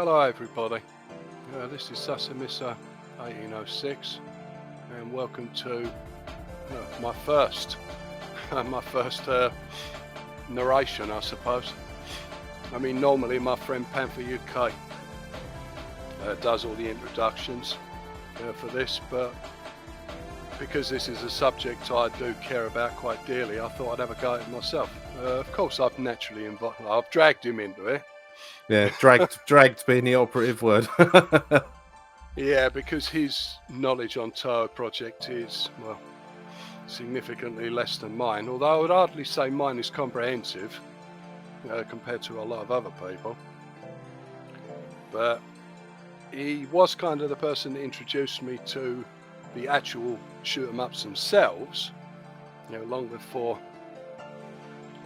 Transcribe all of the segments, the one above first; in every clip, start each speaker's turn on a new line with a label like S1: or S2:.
S1: Hello everybody, this is Sakuya 1806 and welcome to my first narration, I suppose. I mean, normally my friend Panther UK does all the introductions for this, but because this is a subject I do care about quite dearly, I thought I'd have a go at it myself. Of course, I've naturally I've dragged him into it.
S2: Yeah, dragged being the operative word.
S1: Yeah, because his knowledge on Touhou Project is, well, significantly less than mine, although I would hardly say mine is comprehensive compared to a lot of other people. But he was kind of the person that introduced me to the actual shoot-'em-ups themselves, long before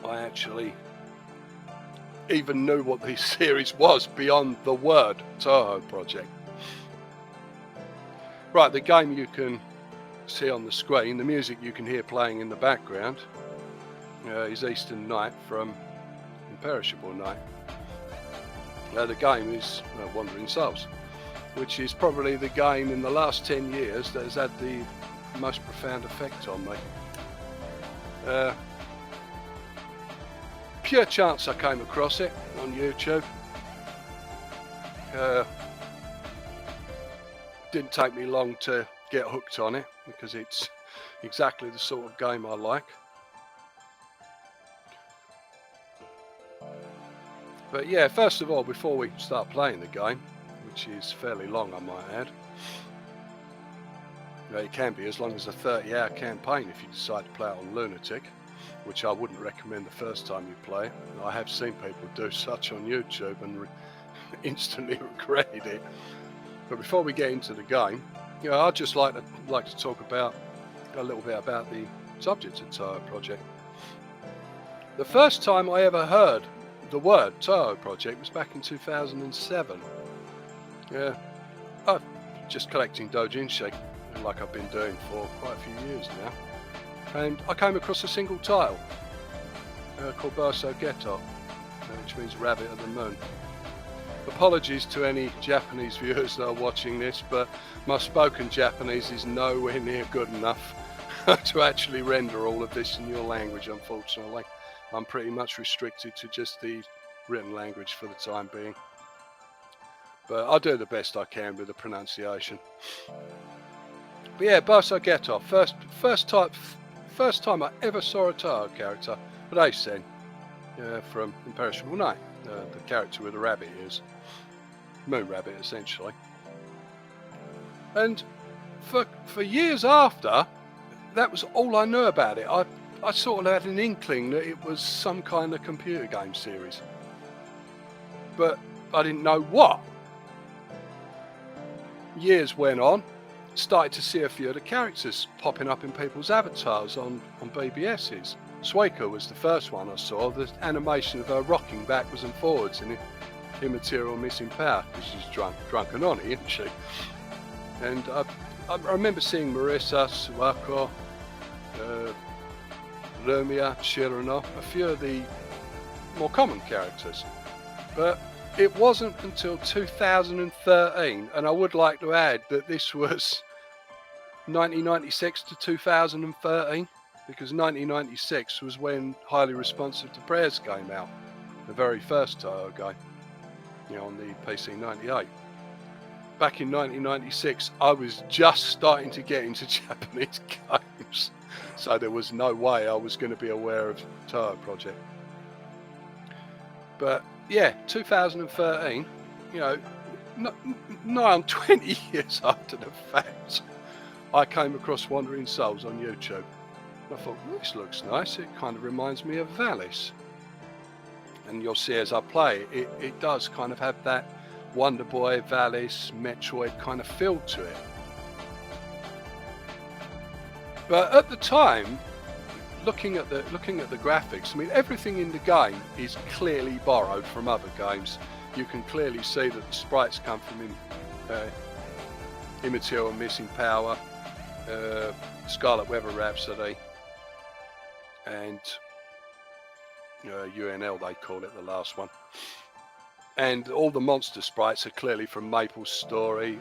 S1: I actually even knew what the series was beyond the word Touhou Project. Right, the game you can see on the screen, the music you can hear playing in the background is Eastern Night from Imperishable Night. The game is Wandering Souls, which is probably the game in the last 10 years that has had the most profound effect on me. Pure chance I came across it on YouTube. Didn't take me long to get hooked on it because it's exactly the sort of game I like. But yeah, first of all, before we start playing the game, which is fairly long I might add, it can be as long as a 30-hour campaign if you decide to play it on Lunatic, which I wouldn't recommend the first time you play it. I have seen people do such on YouTube and instantly regretted it. But before we get into the game, I'd just like to talk about a little bit about the subject of Touhou Project. The first time I ever heard the word Touhou Project was back in 2007. I'm just collecting doujinshi, like I've been doing for quite a few years now. And I came across a single title called Baso Geto, which means Rabbit of the Moon. Apologies to any Japanese viewers that are watching this, but my spoken Japanese is nowhere near good enough to actually render all of this in your language, unfortunately. I'm pretty much restricted to just the written language for the time being. But I'll do the best I can with the pronunciation. But yeah, Baso Geto, first time I ever saw a Touhou character, but Estheone from Imperishable Night, the character with the rabbit ears, moon rabbit essentially. And for years after, that was all I knew about it. I sort of had an inkling that it was some kind of computer game series, but I didn't know what. Years went on. Started to see a few of the characters popping up in people's avatars on BBS's. Sakuya was the first one I saw. The animation of her rocking backwards and forwards in immaterial missing power because she's drunk and on, isn't she? And I remember seeing Marissa, Suwako, Lumia, Shirano, a few of the more common characters. But it wasn't until 2013, and I would like to add that this was 1996 to 2013, because 1996 was when Highly Responsive to Prayers came out, the very first Touhou game, on the PC 98. Back in 1996, I was just starting to get into Japanese games, so there was no way I was going to be aware of Touhou Project. But yeah, 2013, nigh on 20 years after the fact, I came across Wandering Souls on YouTube. And I thought, well, this looks nice. It kind of reminds me of Valis. And you'll see as I play, it does kind of have that Wonder Boy, Valis, Metroid kind of feel to it. But at the time, looking at the graphics, I mean, everything in the game is clearly borrowed from other games. You can clearly see that the sprites come from Immaterial Missing Power, Scarlet Weather Rhapsody, and UNL they call it, the last one. And all the monster sprites are clearly from Maple's story.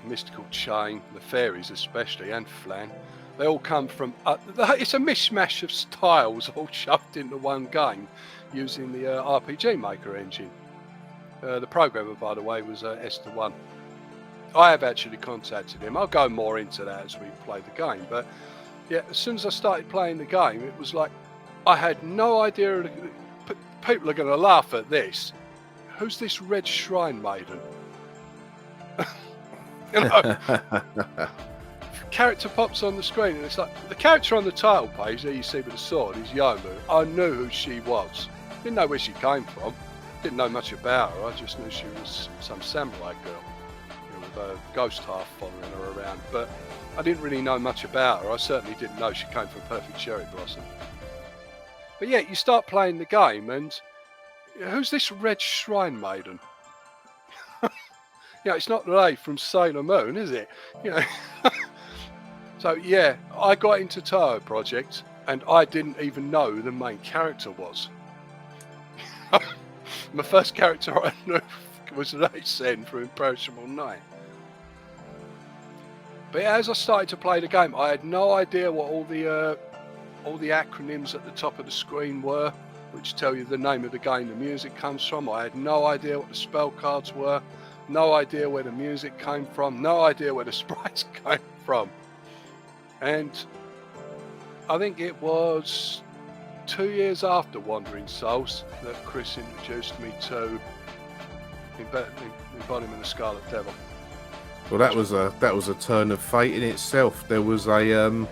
S1: Mystical Chain, the Fairies especially, and Flan. They all come from... it's a mishmash of styles all shoved into one game using the RPG Maker engine. The programmer, by the way, was Estheone. I have actually contacted him. I'll go more into that as we play the game. But yeah, as soon as I started playing the game, it was like, I had no idea. People are going to laugh at this. Who's this red shrine maiden? You know, character pops on the screen, and it's like the character on the title page there you see with the sword is Yomu. I knew who she was. Didn't know where she came from. Didn't know much about her. I just knew she was some samurai girl, you know, with a ghost half following her around. But I didn't really know much about her. I certainly didn't know she came from Perfect Cherry Blossom. But yeah, you start playing the game, and who's this red shrine maiden? You know, it's not Ray from Sailor Moon, is it? You know. So yeah, I got into Touhou Project, and I didn't even know who the main character was. My first character I knew was Ray Sen from Imperishable Night. But as I started to play the game, I had no idea what all the acronyms at the top of the screen were, which tell you the name of the game the music comes from. I had no idea what the spell cards were. No idea where the music came from, no idea where the sprites came from. And I think it was 2 years after Wandering Souls that Chris introduced me to Embodiment of Scarlet Devil.
S2: Well, that was a turn of fate in itself. There was a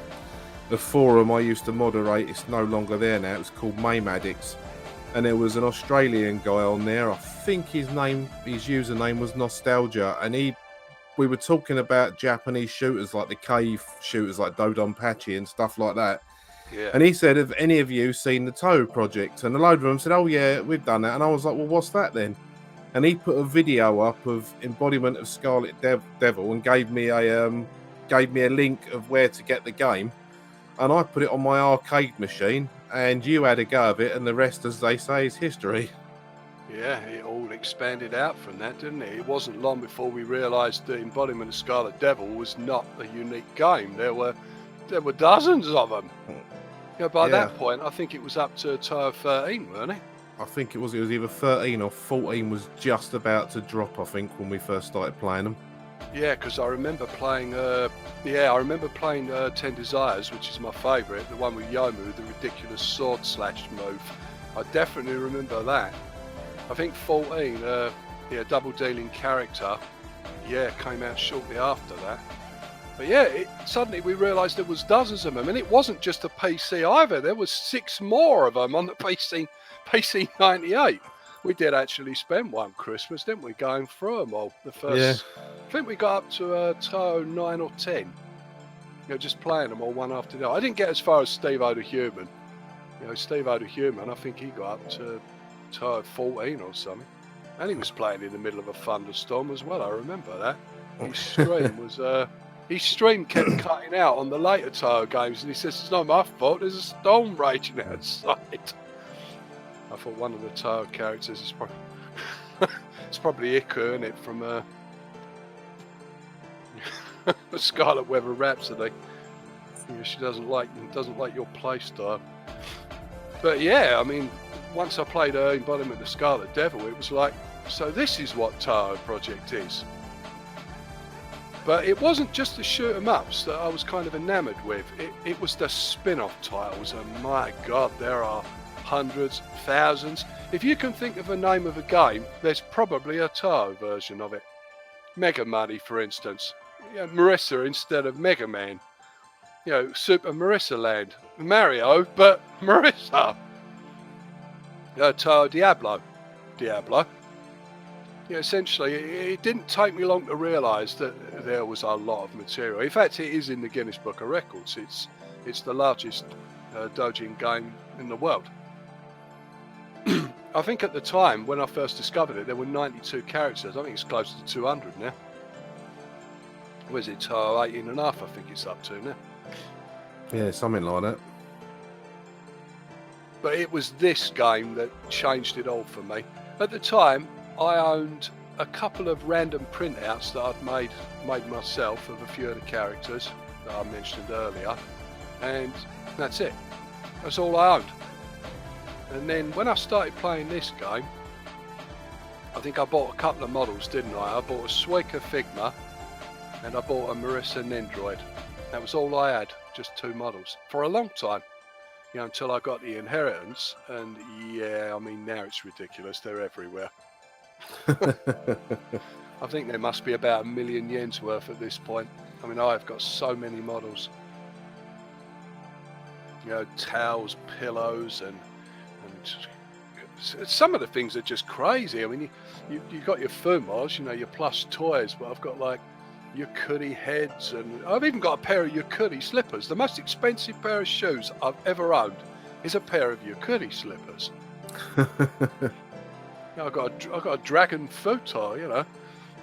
S2: forum I used to moderate. It's no longer there now. It was called Mame Addicts. And there was an Australian guy on there. I think his username was Nostalgia, and we were talking about Japanese shooters like the cave shooters like Dodonpachi and stuff like that.
S1: Yeah.
S2: And he said, "Have any of you seen the Touhou Project?" And a load of them said, "Oh yeah, we've done that." And I was like, "Well, what's that then?" And he put a video up of Embodiment of Scarlet Devil and gave me a link of where to get the game. And I put it on my arcade machine, and you had a go of it, and the rest, as they say, is history.
S1: Yeah, it all expanded out from that, didn't it? It wasn't long before we realised that Embodiment of Scarlet Devil was not a unique game. There were dozens of them. You know, by that point, I think it was up to Touhou 13, weren't it?
S2: I think it was either 13 or 14 was just about to drop, I think, when we first started playing them.
S1: Yeah, because I remember playing 10 Desires, which is my favourite, the one with Yomu, the ridiculous sword slash move. I definitely remember that. I think 14, double dealing character, came out shortly after that. But yeah, suddenly we realised there was dozens of them, and it wasn't just a PC either. There was 6 more of them on the PC 98. We did actually spend one Christmas, didn't we, going through them all? The first, I think we got up to Touhou 9 or 10. You know, just playing them all one after the other. I didn't get as far as Steve-O the Human. You know, Steve-O the Human, I think he got up to Touhou 14 or something. And he was playing in the middle of a thunderstorm as well, I remember that. His stream was... his stream kept cutting out on the later Touhou games, and he says, "It's not my fault, there's a storm raging outside." I thought one of the Touhou characters is probably it's probably Iku, isn't it, from Scarlet Weather Rhapsody. You know, she doesn't like your playstyle. But yeah, I mean, once I played Embodiment of the Scarlet Devil, it was like, so this is what Touhou Project is. But it wasn't just the shoot 'em ups that I was kind of enamoured with. It was the spin-off titles, and my God, there are hundreds, thousands. If you can think of a name of a game, there's probably a Touhou version of it. Mega Money, for instance. You know, Marissa instead of Mega Man. You know, Super Marissa Land. Mario, but Marissa. Touhou Diablo. You know, essentially, it didn't take me long to realise that there was a lot of material. In fact, it is in the Guinness Book of Records. It's the largest doujin game in the world. I think at the time, when I first discovered it, there were 92 characters. I think it's close to 200 now. Where's it? Touhou 18 and a half, I think it's up to now.
S2: Yeah, something like that.
S1: But it was this game that changed it all for me. At the time, I owned a couple of random printouts that I'd made myself of a few of the characters that I mentioned earlier, and that's it. That's all I owned. And then when I started playing this game, I think I bought a couple of models, didn't I? I bought a Suika Figma and I bought a Marissa Nendroid. That was all I had, just 2 models for a long time. You know, until I got the inheritance, and yeah, I mean, now it's ridiculous. They're everywhere. I think there must be about 1 million yen's worth at this point. I mean, I've got so many models. You know, towels, pillows, and some of the things are just crazy. I mean, you got your Fumos, you know, your plush toys, but I've got like Yukuri heads, and I've even got a pair of Yukuri slippers. The most expensive pair of shoes I've ever owned is a pair of Yukuri slippers. You know, I've got a dragon futar, you know,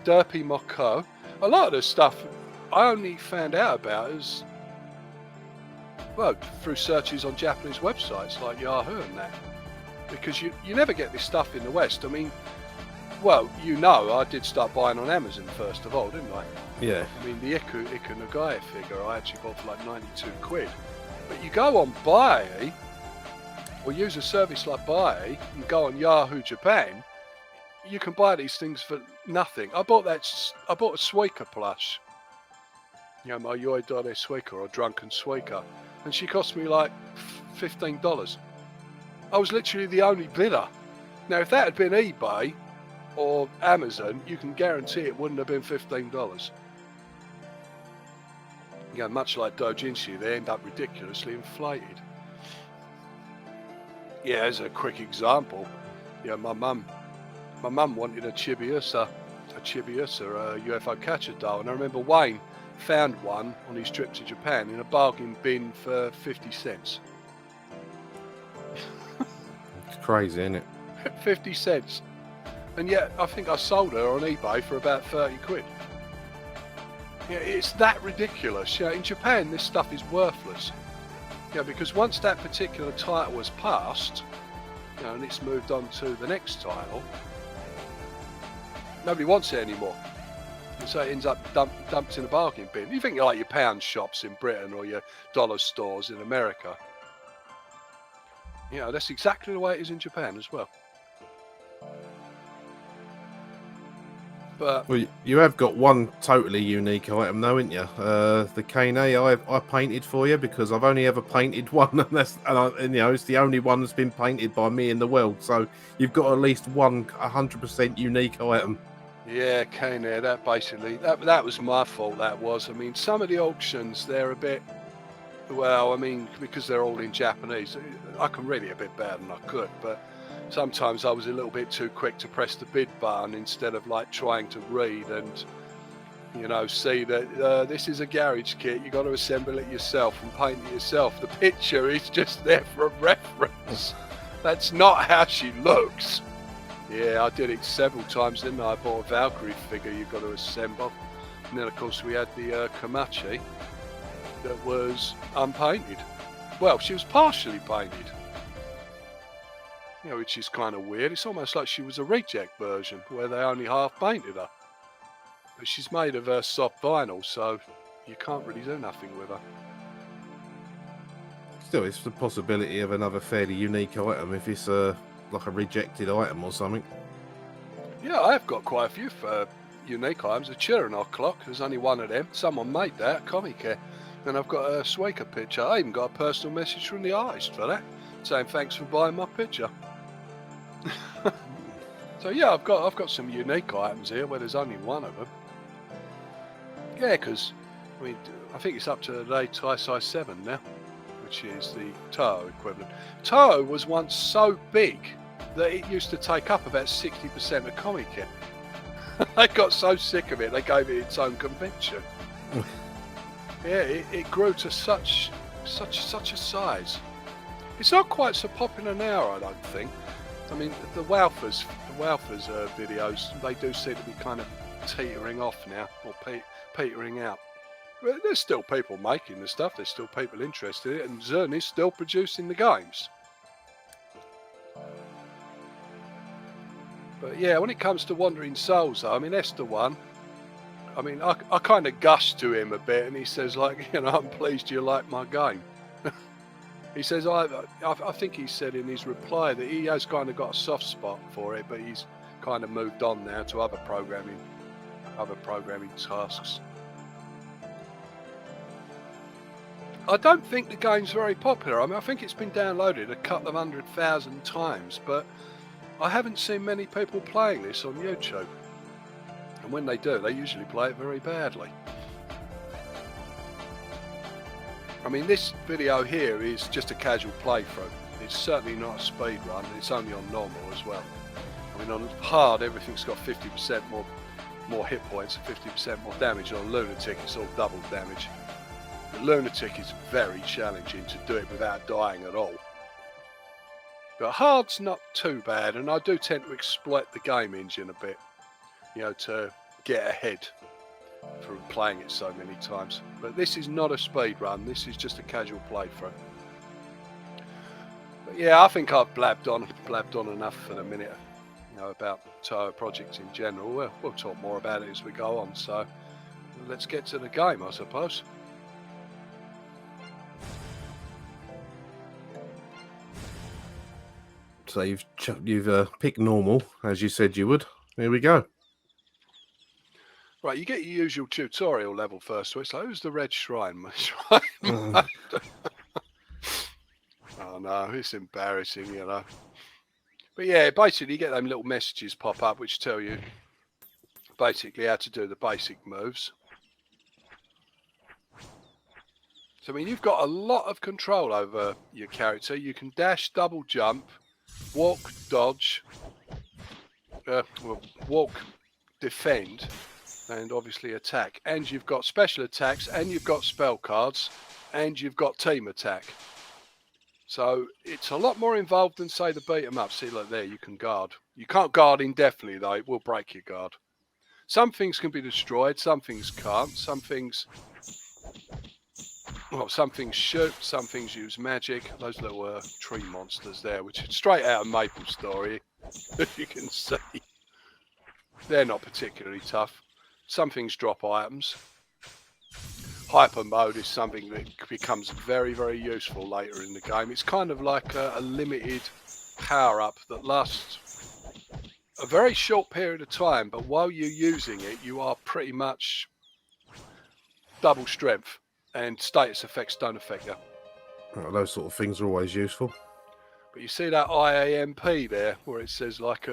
S1: Derpy Moko. A lot of this stuff I only found out about as well through searches on Japanese websites like Yahoo and that, because you never get this stuff in the West. I mean, well, you know, I did start buying on Amazon first of all, didn't I?
S2: Yeah.
S1: I mean, the Iku Nagaya figure I actually bought for like 92 quid. But you go on Buy, or use a service like Buy, and go on Yahoo Japan, you can buy these things for nothing. I bought a Suika plush. You know, my Yoidare Suika, or Drunken Suika. And she cost me like $15. I was literally the only bidder. Now, if that had been eBay or Amazon, you can guarantee it wouldn't have been $15. You know, much like doujinshi, they end up ridiculously inflated. Yeah, as a quick example, you know, my mum wanted a Chibiusa UFO catcher doll, and I remember Wayne found one on his trip to Japan in a bargain bin for 50 cents.
S2: It's crazy, isn't it?
S1: 50 cents. And yet, I think I sold her on eBay for about 30 quid. Yeah, it's that ridiculous. Yeah, in Japan, this stuff is worthless. Yeah, because once that particular title was passed, you know, and it's moved on to the next title, nobody wants it anymore. And so it ends up dumped in a bargain bin. You think you're like your pound shops in Britain or your dollar stores in America. You know, that's exactly the way it is in Japan as well. But
S2: well, you have got one totally unique item, though, haven't you? The Kunai I painted for you because I've only ever painted one, and you know, it's the only one that's been painted by me in the world. So you've got at least one 100% unique item.
S1: yeah, Kunai, that basically that was my fault. That was. I mean, some of the auctions they're a bit. Well, I mean, because they're all in Japanese, I can read it a bit better than I could, but sometimes I was a little bit too quick to press the bid button instead of like trying to read and, you know, see that this is a garage kit. You got to assemble it yourself and paint it yourself. The picture is just there for a reference. That's not how she looks. Yeah, I did it several times, didn't I? I bought a Valkyrie figure you've got to assemble, and then of course we had the Komachi that was unpainted. Well, she was partially painted. You know, which is kind of weird. It's almost like she was a reject version where they only half painted her. But she's made of soft vinyl, so you can't really do nothing with her.
S2: Still, it's the possibility of another fairly unique item if it's like a rejected item or something.
S1: Yeah, I've got quite a few unique items. A Chironok clock, there's only one of them. Someone made that, Comic. And I've got a Suika picture. I even got a personal message from the artist for that, saying thanks for buying my picture. So yeah, I've got some unique items here where there's only one of them. Yeah, because I mean, I think it's up to the Taisai 7 now, which is the Touhou equivalent. Touhou was once so big that it used to take up about 60% of Comic Kit. They got so sick of it, they gave it its own convention. Yeah, it grew to such a size. It's not quite so popular now, I don't think. I mean, the Walfers videos, they do seem to be kind of teetering off now, or petering out. But there's still people making the stuff, there's still people interested in it, and Zern is still producing the games. But yeah, when it comes to Wandering Souls, though, I mean, Estheone, I mean, I kind of gushed to him a bit, and he says, like, you know, I'm pleased you like my game. He says, I think he said in his reply that he has kind of got a soft spot for it, but he's kind of moved on now to other programming tasks. I don't think the game's very popular. I mean, I think it's been downloaded a couple of 100,000 times, but I haven't seen many people playing this on YouTube. And when they do, they usually play it very badly. I mean, this video here is just a casual playthrough. It's certainly not a speed run. It's only on normal as well. I mean, on hard, everything's got 50% more hit points and 50% more damage. On Lunatic, it's all double damage. The Lunatic is very challenging to do it without dying at all. But hard's not too bad, and I do tend to exploit the game engine a bit, you know, to get ahead from playing it so many times. But this is not a speed run, this is just a casual playthrough. But yeah, I think I've blabbed on enough for the minute, you know, about Touhou Project in general. We'll talk more about it as we go on, so let's get to the game, I suppose.
S2: So you've picked normal, as you said you would. Here we go.
S1: Right, you get your usual tutorial level first. So it's like, who's the red shrine? Oh no, it's embarrassing, you know. But yeah, basically you get them little messages pop up which tell you basically how to do the basic moves. So I mean, you've got a lot of control over your character. You can dash, double jump, walk, dodge, walk, defend, and obviously attack. And you've got special attacks, and you've got spell cards, and you've got team attack. So it's a lot more involved than, say, the beat 'em up. See, look there, you can guard. You can't guard indefinitely though; it will break your guard. Some things can be destroyed, some things can't. Some things shoot, some things use magic. Those little tree monsters there, which is straight out of Maple Story, as you can see. They're not particularly tough. Some things drop items. Hyper mode is something that becomes very, very useful later in the game. It's kind of like a limited power-up that lasts a very short period of time, but while you're using it, you are pretty much double strength, and status effects don't affect you.
S2: Well, those sort of things are always useful.
S1: But you see that IAMP there, where it says like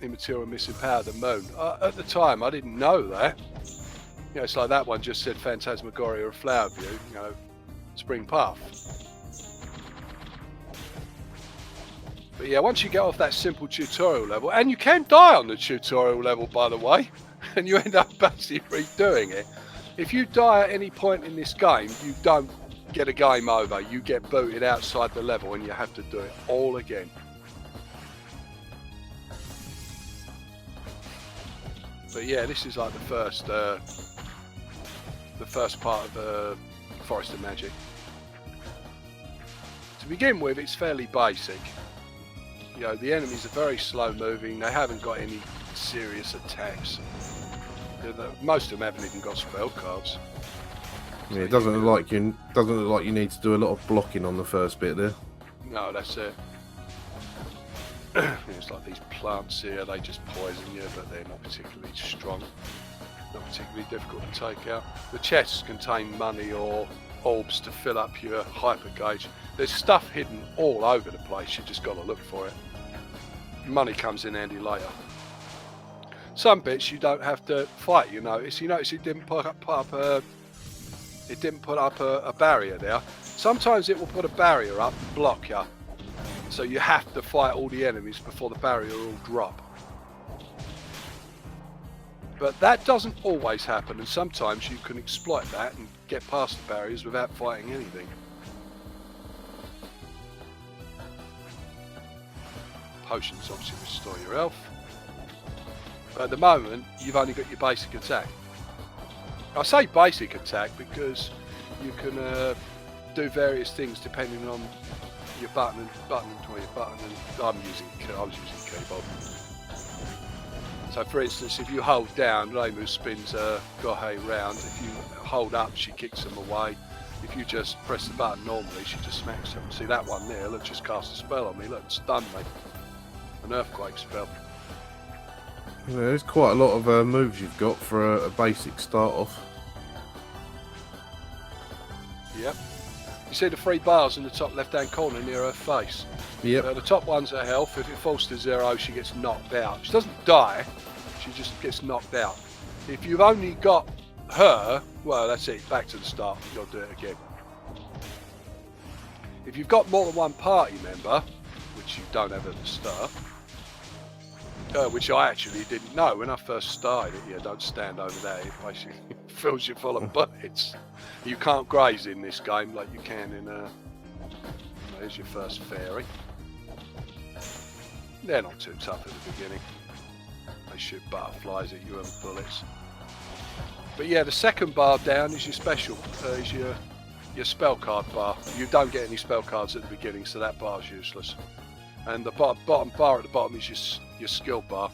S1: immaterial missing power of the moon. At the time, I didn't know that. You know, it's like that one just said Phantasmagoria of Flower View, you know, Spring Path. But yeah, once you get off that simple tutorial level, and you can die on the tutorial level, by the way, and you end up basically redoing it. If you die at any point in this game, you don't get a game over. You get booted outside the level and you have to do it all again. But yeah, this is like the first part of Forest of Magic. To begin with, it's fairly basic. You know, the enemies are very slow moving. They haven't got any serious attacks. Most of them haven't even got spell cards.
S2: Yeah, it doesn't look like you need to do a lot of blocking on the first bit there.
S1: No, that's it. It's like these plants here, they just poison you, but they're not particularly strong. Not particularly difficult to take out. The chests contain money or orbs to fill up your hyper gauge. There's stuff hidden all over the place, you just got to look for it. Money comes in handy later. Some bits you don't have to fight. You notice it didn't put up a barrier there. Sometimes it will put a barrier up and block you, so you have to fight all the enemies before the barrier will drop. But that doesn't always happen, and sometimes you can exploit that and get past the barriers without fighting anything. Potions obviously restore your health. But at the moment, you've only got your basic attack. I say basic attack because you can do various things depending on your button, and I was using keyboard. So for instance, if you hold down, Reimu spins Gohei round. If you hold up, she kicks them away. If you just press the button normally, she just smacks them. See that one there? Look, just cast a spell on me. Look, stun me. An earthquake spell.
S2: Yeah, there's quite a lot of moves you've got for a basic start off.
S1: Yep. You see the 3 bars in the top left-hand corner near her face?
S2: Yep.
S1: The top one's her health. If it falls to 0, she gets knocked out. She doesn't die. She just gets knocked out. If you've only got her, well, that's it. Back to the start. You've got to do it again. If you've got more than one party member, which you don't have at the start, which I actually didn't know when I first started it. Yeah, don't stand over there. It basically fills you full of bullets. You can't graze in this game like you can in there's your first fairy. They're not too tough at the beginning. They shoot butterflies at you and bullets. But yeah, the second bar down is your special, is your spell card bar. You don't get any spell cards at the beginning, so that bar's useless. And the bottom bar at the bottom is your skill bar,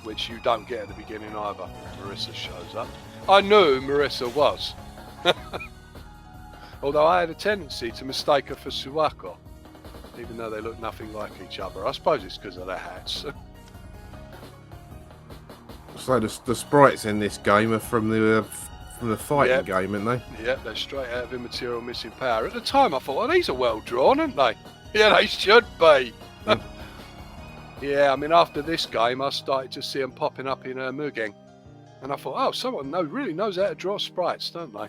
S1: which you don't get at the beginning either. Marissa shows up. I knew Marissa was. Although I had a tendency to mistake her for Suwako, even though they look nothing like each other. I suppose it's because of their hats.
S2: So the sprites in this game are from the fighting game, aren't they?
S1: Yeah, they're straight out of Immaterial Missing Power. At the time I thought, oh, these are well drawn, aren't they? Yeah, they should be. Yeah, I mean, after this game I started to see them popping up in Mugen. And I thought, oh, someone really knows how to draw sprites, don't they?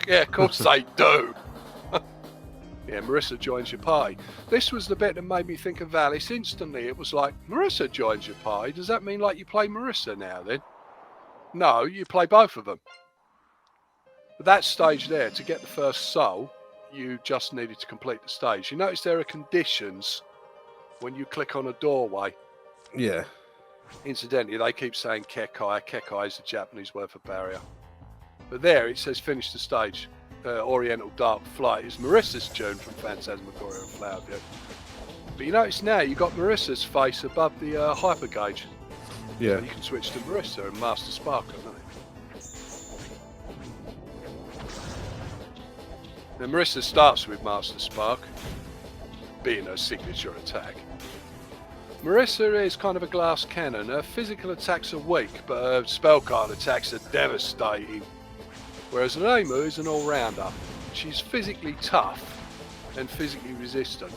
S1: Yeah, of course they do. Yeah, Marissa joins your party. This was the bit that made me think of Valis instantly. It was like, Marissa joins your party. Does that mean like you play Marissa now then? No, you play both of them. But that stage there, to get the first soul, you just needed to complete the stage. You notice there are conditions when you click on a doorway.
S2: Yeah.
S1: Incidentally, they keep saying Kekai. Kekai is the Japanese word for barrier. But there it says finish the stage. Oriental Dark Flight is Marissa's tune from Phantasmagoria and Flower View. But you notice now you've got Marissa's face above the hyper gauge.
S2: Yeah.
S1: So you can switch to Marissa and Master Sparker, don't you? Now Marissa starts with Master Spark, being her signature attack. Marissa is kind of a glass cannon. Her physical attacks are weak, but her spell card attacks are devastating. Whereas Reimu is an all-rounder. She's physically tough and physically resistant.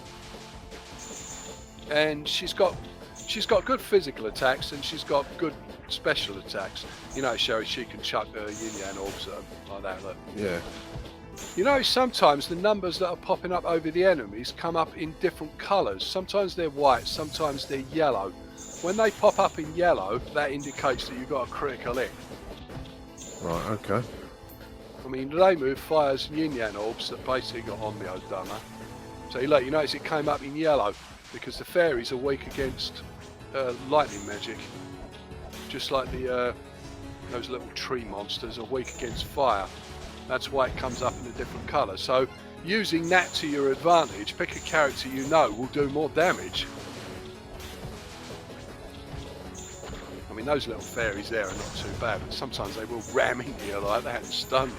S1: And she's got good physical attacks and she's got good special attacks. You know, Sherry, she can chuck her yin-yang orbs like that, look.
S2: Yeah.
S1: You know, sometimes the numbers that are popping up over the enemies come up in different colours. Sometimes they're white, sometimes they're yellow. When they pop up in yellow, that indicates that you've got a critical hit.
S2: Right, okay.
S1: I mean, Reimu fires yin-yang orbs that basically got on me, Odama. So you notice it came up in yellow because the fairies are weak against lightning magic. Just like those little tree monsters are weak against fire. That's why it comes up in a different colour. So using that to your advantage, pick a character you know will do more damage. I mean, those little fairies there are not too bad, but sometimes they will ram into you like that and stun you.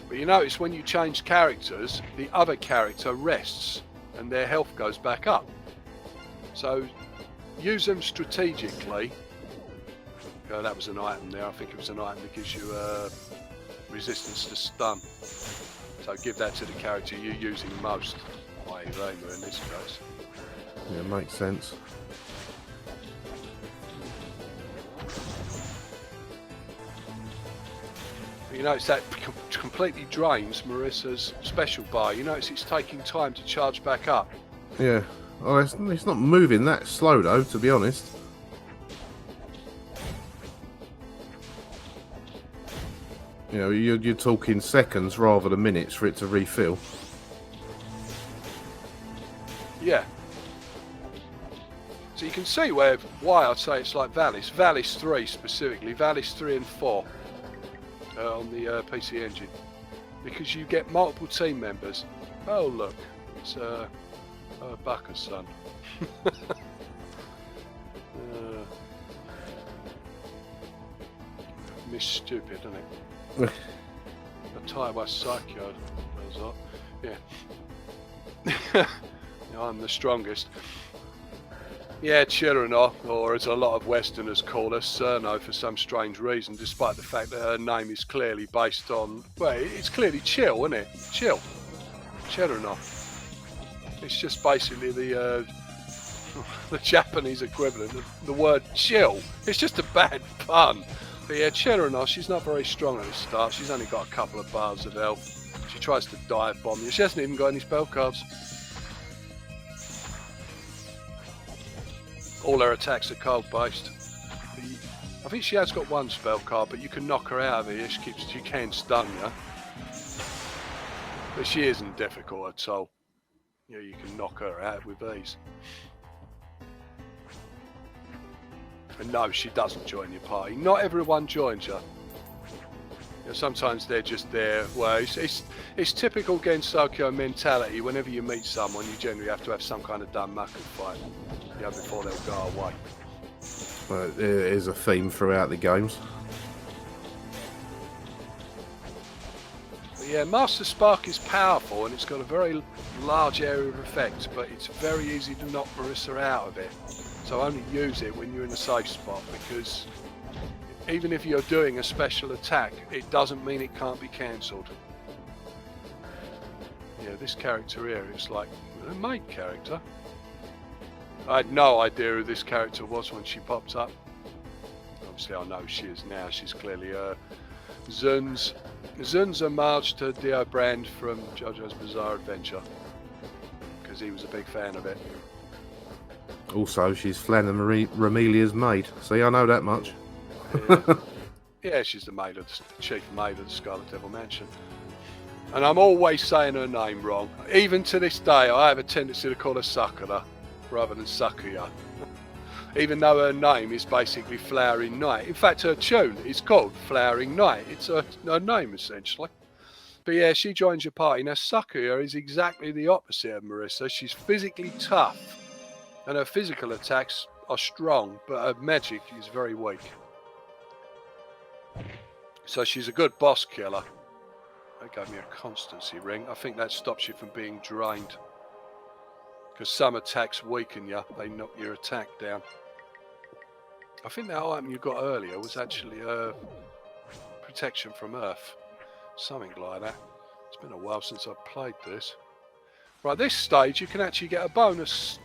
S1: But you notice when you change characters, the other character rests and their health goes back up. So use them strategically. That was an item there. I think it was an item that gives you resistance to stun. So give that to the character you're using most, i.e. Reimu in this case.
S2: Yeah, makes sense.
S1: You notice that completely drains Marissa's special bar. You notice it's taking time to charge back up.
S2: Yeah. Oh, it's not moving that slow though, to be honest. You know, you're talking seconds rather than minutes for it to refill.
S1: Yeah. So you can see why I'd say it's like Valis. Valis 3 specifically. Valis 3 and 4 on the PC Engine. Because you get multiple team members. Oh look, It's Baka's son. Miss Stupid, isn't it? The Taiwan Sakuya does that. Yeah. Yeah, I'm the strongest. Yeah, Chirano, or as a lot of Westerners call her, Cerno for some strange reason, despite the fact that her name is clearly based on, well, it's clearly chill, isn't it? Chill. Chirano. It's just basically the Japanese equivalent of the word chill. It's just a bad pun. But yeah, Chirano, she's not very strong at the start. She's only got a couple of bars of health. She tries to dive bomb you. She hasn't even got any spell cards. All her attacks are cold based. I think she has got one spell card, but you can knock her out of here. She can stun you. But she isn't difficult at all. Yeah, you can knock her out with ease. And no, she doesn't join your party. Not everyone joins you. You know, sometimes they're just there. Well, it's typical Gensokyo mentality. Whenever you meet someone, you generally have to have some kind of dumb mucker fight, you know, before they'll go away.
S2: Well, it is a theme throughout the games.
S1: But yeah, Master Spark is powerful and it's got a very large area of effect, but it's very easy to knock Marissa out of it. So only use it when you're in a safe spot, because even if you're doing a special attack, it doesn't mean it can't be cancelled. Yeah, this character here is like a main character. I had no idea who this character was when she popped up. Obviously I know who she is now. She's clearly Zun's homage to Dio Brand from JoJo's Bizarre Adventure, because he was a big fan of it.
S2: Also, she's Flan and Ramelia's maid. See, I know that much.
S1: Yeah, yeah, she's the maid of the chief maid of the Scarlet Devil Mansion. And I'm always saying her name wrong. Even to this day, I have a tendency to call her Sakura rather than Sakuya. Even though her name is basically Flowering Night. In fact, her tune is called Flowering Night. It's her name, essentially. But yeah, she joins your party. Now, Sakuya is exactly the opposite of Marissa. She's physically tough, and her physical attacks are strong, but her magic is very weak. So she's a good boss killer. That gave me a constancy ring. I think that stops you from being drained, because some attacks weaken you. They knock your attack down. I think that item you got earlier was actually protection from earth. Something like that. It's been a while since I've played this. Right, this stage you can actually get a bonus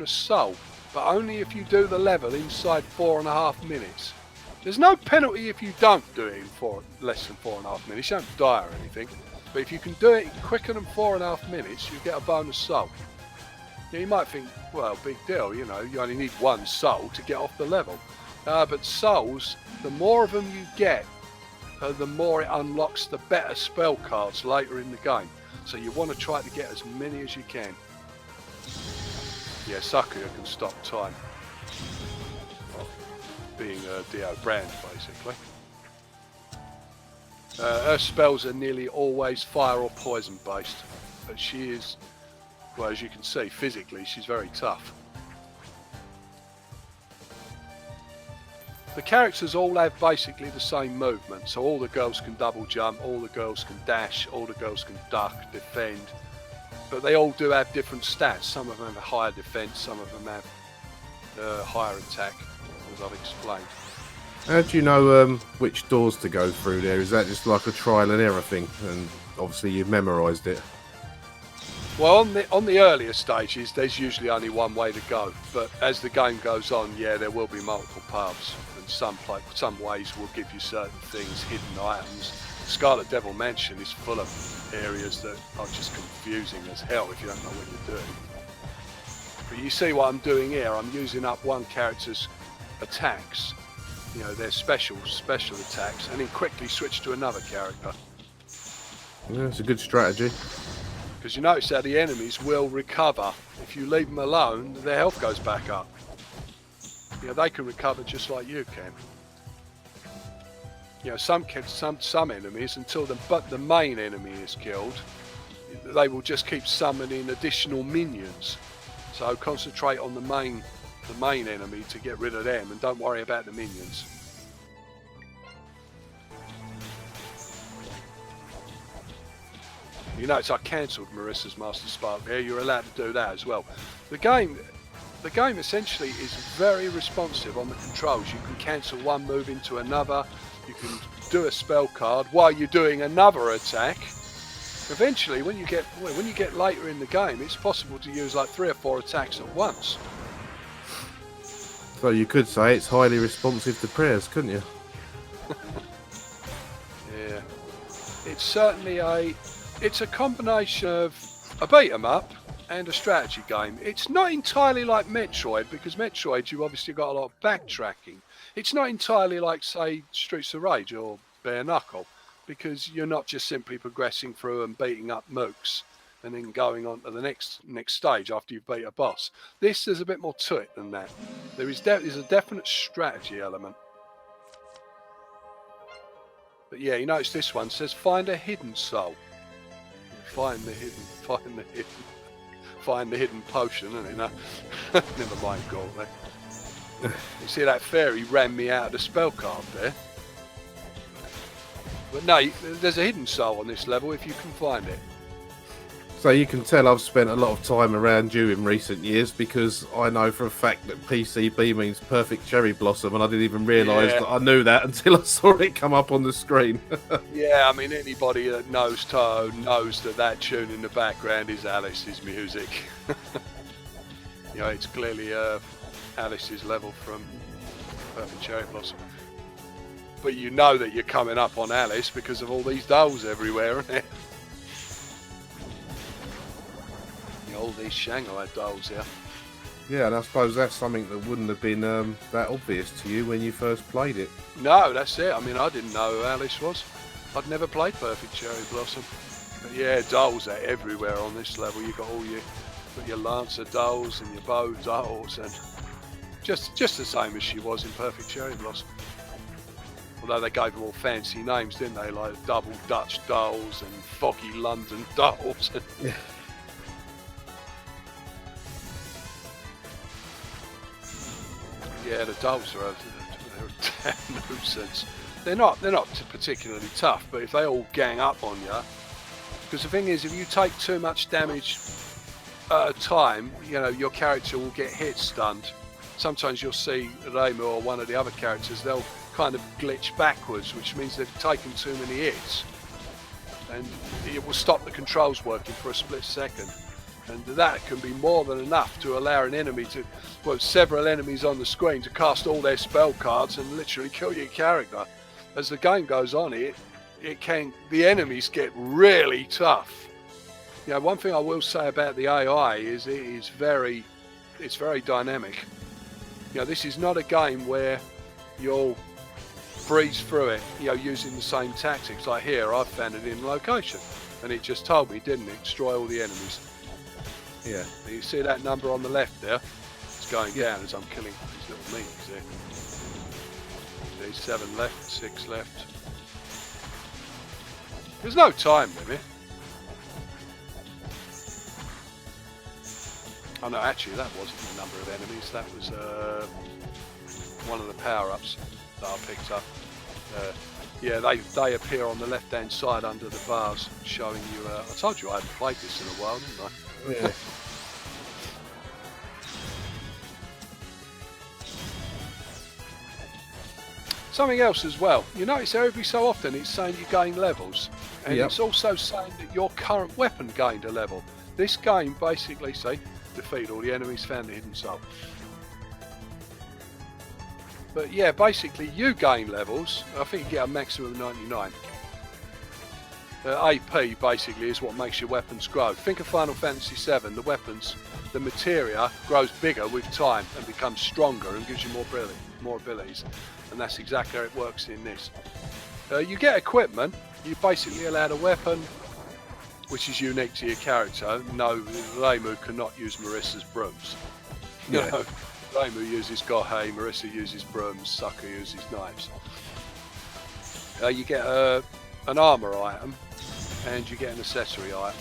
S1: soul, but only if you do the level inside 4.5 minutes. There's no penalty if you don't do it in less than 4.5 minutes. You don't die or anything. But if you can do it quicker than 4.5 minutes, you get a bonus soul. Yeah, you might think, well, big deal, you know, you only need one soul to get off the level. But souls, the more of them you get, the more it unlocks the better spell cards later in the game. So you want to try to get as many as you can. Yeah, Sakuya can stop time. Being a Dio Brand, basically. Her spells are nearly always fire or poison based, but she is, well, as you can see, physically she's very tough. The characters all have basically the same movement, so all the girls can double jump, all the girls can dash, all the girls can duck, defend, but they all do have different stats. Some of them have a higher defense, some of them have higher attack, as I've explained.
S2: How do you know which doors to go through there? Is that just like a trial and error thing? And obviously you've memorised it.
S1: Well, on the earlier stages, there's usually only one way to go. But as the game goes on, yeah, there will be multiple paths, and some ways will give you certain things, hidden items. Scarlet Devil Mansion is full of areas that are just confusing as hell if you don't know what you're doing. But you see what I'm doing here. I'm using up one character's attacks, you know, their special attacks, and then quickly switch to another character.
S2: Yeah, it's a good strategy.
S1: Because you notice how the enemies will recover. If you leave them alone, their health goes back up. You know, they can recover just like you can. You know, some enemies, until the main enemy is killed, they will just keep summoning additional minions. So concentrate on the main enemy to get rid of them, and don't worry about the minions. You notice I cancelled Marissa's Master Spark there. You're allowed to do that as well. The game essentially is very responsive on the controls. You can cancel one move into another. You can do a spell card while you're doing another attack. Eventually, when you get later in the game, it's possible to use like 3 or 4 attacks at once.
S2: So you could say it's highly responsive to prayers, couldn't you?
S1: Yeah, it's certainly it's a combination of a beat 'em up and a strategy game. It's not entirely like Metroid, because Metroid you've obviously got a lot of backtracking. It's not entirely like, say, Streets of Rage or Bare Knuckle, because you're not just simply progressing through and beating up mooks and then going on to the next stage after you've beat a boss. This, there's a bit more to it than that. There's a definite strategy element. But yeah, you notice this one says find a hidden soul. Find the hidden potion, and never mind, go there. You see that fairy ran me out of the spell card there. But no, there's a hidden soul on this level if you can find it.
S2: So you can tell I've spent a lot of time around you in recent years, because I know for a fact that PCB means Perfect Cherry Blossom, and I didn't even realise that I knew that until I saw it come up on the screen.
S1: Yeah, I mean, anybody that knows Touhou knows that tune in the background is Alice's music. You know, it's clearly Alice's level from Perfect Cherry Blossom. But you know that you're coming up on Alice because of all these dolls everywhere, isn't it? All these Shanghai dolls here.
S2: Yeah, and I suppose that's something that wouldn't have been that obvious to you when you first played it.
S1: No, that's it. I mean, I didn't know who Alice was. I'd never played Perfect Cherry Blossom. But yeah, dolls are everywhere on this level. You've got your Lancer dolls and your bow dolls, and just the same as she was in Perfect Cherry Blossom. Although they gave them all fancy names, didn't they? Like Double Dutch dolls and Foggy London dolls.
S2: Yeah.
S1: Yeah, the dolls are a damn nuisance. They're not particularly tough, but if they all gang up on you, because the thing is, if you take too much damage at a time, you know, your character will get hit stunned. Sometimes you'll see Reimu or one of the other characters, they'll kind of glitch backwards, which means they've taken too many hits, and it will stop the controls working for a split second. And that can be more than enough to allow an enemy to, several enemies on the screen to cast all their spell cards and literally kill your character. As the game goes on, the enemies get really tough. You know, one thing I will say about the AI is it's very dynamic. You know, this is not a game where you'll breeze through it, you know, using the same tactics. Like here, I've found it in location, and it just told me, didn't it, destroy all the enemies.
S2: Yeah.
S1: You see that number on the left there? It's going down as I'm killing these little meanies there. There's 7 left, 6 left. There's no time limit. Oh no, actually that wasn't the number of enemies. That was one of the power-ups that I picked up. Yeah, they appear on the left-hand side under the bars, showing you. I told you I hadn't played this in a while, didn't I?
S2: Yeah.
S1: Something else as well. You notice every so often it's saying you gain levels, and
S2: Yep.
S1: it's also saying that your current weapon gained a level. This game basically say defeat all the enemies, found the hidden soul. But yeah, basically you gain levels. I think you get a maximum of 99. AP basically is what makes your weapons grow. Think of Final Fantasy VII. The weapons, the materia grows bigger with time and becomes stronger and gives you more abilities. And that's exactly how it works in this. You get equipment. You basically allowed a weapon which is unique to your character. No, Reimu cannot use Marissa's brooms.
S2: Yeah.
S1: No, Reimu uses Gohei, Marissa uses brooms, Sakuya uses knives. You get an armor item, and you get an accessory item.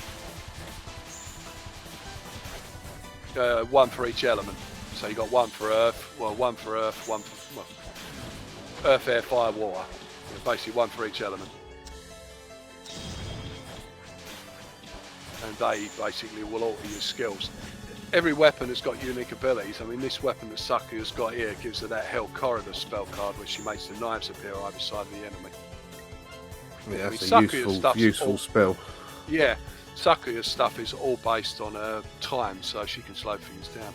S1: one for each element. So you got one for earth, one for earth, one for earth, air, fire, water. Basically one for each element. And they basically will alter your skills. Every weapon has got unique abilities. I mean, this weapon that Sakuya's got here gives her that Hell Corridor spell card, which she makes the knives appear either side of the enemy.
S2: Yeah, that's a useful spell.
S1: Yeah, Sakuya's stuff is all based on time, so she can slow things down.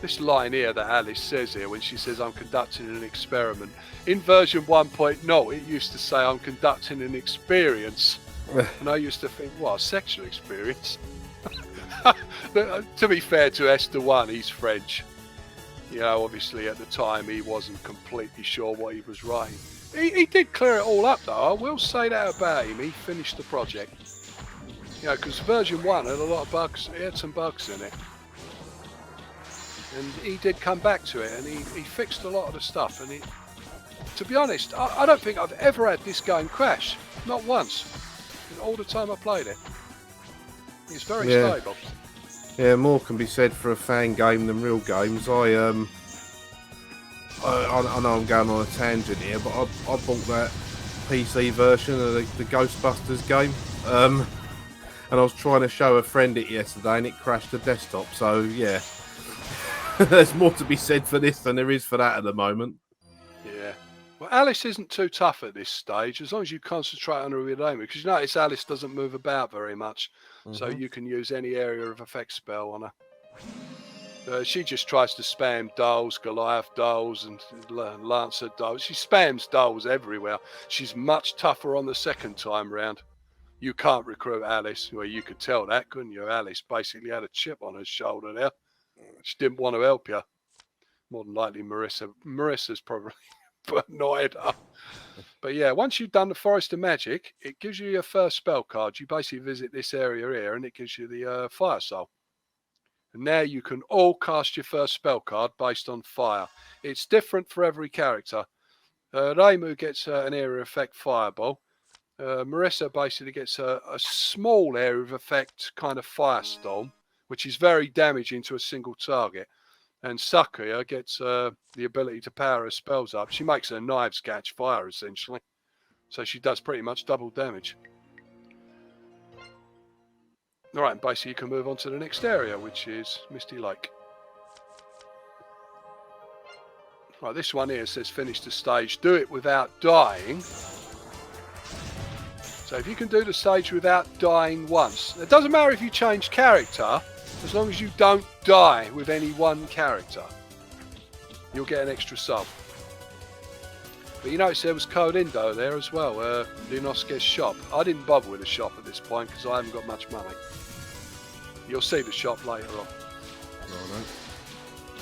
S1: This line here that Alice says here, when she says, I'm conducting an experiment, in version 1.0, it used to say, I'm conducting an experience. And I used to think, what, a sexual experience? To be fair to Estheone, he's French. You know, obviously at the time he wasn't completely sure what he was writing. He did clear it all up though, I will say that about him. He finished the project. You know, because version 1 had a lot of bugs, it had some bugs in it. And he did come back to it and he fixed a lot of the stuff. And to be honest, I don't think I've ever had this game crash. Not once. In all the time I played it. It's very stable.
S2: Yeah, more can be said for a fan game than real games. I know I'm going on a tangent here, but I bought that PC version of the Ghostbusters game, and I was trying to show a friend it yesterday, and it crashed the desktop. So yeah, there's more to be said for this than there is for that at the moment.
S1: Yeah. Well, Alice isn't too tough at this stage, as long as you concentrate on her with aim, because you notice Alice doesn't move about very much, so you can use any area of effect spell on her. She just tries to spam dolls, Goliath dolls, and Lancer dolls. She spams dolls everywhere. She's much tougher on the second time round. You can't recruit Alice. Well, you could tell that, couldn't you? Alice basically had a chip on her shoulder there. She didn't want to help you. More than likely, Marissa's probably annoyed her. But yeah, once you've done the Forest of Magic, it gives you your first spell card. You basically visit this area here, and it gives you the Fire Soul. And now you can all cast your first spell card based on fire. It's different for every character. Reimu gets an area effect Fireball. Marissa basically gets a small area of effect kind of Firestorm, which is very damaging to a single target. And Sakuya gets the ability to power her spells up. She makes her knives catch fire, essentially. So she does pretty much double damage. Alright, and basically you can move on to the next area, which is Misty Lake. Right, this one here says finish the stage. Do it without dying. So if you can do the stage without dying once. It doesn't matter if you change character, as long as you don't die with any one character, you'll get an extra sub. But you notice there was Code Indo there as well, Linosuke's shop. I didn't bother with the shop at this point because I haven't got much money. You'll see the shop later on.
S2: Right.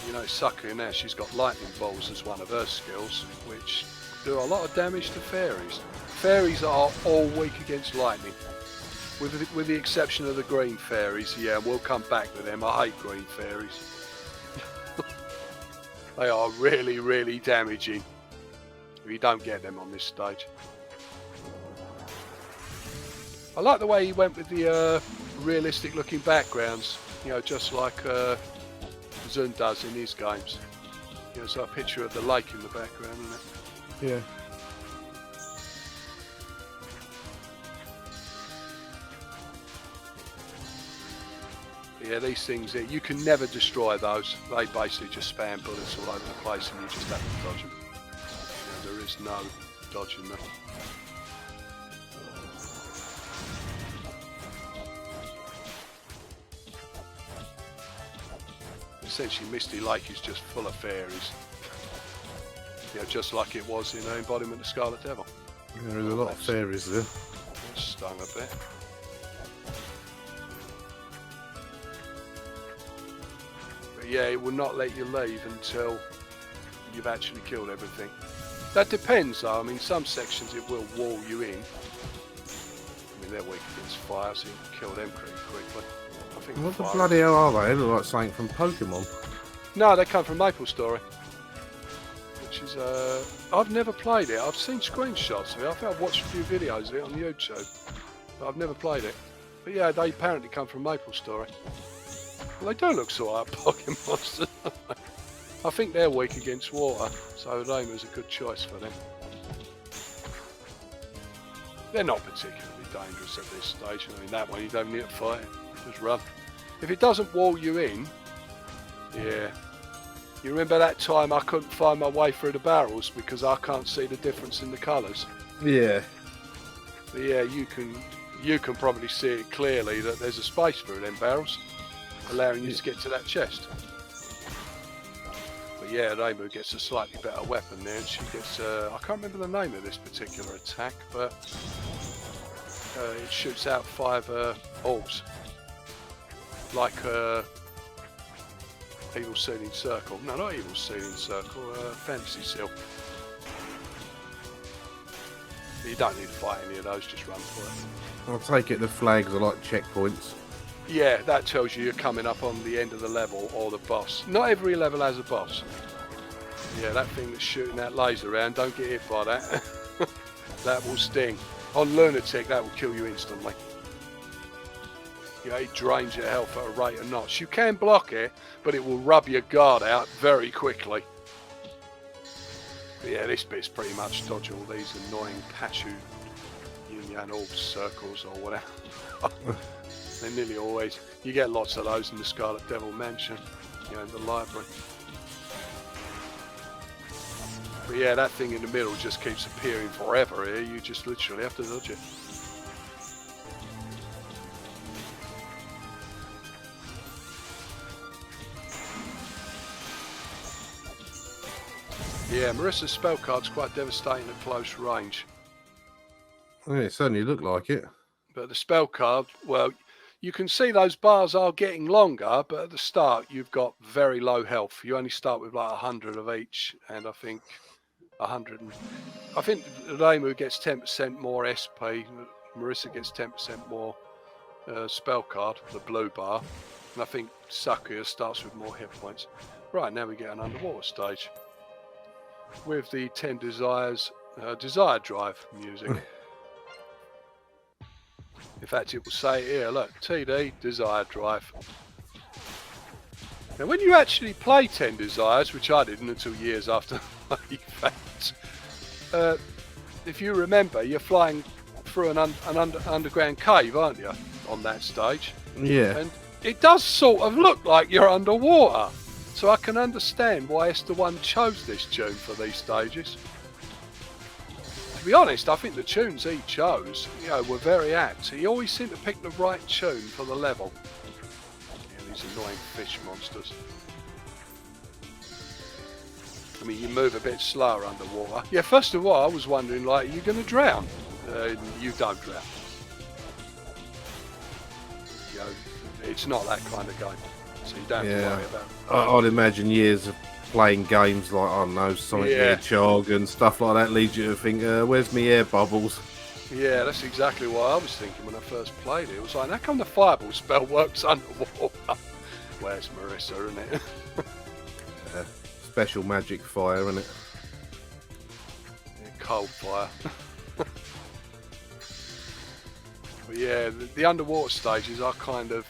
S1: You know, Sakuya now, she's got lightning balls as one of her skills, which do a lot of damage to fairies. Fairies are all weak against lightning. With the exception of the green fairies, yeah, we'll come back to them. I hate green fairies. They are really, really damaging. You don't get them on this stage. I like the way he went with the realistic looking backgrounds, you know, just like Zun does in his games. You know, so a picture of the lake in the background, isn't it?
S2: Yeah.
S1: Yeah, these things, you can never destroy those. They basically just spam bullets all over the place and you just have to dodge them. You know, there is no dodging them. Essentially, Misty Lake is just full of fairies. You know, just like it was in Embodiment of Scarlet Devil.
S2: Yeah, there's a lot of fairies there.
S1: Stung a bit. Yeah, it will not let you leave until you've actually killed everything. That depends though. I mean, some sections it will wall you in. I mean, they're weak against fire, so you can kill them pretty quickly. I think
S2: what the bloody hell are they? They look like something from Pokemon.
S1: No, they come from Maple Story. Which is, I've never played it. I've seen screenshots of it. I think I've watched a few videos of it on YouTube. But I've never played it. But yeah, they apparently come from Maple Story. Well, they do look sort of like pocket monsters. I think they're weak against water, so Ramu's a good choice for them. They're not particularly dangerous at this stage. I mean, that one you don't need to fight it. Just run. If it doesn't wall you in, yeah. You remember that time I couldn't find my way through the barrels because I can't see the difference in the colours?
S2: Yeah.
S1: But yeah, you can probably see it clearly that there's a space through them barrels, allowing you to get to that chest. But yeah, Ramu gets a slightly better weapon there, and she gets, I can't remember the name of this particular attack, but it shoots out 5 orbs. Like Evil Sealing Circle. No, not Evil Sealing Circle, Fantasy Seal. You don't need to fight any of those, just run for it.
S2: I'll take it the flags are like checkpoints.
S1: Yeah, that tells you you're coming up on the end of the level or the boss. Not every level has a boss. Yeah, that thing that's shooting that laser around, don't get hit by that. That will sting. On Lunatic, that will kill you instantly. Yeah, it drains your health at a rate of knots. You can block it, but it will rub your guard out very quickly. But yeah, this bit's pretty much dodge all these annoying Pachu Yin Orb circles or whatever. They're nearly always... You get lots of those in the Scarlet Devil Mansion, you know, in the library. But yeah, that thing in the middle just keeps appearing forever here. You just literally have to dodge it. Yeah, Marissa's spell card's quite devastating at close range.
S2: Yeah, it certainly looked like it.
S1: But the spell card, well, you can see those bars are getting longer, but at the start you've got very low health. You only start with like 100 of each, and I think 100. I think Ramu gets 10% more SP. Marissa gets 10% more spell card, the blue bar, and I think Sakuya starts with more hit points. Right, now we get an underwater stage with the 10 Desires Desire Drive music. In fact, it will say here, look, TD Desire Drive. Now, when you actually play 10 Desires, which I didn't until years after the fact, if you remember, you're flying through an underground cave, aren't you, on that stage?
S2: Yeah.
S1: And it does sort of look like you're underwater. So I can understand why Estheone chose this tune for these stages. To be honest, I think the tunes he chose, you know, were very apt. He always seemed to pick the right tune for the level. Yeah, these annoying fish monsters. I mean, you move a bit slower underwater. Yeah, first of all, I was wondering, like, are you going to drown? You don't drown. You know, it's not that kind of game. So you don't have to worry about it.
S2: I'd imagine years of playing games like, I don't know, Sonic the Hedgehog and stuff like that leads you to think, where's my air bubbles?
S1: Yeah, that's exactly what I was thinking when I first played it. It was like, how come the fireball spell works underwater? Where's Marissa, isn't it?
S2: Special magic fire, isn't it?
S1: Yeah, cold fire. But yeah, the underwater stages are kind of...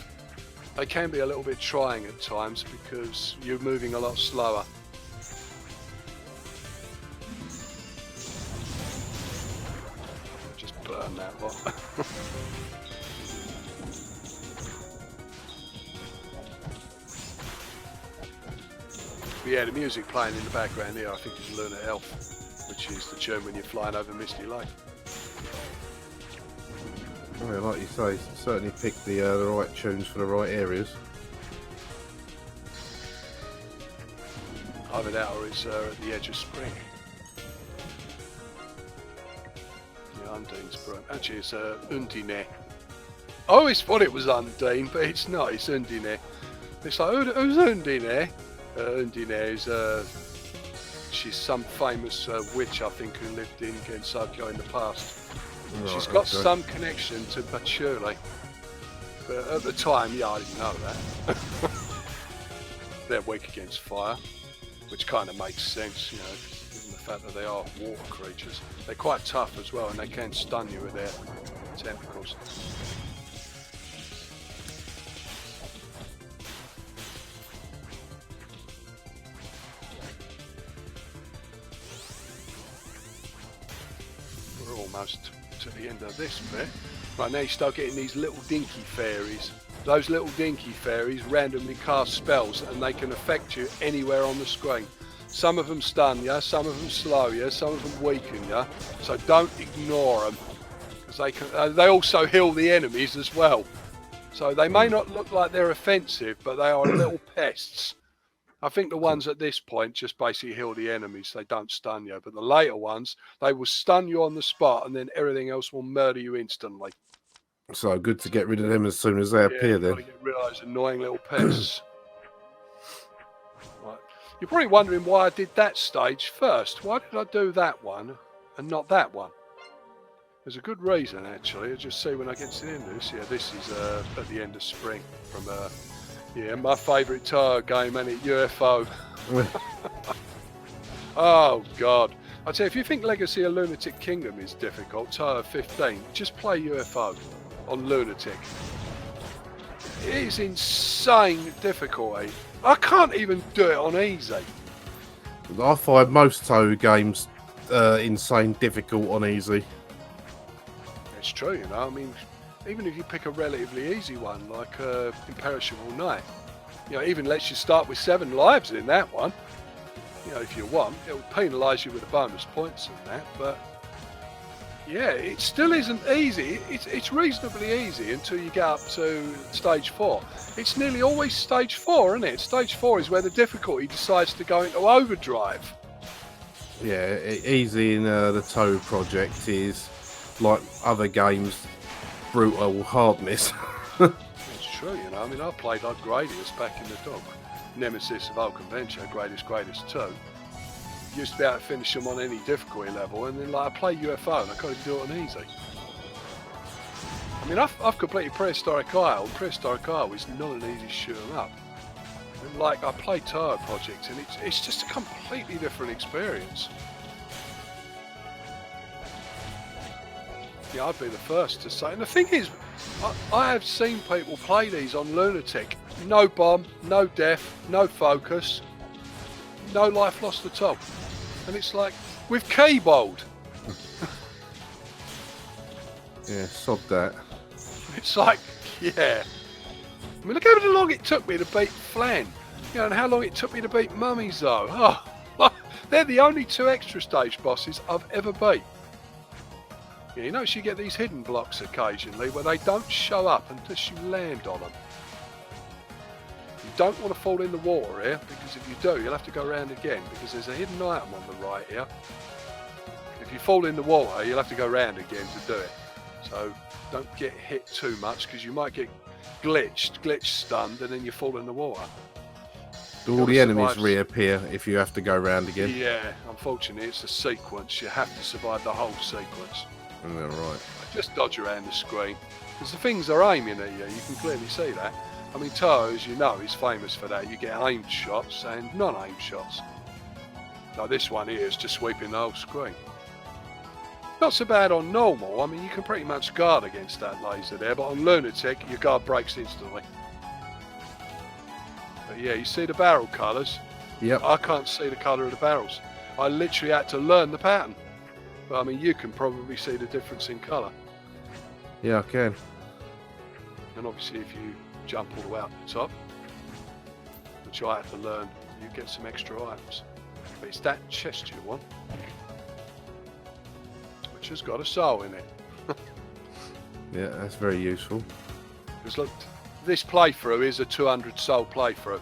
S1: They can be a little bit trying at times because you're moving a lot slower. Just burn that lot. But yeah, the music playing in the background here I think is Lunar Elf, which is the tune when you're flying over Misty Lake.
S2: Yeah, like you say, certainly picked the right tunes for the right areas.
S1: Either that or it's at the edge of spring. Yeah, Undine's broom. Actually, it's Undine. I always thought it was Undine, but it's not, it's Undine. It's like, who's Undine? Undine is, she's some famous witch, I think, who lived in Gensokyo in the past. Right, she's got some connection to Patchouli, but at the time, yeah, I didn't know that. They're weak against fire, which kind of makes sense, you know, given the fact that they are water creatures. They're quite tough as well, and they can stun you with their tentacles. end of this bit. Right, now you start getting these little dinky fairies. Those little dinky fairies randomly cast spells and they can affect you anywhere on the screen. Some of them stun you, some of them slow you, some of them weaken you. So don't ignore them. Because they also heal the enemies as well. So they may not look like they're offensive, but they are little pests. I think the ones at this point just basically heal the enemies. They don't stun you. But the later ones, they will stun you on the spot and then everything else will murder you instantly.
S2: So good to get rid of them as soon as they appear
S1: you've
S2: then.
S1: got to get rid of those annoying little pests. Right. You're probably wondering why I did that stage first. Why did I do that one and not that one? There's a good reason, actually. I'll just see when I get to the end of this. Yeah, this is at the end of spring from my favourite Touhou game, and it UFO. Oh, God. I'd say if you think Legacy of Lunatic Kingdom is difficult, Touhou 15, just play UFO on Lunatic. It is insane difficulty. I can't even do it on easy.
S2: I find most Touhou games insane difficult on easy.
S1: It's true, you know. I mean, even if you pick a relatively easy one like Imperishable Night, you know, even lets you start with 7 lives in that one. You know, if you want, it'll penalise you with the bonus points and that. But yeah, it still isn't easy. It's reasonably easy until you get up to stage 4. It's nearly always stage 4, isn't it? Stage 4 is where the difficulty decides to go into overdrive.
S2: Yeah, easy in the Touhou Project is like other games, brutal hardness.
S1: It's true, you know. I mean, I played like Gradius back in the dog. Nemesis of Old Adventure, Greatest 2. Used to be able to finish them on any difficulty level, and then like I play UFO and I can't even do it on easy. I mean, I've completed Prehistoric Isle, and Prehistoric Isle is not an easy shoot 'em up. And like I played Touhou Project, and it's just a completely different experience. Yeah, I'd be the first to say. And the thing is, I have seen people play these on Lunatic. No bomb, no death, no focus, no life lost at all. And it's like, with keyboard.
S2: Yeah, sod that.
S1: It's like, yeah. I mean, look how long it took me to beat Flan. You know, and how long it took me to beat Mummies, though. Oh, they're the only 2 extra stage bosses I've ever beat. Yeah, you notice you get these hidden blocks occasionally where they don't show up unless you land on them. You don't want to fall in the water here, because if you do, you'll have to go around again, because there's a hidden item on the right here. If you fall in the water, you'll have to go around again to do it. So don't get hit too much, because you might get glitch stunned, and then you fall in the water.
S2: Do all the enemies reappear if you have to go around again?
S1: Yeah, unfortunately it's a sequence. You have to survive the whole sequence.
S2: Yeah, right.
S1: Just dodge around the screen, because the things are aiming at you. You can clearly see that. I mean, Touhou, as you know, is famous for that. You get aimed shots and non-aimed shots. Now this one here is just sweeping the whole screen. Not so bad on normal. I mean, you can pretty much guard against that laser there, but on Lunatic, your guard breaks instantly. But yeah, you see the barrel colours?
S2: Yep.
S1: I can't see the colour of the barrels. I literally had to learn the pattern. But I mean, you can probably see the difference in colour.
S2: Yeah, I can.
S1: And obviously if you jump all the way up the top, which I had to learn, you get some extra items. But it's that chest you want, which has got a soul in it.
S2: Yeah, that's very useful.
S1: Because look, this playthrough is a 200 soul playthrough.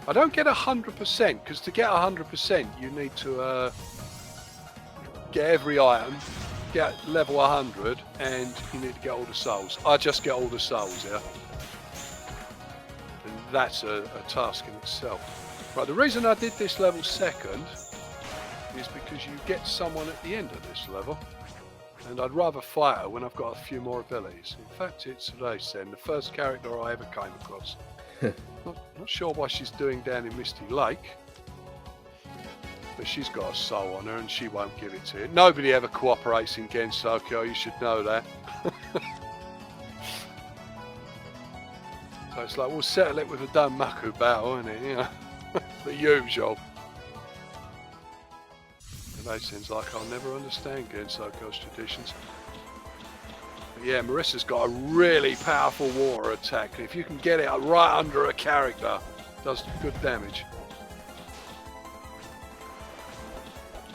S1: I don't get 100%, because to get 100% you need to get every item, get level 100, and you need to get all the souls. I just get all the souls here. And that's a task in itself. Right, the reason I did this level second is because you get someone at the end of this level, and I'd rather fight her when I've got a few more abilities. In fact, it's Racen, the first character I ever came across. Not sure what she's doing down in Misty Lake, but she's got a soul on her and she won't give it to you. Nobody ever cooperates in Gensokyo, you should know that. So it's like, we'll settle it with a Danmaku battle, isn't it? You know, the usual. And that seems like I'll never understand Gensokyo's traditions. Yeah, Marissa's got a really powerful water attack, and if you can get it right under a character, it does good damage.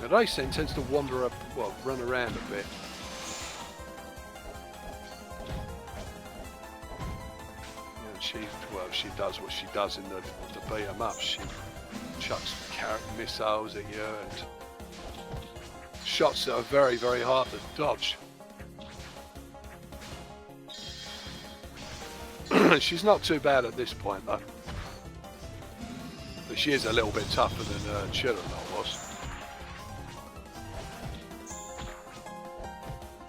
S1: Now, Racing tends to wander up, well, run around a bit. She does what she does in the beat 'em up. She chucks carrot missiles at you and shots that are very, very hard to dodge. She's not too bad at this point though, but she is a little bit tougher than Chirana was.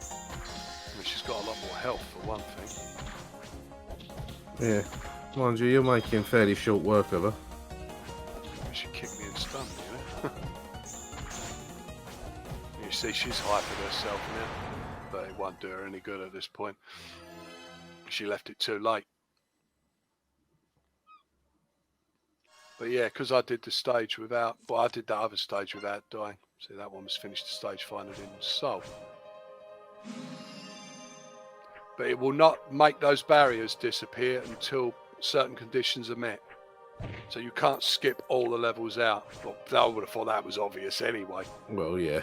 S1: I mean, she's got a lot more health for one thing.
S2: Yeah. Mind you, you're making fairly short work of her.
S1: She kicked me and stunned me, you know? You see, she's hyping herself now, but it won't do her any good at this point. She left it too late. But yeah, because I did the stage without, well, I did that other stage without dying. See, that one was finished the stage final in Soul. But it will not make those barriers disappear until certain conditions are met. So you can't skip all the levels out. Well, I would have thought that was obvious anyway.
S2: Well, yeah.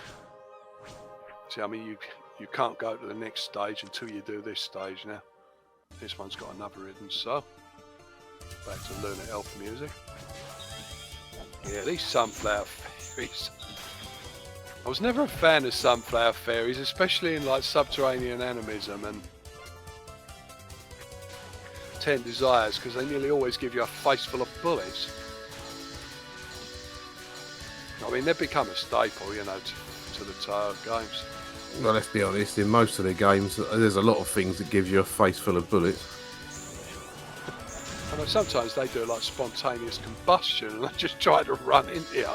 S1: See, I mean, you can't go to the next stage until you do this stage now. This one's got another hidden soul. Back to Lunar Elf music. Yeah, these sunflower fairies. I was never a fan of sunflower fairies, especially in like subterranean animism and 10 Desires, because they nearly always give you a face full of bullets. I mean, they've become a staple, you know, to the Touhou games.
S2: Well, let's be honest, in most of the games, there's a lot of things that gives you a face full of bullets.
S1: I know sometimes they do like spontaneous combustion and they just try to run into you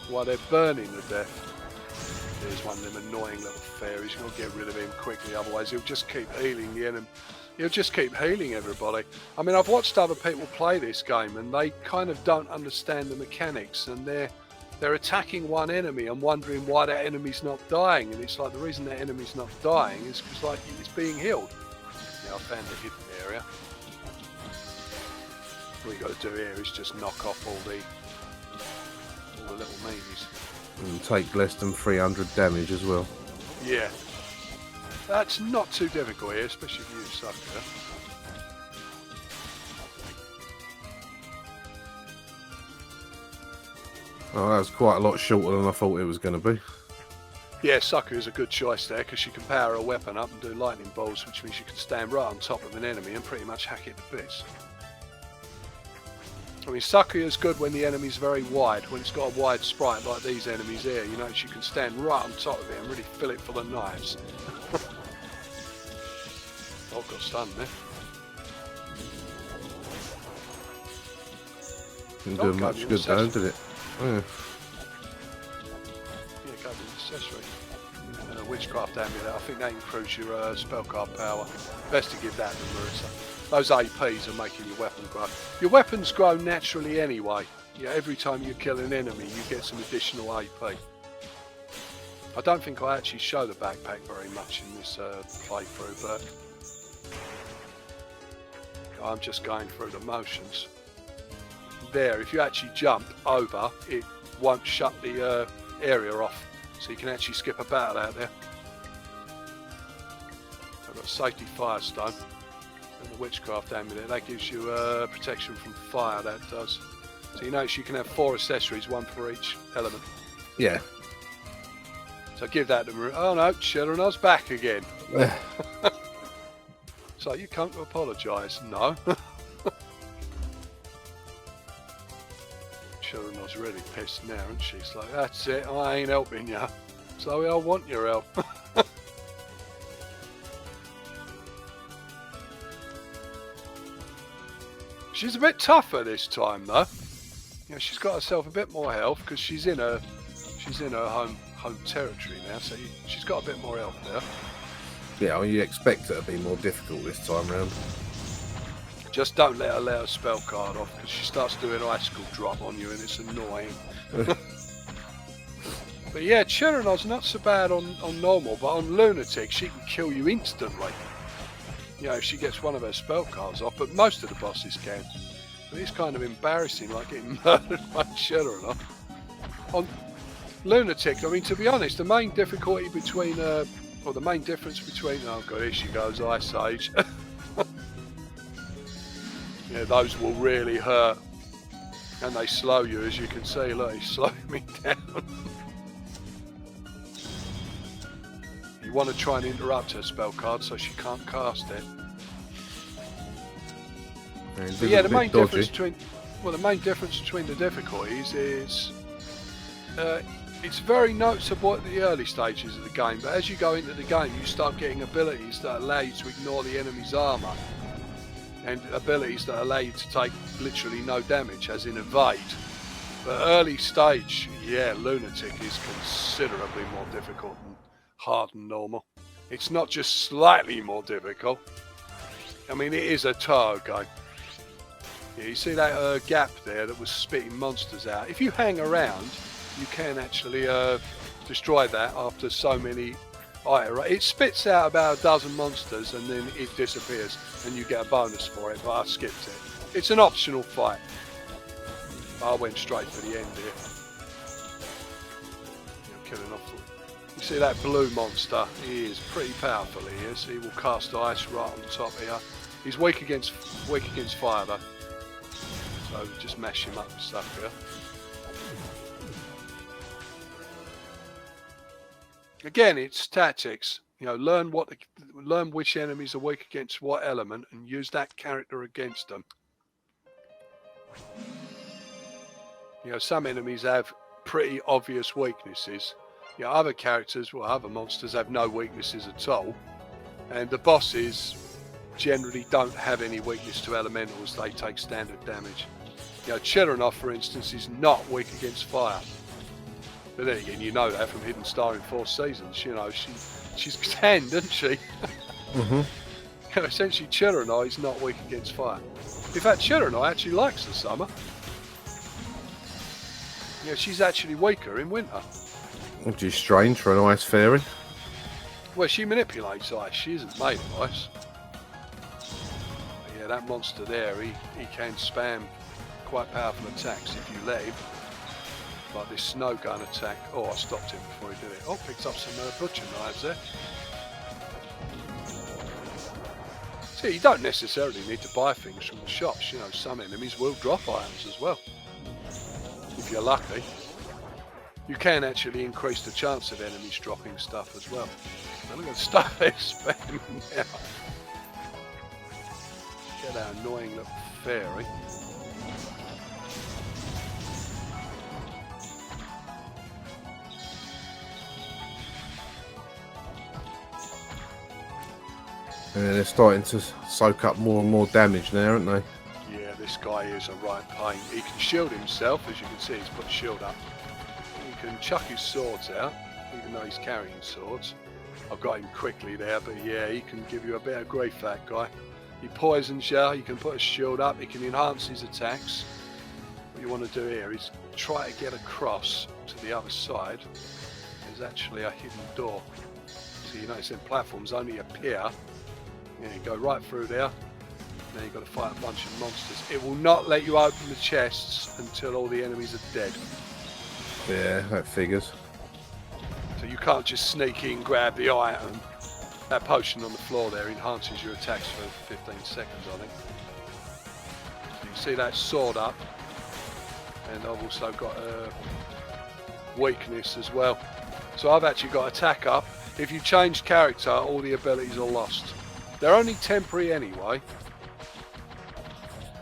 S1: while they're burning to death. There's one of them annoying little fairies. You've got to get rid of him quickly, otherwise he'll just keep healing the enemy. He'll just keep healing everybody. I mean, I've watched other people play this game and they kind of don't understand the mechanics, and they're attacking one enemy and wondering why that enemy's not dying, and it's like the reason that enemy's not dying is because like it's being healed. Now I found a hidden area. All you got to do here is just knock off all the little meanies.
S2: And take less than 300 damage as well.
S1: Yeah. That's not too difficult here, especially if you use Sakuya.
S2: Oh, that was quite a lot shorter than I thought it was going to be.
S1: Yeah, Sakuya's a good choice there because she can power her weapon up and do lightning bolts, which means you can stand right on top of an enemy and pretty much hack it to bits. I mean, Sakuya's good when the enemy's very wide, when it's got a wide sprite like these enemies here. You know, you can stand right on top of it and really fill it full of knives. Oh, got stunned there.
S2: Didn't do much good though, did it? Yeah.
S1: Yeah, go to the accessory. Witchcraft amulet, I think that improves your spell card power. Best to give that to Marissa. Those APs are making your weapon grow. Your weapons grow naturally anyway. Yeah, every time you kill an enemy, you get some additional AP. I don't think I actually show the backpack very much in this playthrough, but I'm just going through the motions. There, if you actually jump over, it won't shut the area off, so you can actually skip a battle out there. I've got safety firestone and the witchcraft amulet. That gives you protection from fire. That does. So you notice you can have 4 accessories, 1 for each element.
S2: Yeah.
S1: So give that to Marie. Oh no, Chirana's back again. So you come to apologise? No. Chirana's really pissed now, and she's like, "That's it. I ain't helping you. So I want your help." She's a bit tougher this time, though. You know, she's got herself a bit more health because she's in her home territory now, so she's got a bit more health there.
S2: Yeah, well, you expect it to be more difficult this time round.
S1: Just don't let her let her spell card off because she starts doing icicle drop on you and it's annoying. But yeah, Chirana's not so bad on normal, but on Lunatic she can kill you instantly. you know, if she gets one of her spell cards off, but most of the bosses can. But it's kind of embarrassing, like getting murdered by Cheddar on Lunatic. I mean, to be honest, the main difficulty between, or the main difference between, oh god, here she goes, Ice Age. Yeah, those will really hurt. And they slow you, as you can see. Look, he's slowing me down. You want to try and interrupt her spell card so she can't cast it. But yeah, the main difference between the difficulties is it's very noticeable at the early stages of the game, but as you go into the game, you start getting abilities that allow you to ignore the enemy's armor, and abilities that allow you to take literally no damage, as in evade. But early stage, yeah, Lunatic is considerably more difficult and hard than normal. It's not just slightly more difficult. I mean, it is a Touhou game. Yeah, you see that gap there that was spitting monsters out? If you hang around, you can actually destroy that after so many iterations. It spits out about a dozen monsters and then it disappears and you get a bonus for it, but I skipped it. It's an optional fight. I went straight for the end here. Killing off. You see that blue monster? He is pretty powerful, he is. He will cast ice right on the top here. He's weak against fire though. So just mash him up and stuff here. Again, it's tactics. You know, learn which enemies are weak against what element and use that character against them. You know, some enemies have pretty obvious weaknesses. You know, other characters, well, other monsters have no weaknesses at all. And the bosses generally don't have any weakness to elementals. They take standard damage. You know, Cheddar, for instance, is not weak against fire. But then again, you know that from Hidden Star in 4 seasons. You know, she's 10, doesn't she?
S2: Mm-hmm.
S1: You know, essentially, Cheddar is not weak against fire. In fact, Cheddar actually likes the summer. Yeah, she's actually weaker in winter.
S2: Which is strange for an ice fairy.
S1: Well, she manipulates ice. She isn't made of ice. But yeah, that monster there, he can spam quite powerful attacks if you let him. Like this snow gun attack. Oh, I stopped him before he did it. Oh, picked up some butcher knives there. See, you don't necessarily need to buy things from the shops. You know, some enemies will drop items as well. If you're lucky. You can actually increase the chance of enemies dropping stuff as well. Now look at the stuff they're spamming now. Get our annoying little fairy.
S2: And they're starting to soak up more and more damage now, aren't they?
S1: Yeah, this guy is a right pain. He can shield himself, as you can see, he's put a shield up. He can chuck his swords out, even though he's carrying swords. I've got him quickly there, but yeah, he can give you a bit of grief, that guy. He poisons you, you can put a shield up, he can enhance his attacks. What you want to do here is try to get across to the other side. There's actually a hidden door. So you notice them platforms only appear. Yeah, you go right through there. Then you've got to fight a bunch of monsters. It will not let you open the chests until all the enemies are dead.
S2: Yeah, that figures.
S1: So you can't just sneak in, grab the item. That potion on the floor there enhances your attacks for 15 seconds, I think. So you can see that sword up. And I've also got a weakness as well. So I've actually got attack up. If you change character, all the abilities are lost. They're only temporary anyway.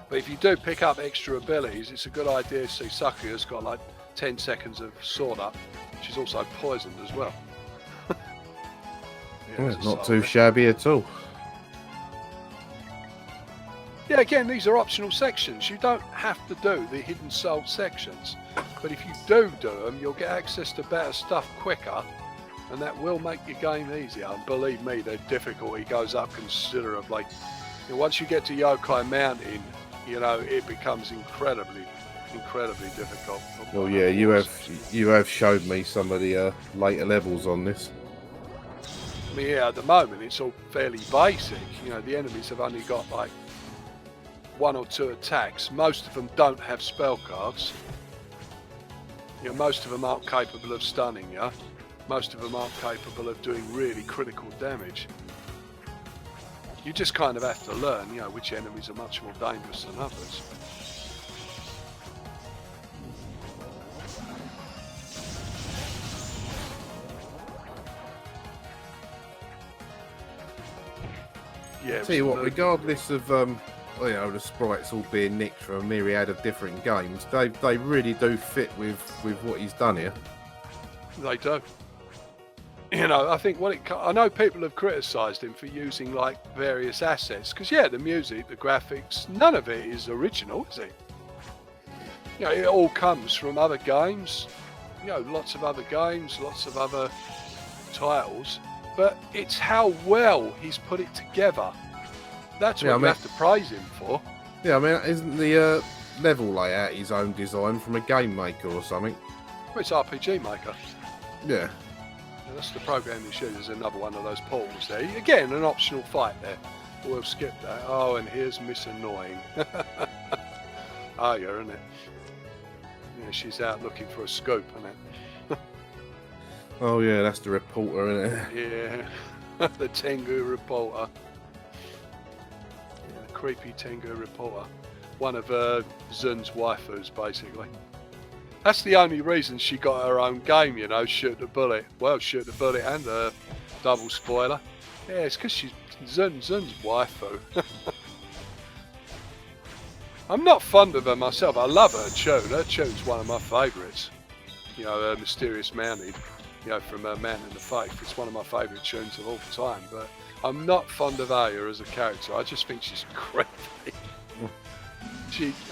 S1: But if you do pick up extra abilities, it's a good idea to see Sakuya's got like 10 seconds of sword up. She's also poisoned as well. Yeah,
S2: it's not too shabby at all.
S1: Yeah, again, these are optional sections. You don't have to do the hidden soul sections. But if you do them, you'll get access to better stuff quicker. And that will make your game easier. And believe me, the difficulty goes up considerably. And once you get to Yokai Mountain, you know, it becomes incredibly difficult.
S2: Well, yeah, you have showed me some of the later levels on this.
S1: mean, yeah, at the moment it's all fairly basic. You know, the enemies have only got like 1 or 2 attacks. Most of them don't have spell cards. You know, most of them aren't capable of stunning you. Most of them aren't capable of doing really critical damage. You just kind of have to learn, you know, which enemies are much more dangerous than others. Yeah,
S2: tell you what, regardless of you know, the sprites all being nicked from a myriad of different games, they really do fit with what he's done here.
S1: They do. You know, I think I know people have criticised him for using like various assets because yeah, the music, the graphics, none of it is original, is it? You know, it all comes from other games. You know, lots of other games, lots of other titles, but it's how well he's put it together. That's what you have to praise him for.
S2: Yeah, I mean, isn't the level layout his own design from a game maker or something?
S1: Well, it's RPG Maker.
S2: Yeah.
S1: That's the program you shoot. There's another one of those portals there. Again, an optional fight there. We'll skip that. Oh, and here's Miss Annoying. Oh, yeah, isn't it? Yeah, she's out looking for a scoop, isn't it?
S2: Oh, yeah, that's the reporter, isn't it?
S1: Yeah, the Tengu reporter. Yeah, the creepy Tengu reporter. One of Zun's waifus, basically. That's the only reason she got her own game, you know, Shoot the Bullet. Well, Shoot the Bullet and a double spoiler. Yeah, it's because she's Zun's waifu. I'm not fond of her myself. I love her tune. Her tune's one of my favourites. You know, Mysterious Mountain, you know, from Mountain of the Faith. It's one of my favourite tunes of all time. But I'm not fond of Aya as a character. I just think she's creepy.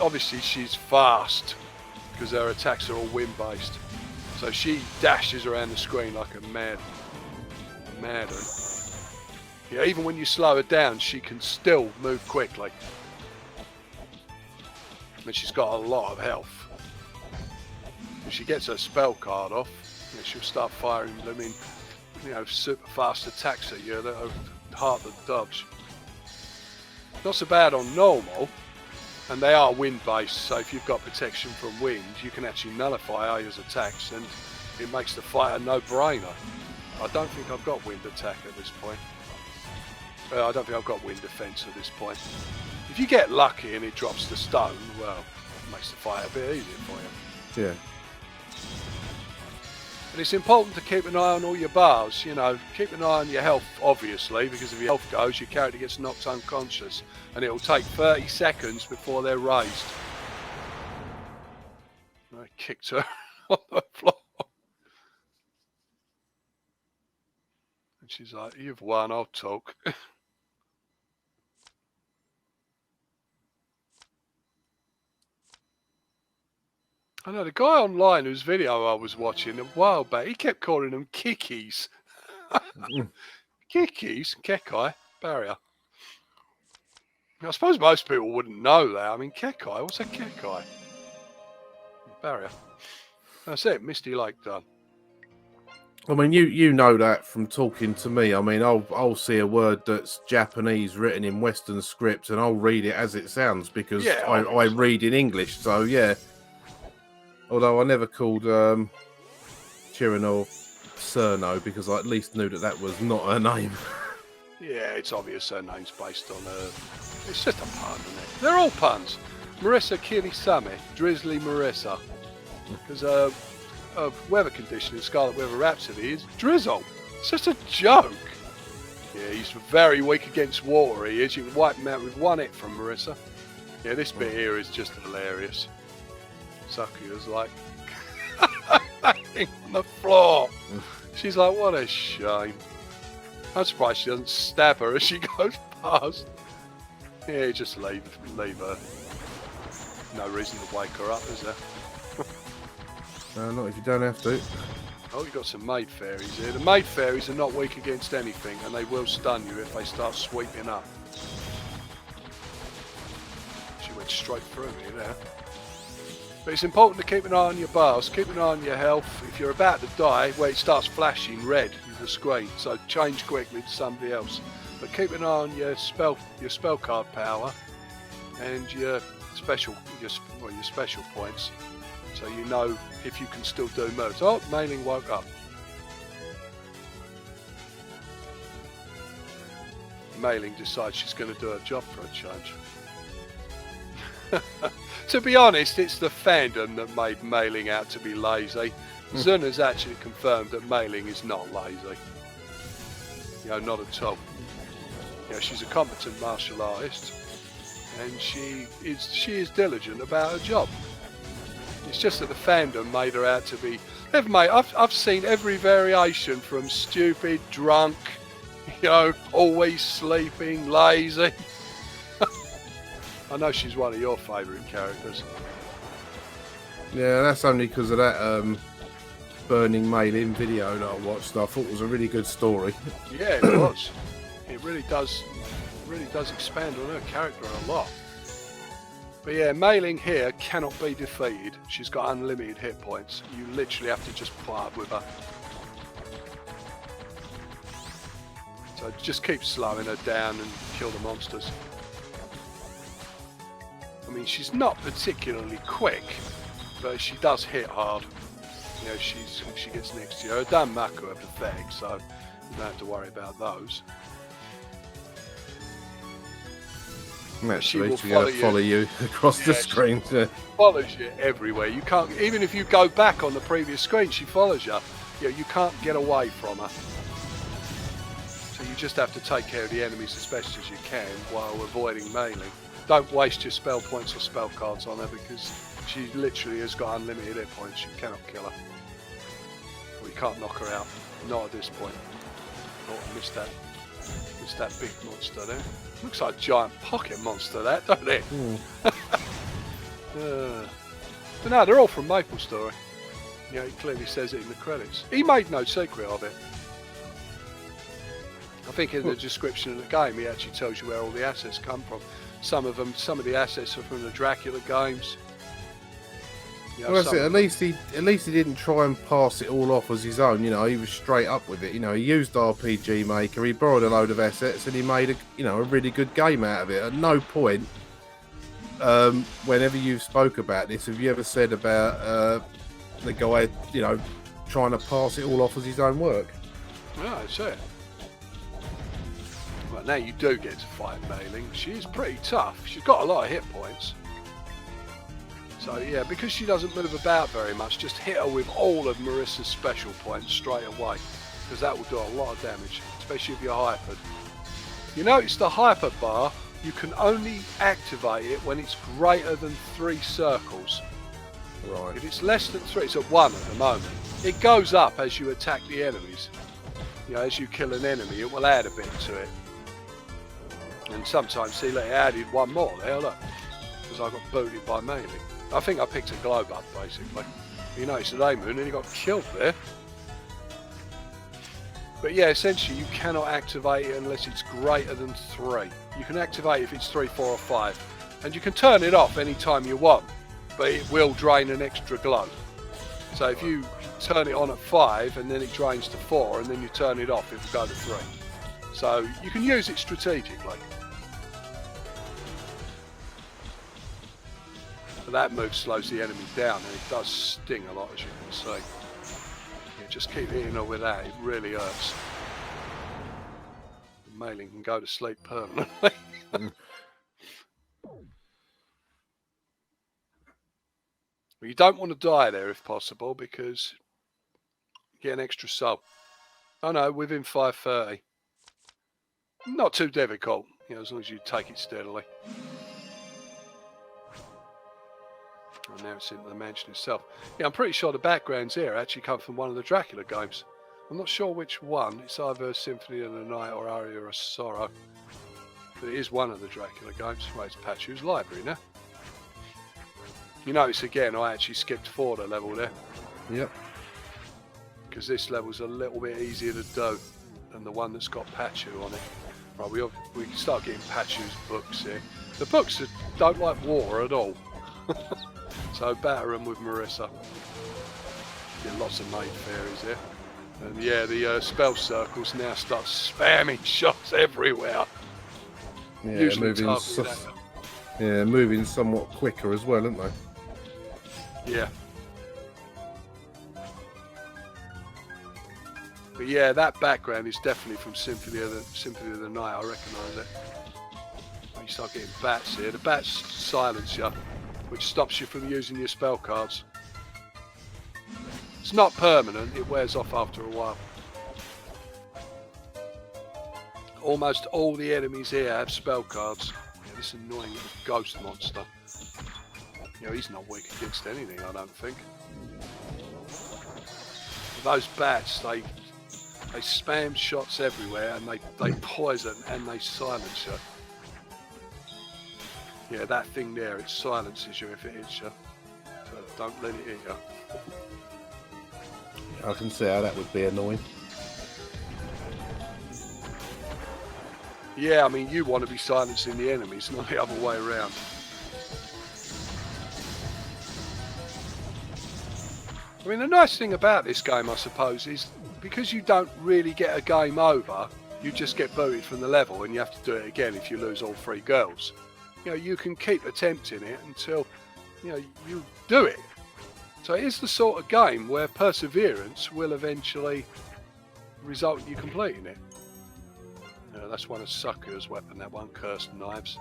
S1: Obviously, she's fast, because her attacks are all wind-based. So she dashes around the screen like a mad one. Yeah, even when you slow her down, she can still move quickly. And she's got a lot of health. If she gets her spell card off, you know, she'll start firing blooming, you know, super fast attacks at you that are hard to dodge. Not so bad on normal. And they are wind-based, so if you've got protection from wind, you can actually nullify Aya's attacks, and it makes the fight a no-brainer. I don't think I've got wind attack at this point. I don't think I've got wind defense at this point. If you get lucky and it drops the stone, well, it makes the fight a bit easier for you.
S2: Yeah.
S1: And it's important to keep an eye on all your bars, you know, keep an eye on your health, obviously, because if your health goes, your character gets knocked unconscious, and it'll take 30 seconds before they're raised. I kicked her on the floor. And she's like, you've won, I'll talk. I know the guy online whose video I was watching a while back, he kept calling them kikis. Kikis? Kekai? Barrier. I suppose most people wouldn't know that. I mean, Kekai? What's a Kekai? Barrier. That's it, Misty Lake done.
S2: I mean, you know that from talking to me. I mean, I'll see a word that's Japanese written in Western script, and I'll read it as it sounds because
S1: Yeah,
S2: I read in English. So yeah. Although I never called Chirano Cerno because I at least knew that was not her name.
S1: Yeah, it's obvious her name's based on it's just a pun, isn't it? They're all puns. Marissa Kirisame, Drizzly Marissa. Because weather condition in Scarlet Weather Rhapsody is drizzle. It's just a joke. Yeah, he's very weak against water, he is. You can wipe him out with one hit from Marissa. Yeah, this bit here is just hilarious. Sakuya's like on the floor. She's like, what a shame. I'm surprised she doesn't stab her as she goes past. Yeah, just leave her. No reason to wake her up, is there?
S2: Not if you don't have to.
S1: Oh, you've got some maid fairies here. The maid fairies are not weak against anything, and they will stun you if they start sweeping up. She went straight through me there. But it's important to keep an eye on your bars, keep an eye on your health. If you're about to die, where it starts flashing red in the screen, so change quickly to somebody else. But keep an eye on your spell card power and your special points, so you know if you can still do moves. Oh, Mailing woke up. Mailing decides she's going to do her job for a change. To be honest, it's the fandom that made Mailing out to be lazy. Zun has actually confirmed that Mailing is not lazy. Not at all. She's a competent martial artist, and she is diligent about her job. It's just that the fandom made her out to be. I've seen every variation from stupid, drunk, always sleeping, lazy. I know she's one of your favourite characters.
S2: Yeah, that's only because of that Burning Mail-In video that I watched. I thought it was a really good story.
S1: Yeah, it was. It really does expand on her character a lot. But yeah, Mailing here cannot be defeated. She's got unlimited hit points. You literally have to just put up with her. So just keep slowing her down and kill the monsters. I mean, she's not particularly quick, but she does hit hard. She gets next to you. Her Danmaku are pathetic, so you don't have to worry about those.
S2: She will follow you across the screen.
S1: Follows you everywhere. You can't, even if you go back on the previous screen, she follows you. You can't get away from her. So you just have to take care of the enemies as best as you can while avoiding Mailing. Don't waste your spell points or spell cards on her, because she literally has got unlimited hit points. You cannot kill her. Or you can't knock her out. Not at this point. Oh, I missed that big monster there. Looks like a giant pocket monster, that, don't it? But no, they're all from Maple Story. He clearly says it in the credits. He made no secret of it. I think in the description of the game, he actually tells you where all the assets come from. Some of the assets are from the Dracula games.
S2: At least he didn't try and pass it all off as his own. He was straight up with it. He used RPG Maker. He borrowed a load of assets and he made a really good game out of it. At no point, whenever you've spoke about this, have you ever said about the guy, trying to pass it all off as his own work?
S1: No, that's it. Well, now you do get to fight Mailing. She's pretty tough. She's got a lot of hit points. So yeah, because she doesn't move about very much, just hit her with all of Marissa's special points straight away, because that will do a lot of damage, especially if you're hypered. You notice the hyper bar, you can only activate it when it's greater than 3 circles.
S2: Right.
S1: If it's less than 3, it's at 1 at the moment. It goes up as you attack the enemies. As you kill an enemy, it will add a bit to it. And sometimes, see, it added 1 more there, look, because I got booted by Mailing. I think I picked a globe up, basically. You notice the name and then he got killed there. But yeah, essentially you cannot activate it unless it's greater than 3. You can activate it if it's 3, 4 or 5. And you can turn it off anytime you want, but it will drain an extra glow. So if you turn it on at 5 and then it drains to 4 and then you turn it off, it will go to 3. So you can use it strategically. But that move slows the enemy down and it does sting a lot, as you can see. Just keep hitting her with that, it really hurts. Mailing can go to sleep permanently. But you don't want to die there if possible, because you get an extra soul. Oh no, within 530. Not too difficult, as long as you take it steadily. And now it's into the mansion itself. Yeah, I'm pretty sure the backgrounds here actually come from one of the Dracula games. I'm not sure which one. It's either Symphony of the Night or Aria of Sorrow. But it is one of the Dracula games. Right, it's Pachu's library now. You notice again, I actually skipped forward a level there.
S2: Yep.
S1: Because this level's a little bit easier to do than the one that's got Pachu on it. Right, we can start getting Pachu's books here. The books don't like war at all. So batter them with Marissa. Get lots of maid fairies here. And yeah, the spell circles now start spamming shots everywhere.
S2: Yeah,
S1: Usually
S2: moving somewhat quicker as well, aren't they?
S1: Yeah. But yeah, that background is definitely from Symphony of the Night. I recognise it. When you start getting bats here, the bats silence you, which stops you from using your spell cards. It's not permanent, it wears off after a while. Almost all the enemies here have spell cards. Yeah, this annoying little ghost monster. You know, he's not weak against anything, I don't think. Those bats, they spam shots everywhere, and they poison and they silence you. Yeah, that thing there, it silences you if it hits you. So don't let it hit you.
S2: I can see how that would be annoying.
S1: Yeah, I mean, you want to be silencing the enemies, not the other way around. I mean, the nice thing about this game, I suppose, is because you don't really get a game over, you just get booted from the level and you have to do it again if you lose all 3 girls. You know, you can keep attempting it until, you know, you do it. So it is the sort of game where perseverance will eventually result in you completing it. That's one of Sakuya's weapon, that one, Cursed Knives.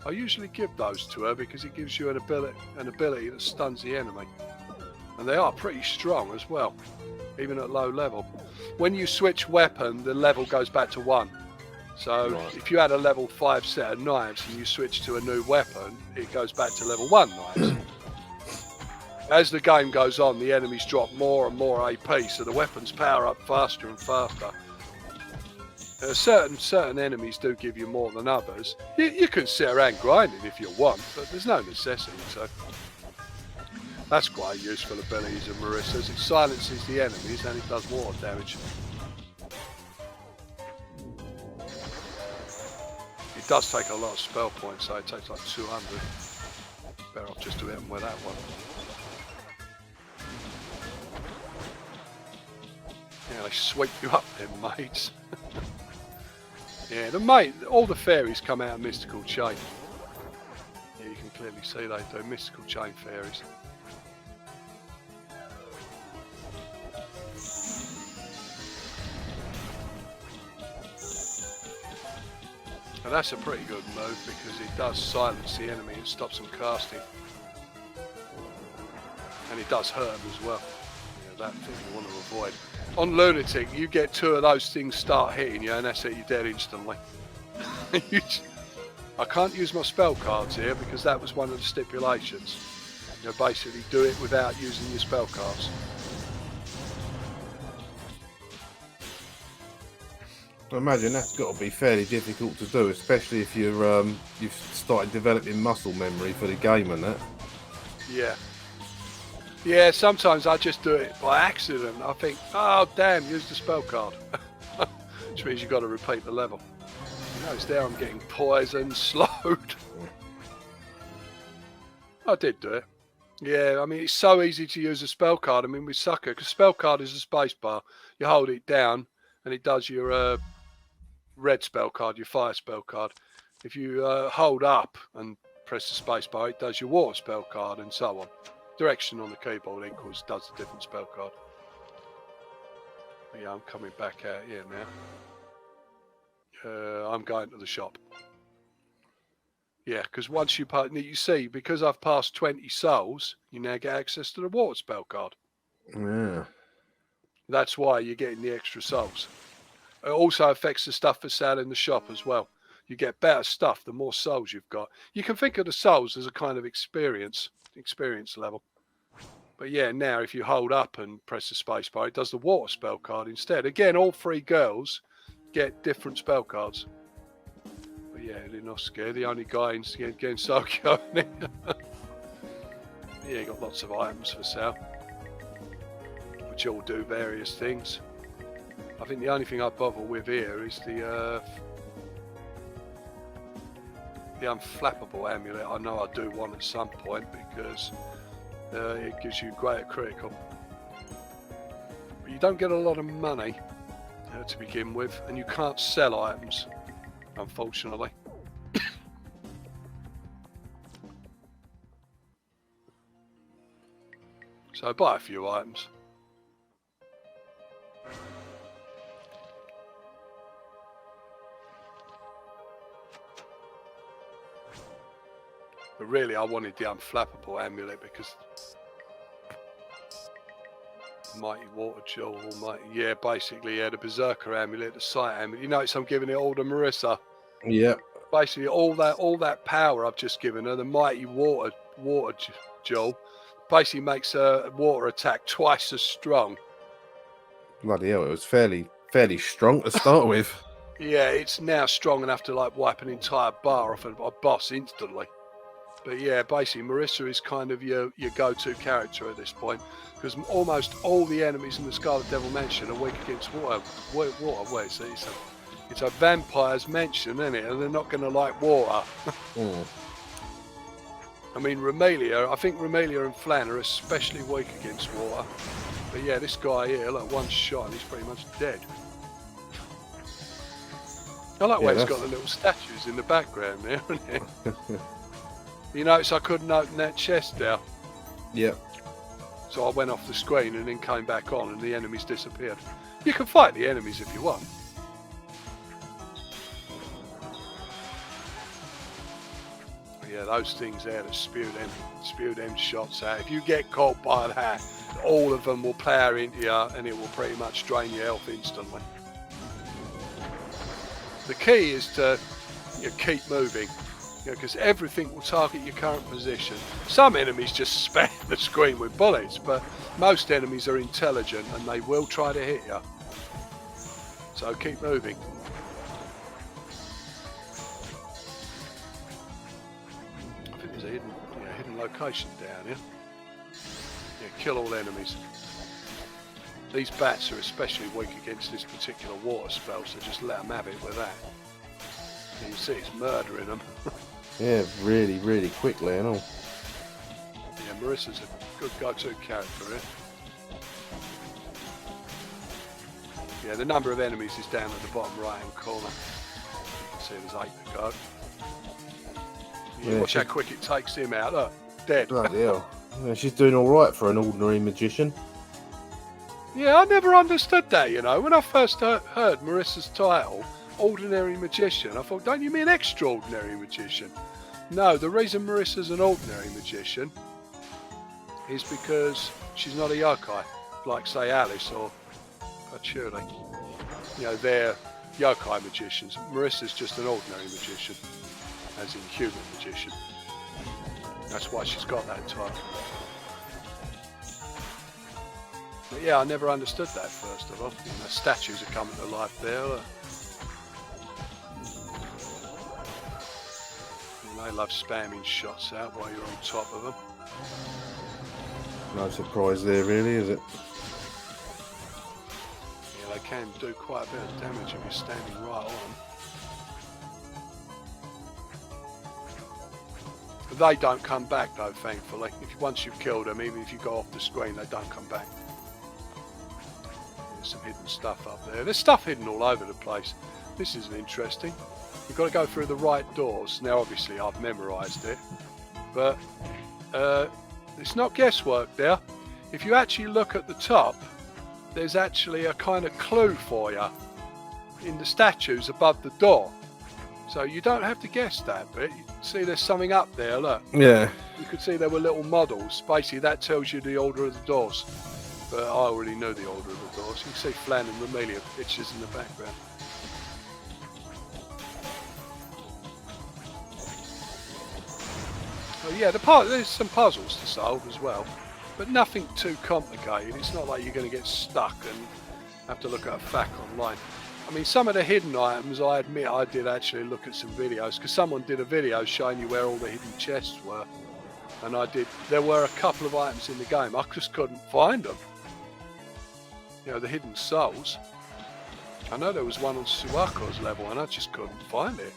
S1: I usually give those to her because it gives you an ability that stuns the enemy. And they are pretty strong as well, even at low level. When you switch weapon, the level goes back to 1. So if you had a level 5 set of knives and you switch to a new weapon, it goes back to level 1 knives. As the game goes on, the enemies drop more and more AP, so the weapons power up faster and faster. Certain enemies do give you more than others. You can sit around grinding if you want, but there's no necessity, so... That's quite a useful abilities of Marissa's. It silences the enemies and it does water damage. It does take a lot of spell points, so it takes like 200. Better off just doing it with that one. Yeah, they sweep you up then, mates. Yeah, all the fairies come out of Mystical Chain. Yeah, you can clearly see they do. Mystical Chain fairies. And that's a pretty good move because it does silence the enemy and stops them casting. And it does hurt them as well. Yeah, that thing you want to avoid. On Lunatic, you get 2 of those things start hitting you and that's it, you're dead instantly. I can't use my spell cards here because that was one of the stipulations. You know, basically do it without using your spell cards.
S2: I imagine that's got to be fairly difficult to do, especially if you've started developing muscle memory for the game and that.
S1: Yeah. Yeah, sometimes I just do it by accident. I think, oh damn, use the spell card. Which means you've got to repeat the level. You notice there I'm getting poisoned, slowed. I did do it. Yeah, I mean, it's so easy to use a spell card. I mean, with Sakuya, because spell card is a space bar. You hold it down and it does your red spell card, your fire spell card. If you hold up and press the space bar, it does your water spell card and so on. Direction on the keyboard does a different spell card. But yeah, I'm coming back out here now. I'm going to the shop. Yeah, because once you see, because I've passed 20 souls, you now get access to the water spell card.
S2: Yeah.
S1: That's why you're getting the extra souls. It also affects the stuff for sale in the shop as well. You get better stuff the more souls you've got. You can think of the souls as a kind of experience level. But yeah, now if you hold up and press the space bar, it does the water spell card instead. Again, all 3 girls get different spell cards. But yeah, they're not scared. The only guy getting Sakuya. Yeah, got lots of items for sale, which all do various things. I think the only thing I bother with here is the unflappable amulet. I know I do want at some point because it gives you greater critical. But you don't get a lot of money to begin with, and you can't sell items, unfortunately. So buy a few items. But really, I wanted the unflappable amulet because Mighty Water Jewel, or Mighty, yeah, basically, yeah, the Berserker amulet, the Sight amulet. You notice I'm giving it all to Marissa.
S2: Yeah.
S1: Basically, all that power I've just given her, the Mighty Water Jewel, basically makes her water attack twice as strong.
S2: Bloody hell, it was fairly strong to start with.
S1: Yeah, it's now strong enough to like wipe an entire bar off a boss instantly. But yeah, basically Marissa is kind of your go-to character at this point, because almost all the enemies in the Scarlet Devil Mansion are weak against water. It's a vampire's mansion, isn't it? And they're not going to like water. I mean, I think Romelia and Flan are especially weak against water. But yeah, this guy here, like one shot and he's pretty much dead. I like where he's got the little statues in the background there, isn't it? You notice I couldn't open that chest there.
S2: Yep.
S1: So I went off the screen and then came back on and the enemies disappeared. You can fight the enemies if you want. Yeah, those things there that spew them shots out. If you get caught by that, all of them will plough into you and it will pretty much drain your health instantly. The key is to keep moving, because everything will target your current position. Some enemies just spam the screen with bullets, but most enemies are intelligent and they will try to hit you. So keep moving. I think there's a hidden location down here. Yeah, kill all enemies. These bats are especially weak against this particular water spell, so just let them have it with that. You can see it's murdering them.
S2: Yeah, really, really quickly and all.
S1: Yeah, Marissa's a good go-to character here. Yeah, the number of enemies is down at the bottom right-hand corner. You can see there's 8 to go. Yeah, watch how quick it takes him out. Look, dead.
S2: Bloody hell. Yeah, she's doing all right for an ordinary magician.
S1: Yeah, I never understood that, you know. When I first heard Marissa's title, Ordinary Magician, I thought, don't you mean Extraordinary Magician? No, the reason Marissa's an ordinary magician is because she's not a yokai, like, say, Alice or Patchouli. You know, they're yokai magicians. Marissa's just an ordinary magician, as in human magician. That's why she's got that title. But yeah, I never understood that, first of all. You know, statues are coming to life there. And they love spamming shots out while you're on top of them.
S2: No surprise there, really, is it?
S1: Yeah, they can do quite a bit of damage if you're standing right on them. They don't come back, though, thankfully. Once you've killed them, even if you go off the screen, they don't come back. There's some hidden stuff up there. There's stuff hidden all over the place. This isn't interesting. You've got to go through the right doors. Now, obviously, I've memorised it, but it's not guesswork there. If you actually look at the top, there's actually a kind of clue for you in the statues above the door. So you don't have to guess that bit. You can see there's something up there, look.
S2: Yeah.
S1: You could see there were little models. Basically, that tells you the order of the doors. But I already know the order of the doors. You can see Flan and Romelia pictures in the background. Oh yeah, there's some puzzles to solve as well, but nothing too complicated. It's not like you're going to get stuck and have to look at a fact online. I mean, some of the hidden items, I admit I did actually look at some videos, because someone did a video showing you where all the hidden chests were. And there were a couple of items in the game, I just couldn't find them. You know, the hidden souls. I know there was one on Suako's level and I just couldn't find it.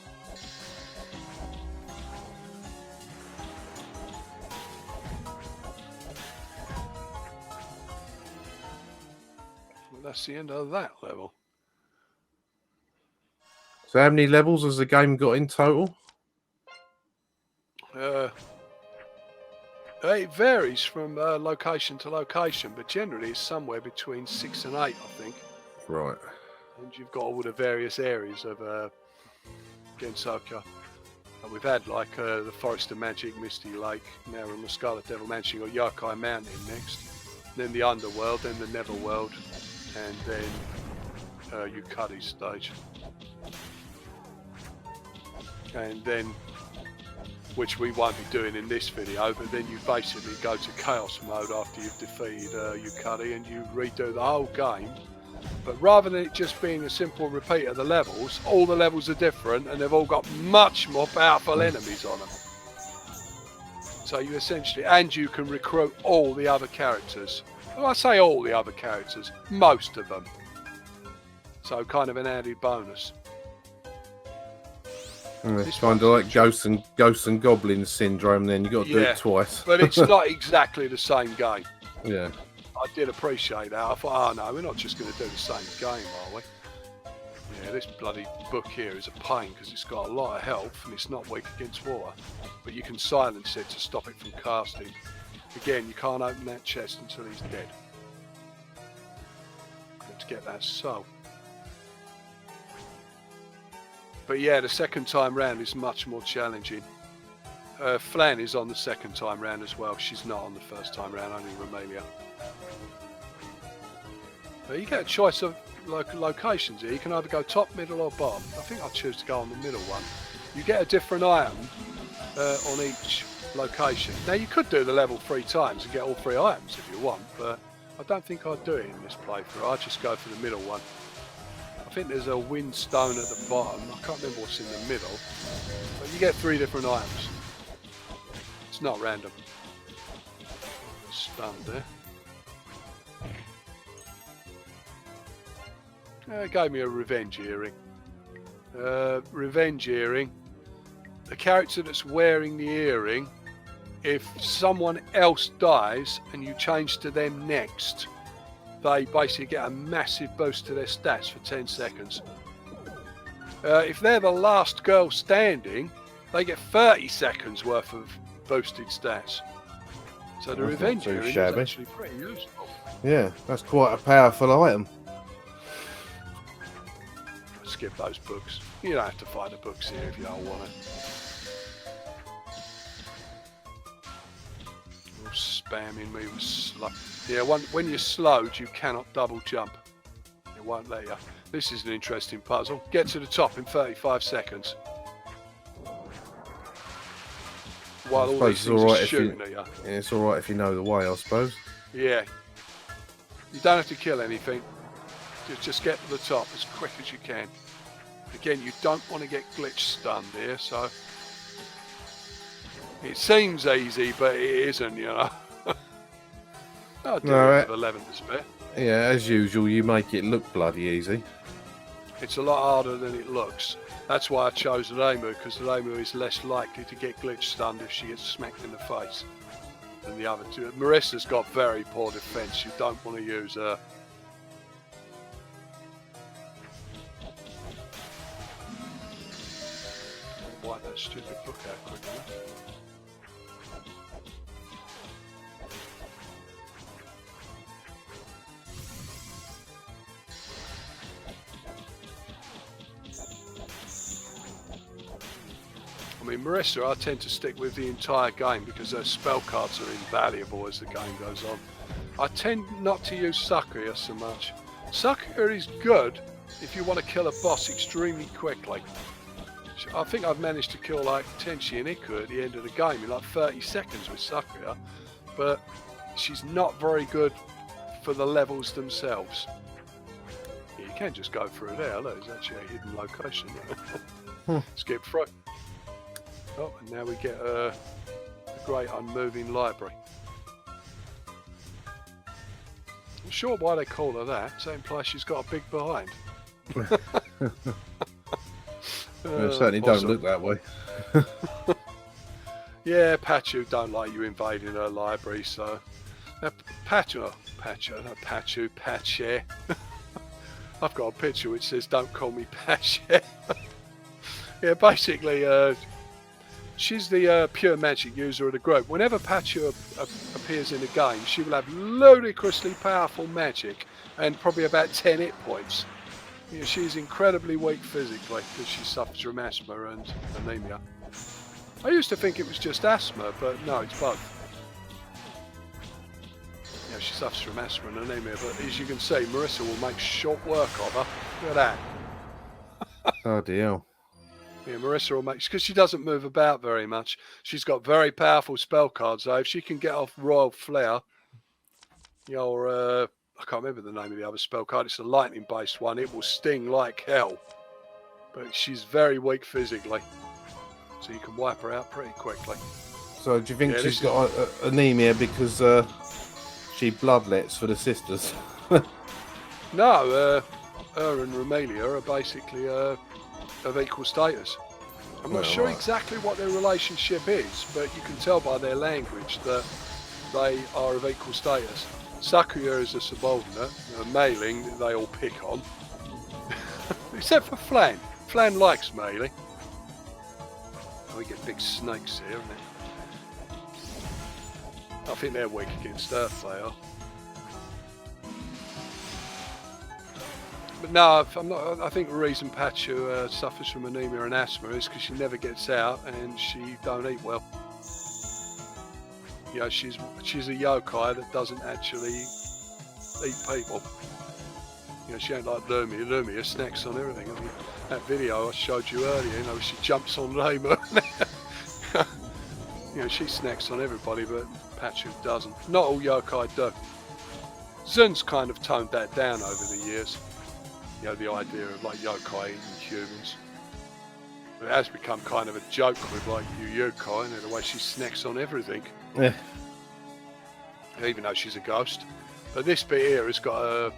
S1: that's the end of that level.
S2: So how many levels has the game got in total?
S1: It varies from location to location, but generally it's somewhere between 6 and 8, I think.
S2: Right.
S1: And you've got all the various areas of Gensokyo. And we've had like the Forest of Magic, Misty Lake, now on the Scarlet Devil Mansion, you've got Yokai Mountain next, then the Underworld, then the Netherworld, and then Yukari stage. And then, which we won't be doing in this video, but then you basically go to Chaos mode after you've defeated Yukari and you redo the whole game. But rather than it just being a simple repeat of the levels, all the levels are different and they've all got much more powerful enemies on them. So you essentially, and you can recruit all the other characters. Well, I say all the other characters, most of them. So kind of an added bonus.
S2: It's kind of like Ghosts and Goblins syndrome. Then you got to do it twice.
S1: But it's not exactly the same game.
S2: Yeah.
S1: I did appreciate that. I thought, oh no, we're not just going to do the same game, are we? Yeah, this bloody book here is a pain because it's got a lot of health and it's not weak against water. But you can silence it to stop it from casting. Again, you can't open that chest until he's dead. Let's get that soul. But yeah, the second time round is much more challenging. Flan is on the second time round as well. She's not on the first time round, only Romelia. You get a choice of locations here. You can either go top, middle or bottom. I think I'll choose to go on the middle one. You get a different item on each location. Now you could do the level 3 times and get all 3 items if you want, but I don't think I'd do it in this playthrough. I'd just go for the middle one. I think there's a windstone at the bottom. I can't remember what's in the middle, but you get 3 different items. It's not random. Stunned there. It gave me a revenge earring. Revenge earring. The character that's wearing the earring, if someone else dies and you change to them next, they basically get a massive boost to their stats for 10 seconds. If they're the last girl standing, they get 30 seconds worth of boosted stats. So the revenge earring is actually pretty useful.
S2: Yeah, that's quite a powerful item.
S1: Skip those books. You don't have to find the books here if you don't want it. You're spamming me with slow. Yeah, when you're slowed, you cannot double jump. It won't let you. This is an interesting puzzle. Get to the top in 35 seconds. While all these things are shooting at you.
S2: Yeah, it's alright if you know the way, I suppose.
S1: Yeah. You don't have to kill anything. Just get to the top as quick as you can. Again, you don't want to get glitch stunned here, so it seems easy, but it isn't, you know. I'll do it with 11 to spare.
S2: Yeah, as usual, you make it look bloody easy.
S1: It's a lot harder than it looks. That's why I chose Reimu, because Reimu is less likely to get glitch stunned if she gets smacked in the face than the other two. Marissa's got very poor defense. You don't want to use her. Wipe that stupid book out quick enough. I mean, Marissa, I tend to stick with the entire game because her spell cards are invaluable as the game goes on. I tend not to use Sakuya so much. Sakuya is good if you want to kill a boss extremely quickly. I think I've managed to kill like Tenchi and Iku at the end of the game in like 30 seconds with Sakuya, but she's not very good for the levels themselves. Yeah, you can just go through there. Look, there's actually a hidden location there. Skip through. Oh, and now we get the great unmoving library. I'm sure why they call her that. So that implies she's got a big behind.
S2: It certainly don't look that way.
S1: Yeah, Pachu don't like you invading her library, so Pache. I've got a picture which says "Don't call me Pash." Yeah, basically, she's the pure magic user of the group. Whenever Pachu appears in a game, she will have ludicrously powerful magic and probably about 10 hit points. You know, she's incredibly weak physically because she suffers from asthma and anemia. I used to think it was just asthma, but no, it's both. Yeah, she suffers from asthma and anemia, but as you can see, Marissa will make short work of her. Look at that.
S2: Oh dear.
S1: Yeah, Marissa will make, because she doesn't move about very much. She's got very powerful spell cards, though. If she can get off Royal Flare, your I can't remember the name of the other spell card. It's a lightning-based one. It will sting like hell. But she's very weak physically, so you can wipe her out pretty quickly.
S2: So do you think she's got anemia because she bloodlets for the sisters?
S1: No, her and Romelia are basically of equal status. I'm not sure exactly what their relationship is, but you can tell by their language that they are of equal status. Sakuya is a subordinate, a mailing that they all pick on. Except for Flan. Flan likes mailing. Oh, we get big snakes here, isn't it? I think they're weak against Earth, they are. But no, I'm not. I think the reason Pachu suffers from anemia and asthma is because she never gets out and she don't eat well. You know, she's a yokai that doesn't actually eat people. You know, she ain't like Lumia. Lumia snacks on everything. I mean, that video I showed you earlier, you know, she jumps on Lama. You know, she snacks on everybody, but Pachu doesn't. Not all yokai do. Zun's kind of toned that down over the years. You know, the idea of like yokai eating humans. But it has become kind of a joke with like yokai, and the way she snacks on everything.
S2: Yeah.
S1: Even though she's a ghost. But this bit here has got a,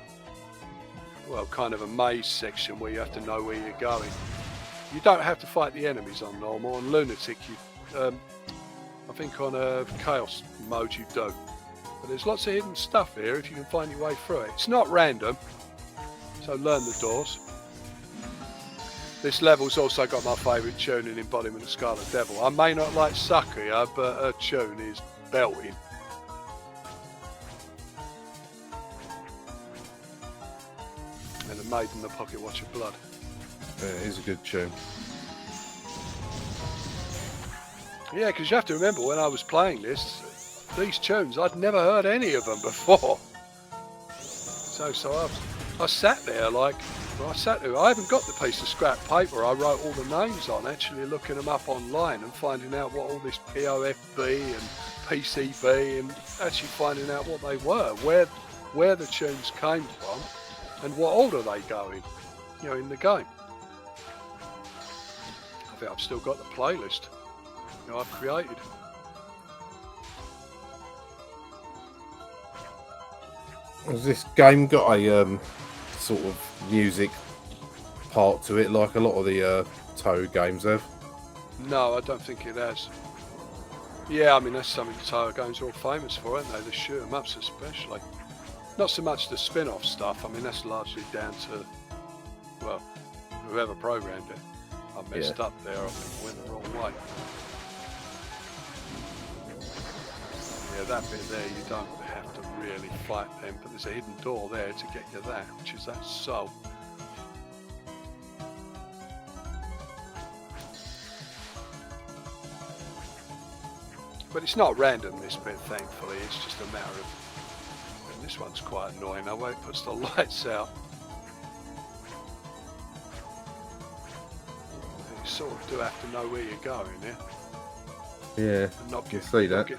S1: well, kind of a maze section where you have to know where you're going. You don't have to fight the enemies on normal. On Lunatic, you, I think on Chaos mode you do. But there's lots of hidden stuff here if you can find your way through it. It's not random, so learn the doors. This level's also got my favourite tune in Embodiment of Scarlet Devil. I may not like Sakuya, but her tune is belting. And a Maid in the Pocket Watch of Blood.
S2: Yeah, it is a good tune.
S1: Yeah, because you have to remember when I was playing this, these tunes, I'd never heard any of them before. So I sat there like, I haven't got the piece of scrap paper I wrote all the names on, actually looking them up online and finding out what all this POFB and PCB and actually finding out what they were, where the tunes came from and what order they go in, you know, in the game. I think I've still got the playlist, you know, I've created.
S2: Has this game got a sort of music part to it, like a lot of the Touhou games have?
S1: No, I don't think it has. Yeah, I mean, that's something the Touhou games are all famous for, aren't they? The shoot 'em ups especially. Not so much the spin-off stuff, I mean, that's largely down to, well, whoever programmed it. I messed up there, I think I went the wrong way. Yeah, that bit there, you don't have to really fight them, but there's a hidden door there to get you that, which is that soul. But it's not random, this bit, thankfully, it's just a matter of... And this one's quite annoying, the way it puts the lights out. You sort of do have to know where you're going, yeah?
S2: Yeah,
S1: and not
S2: you see that.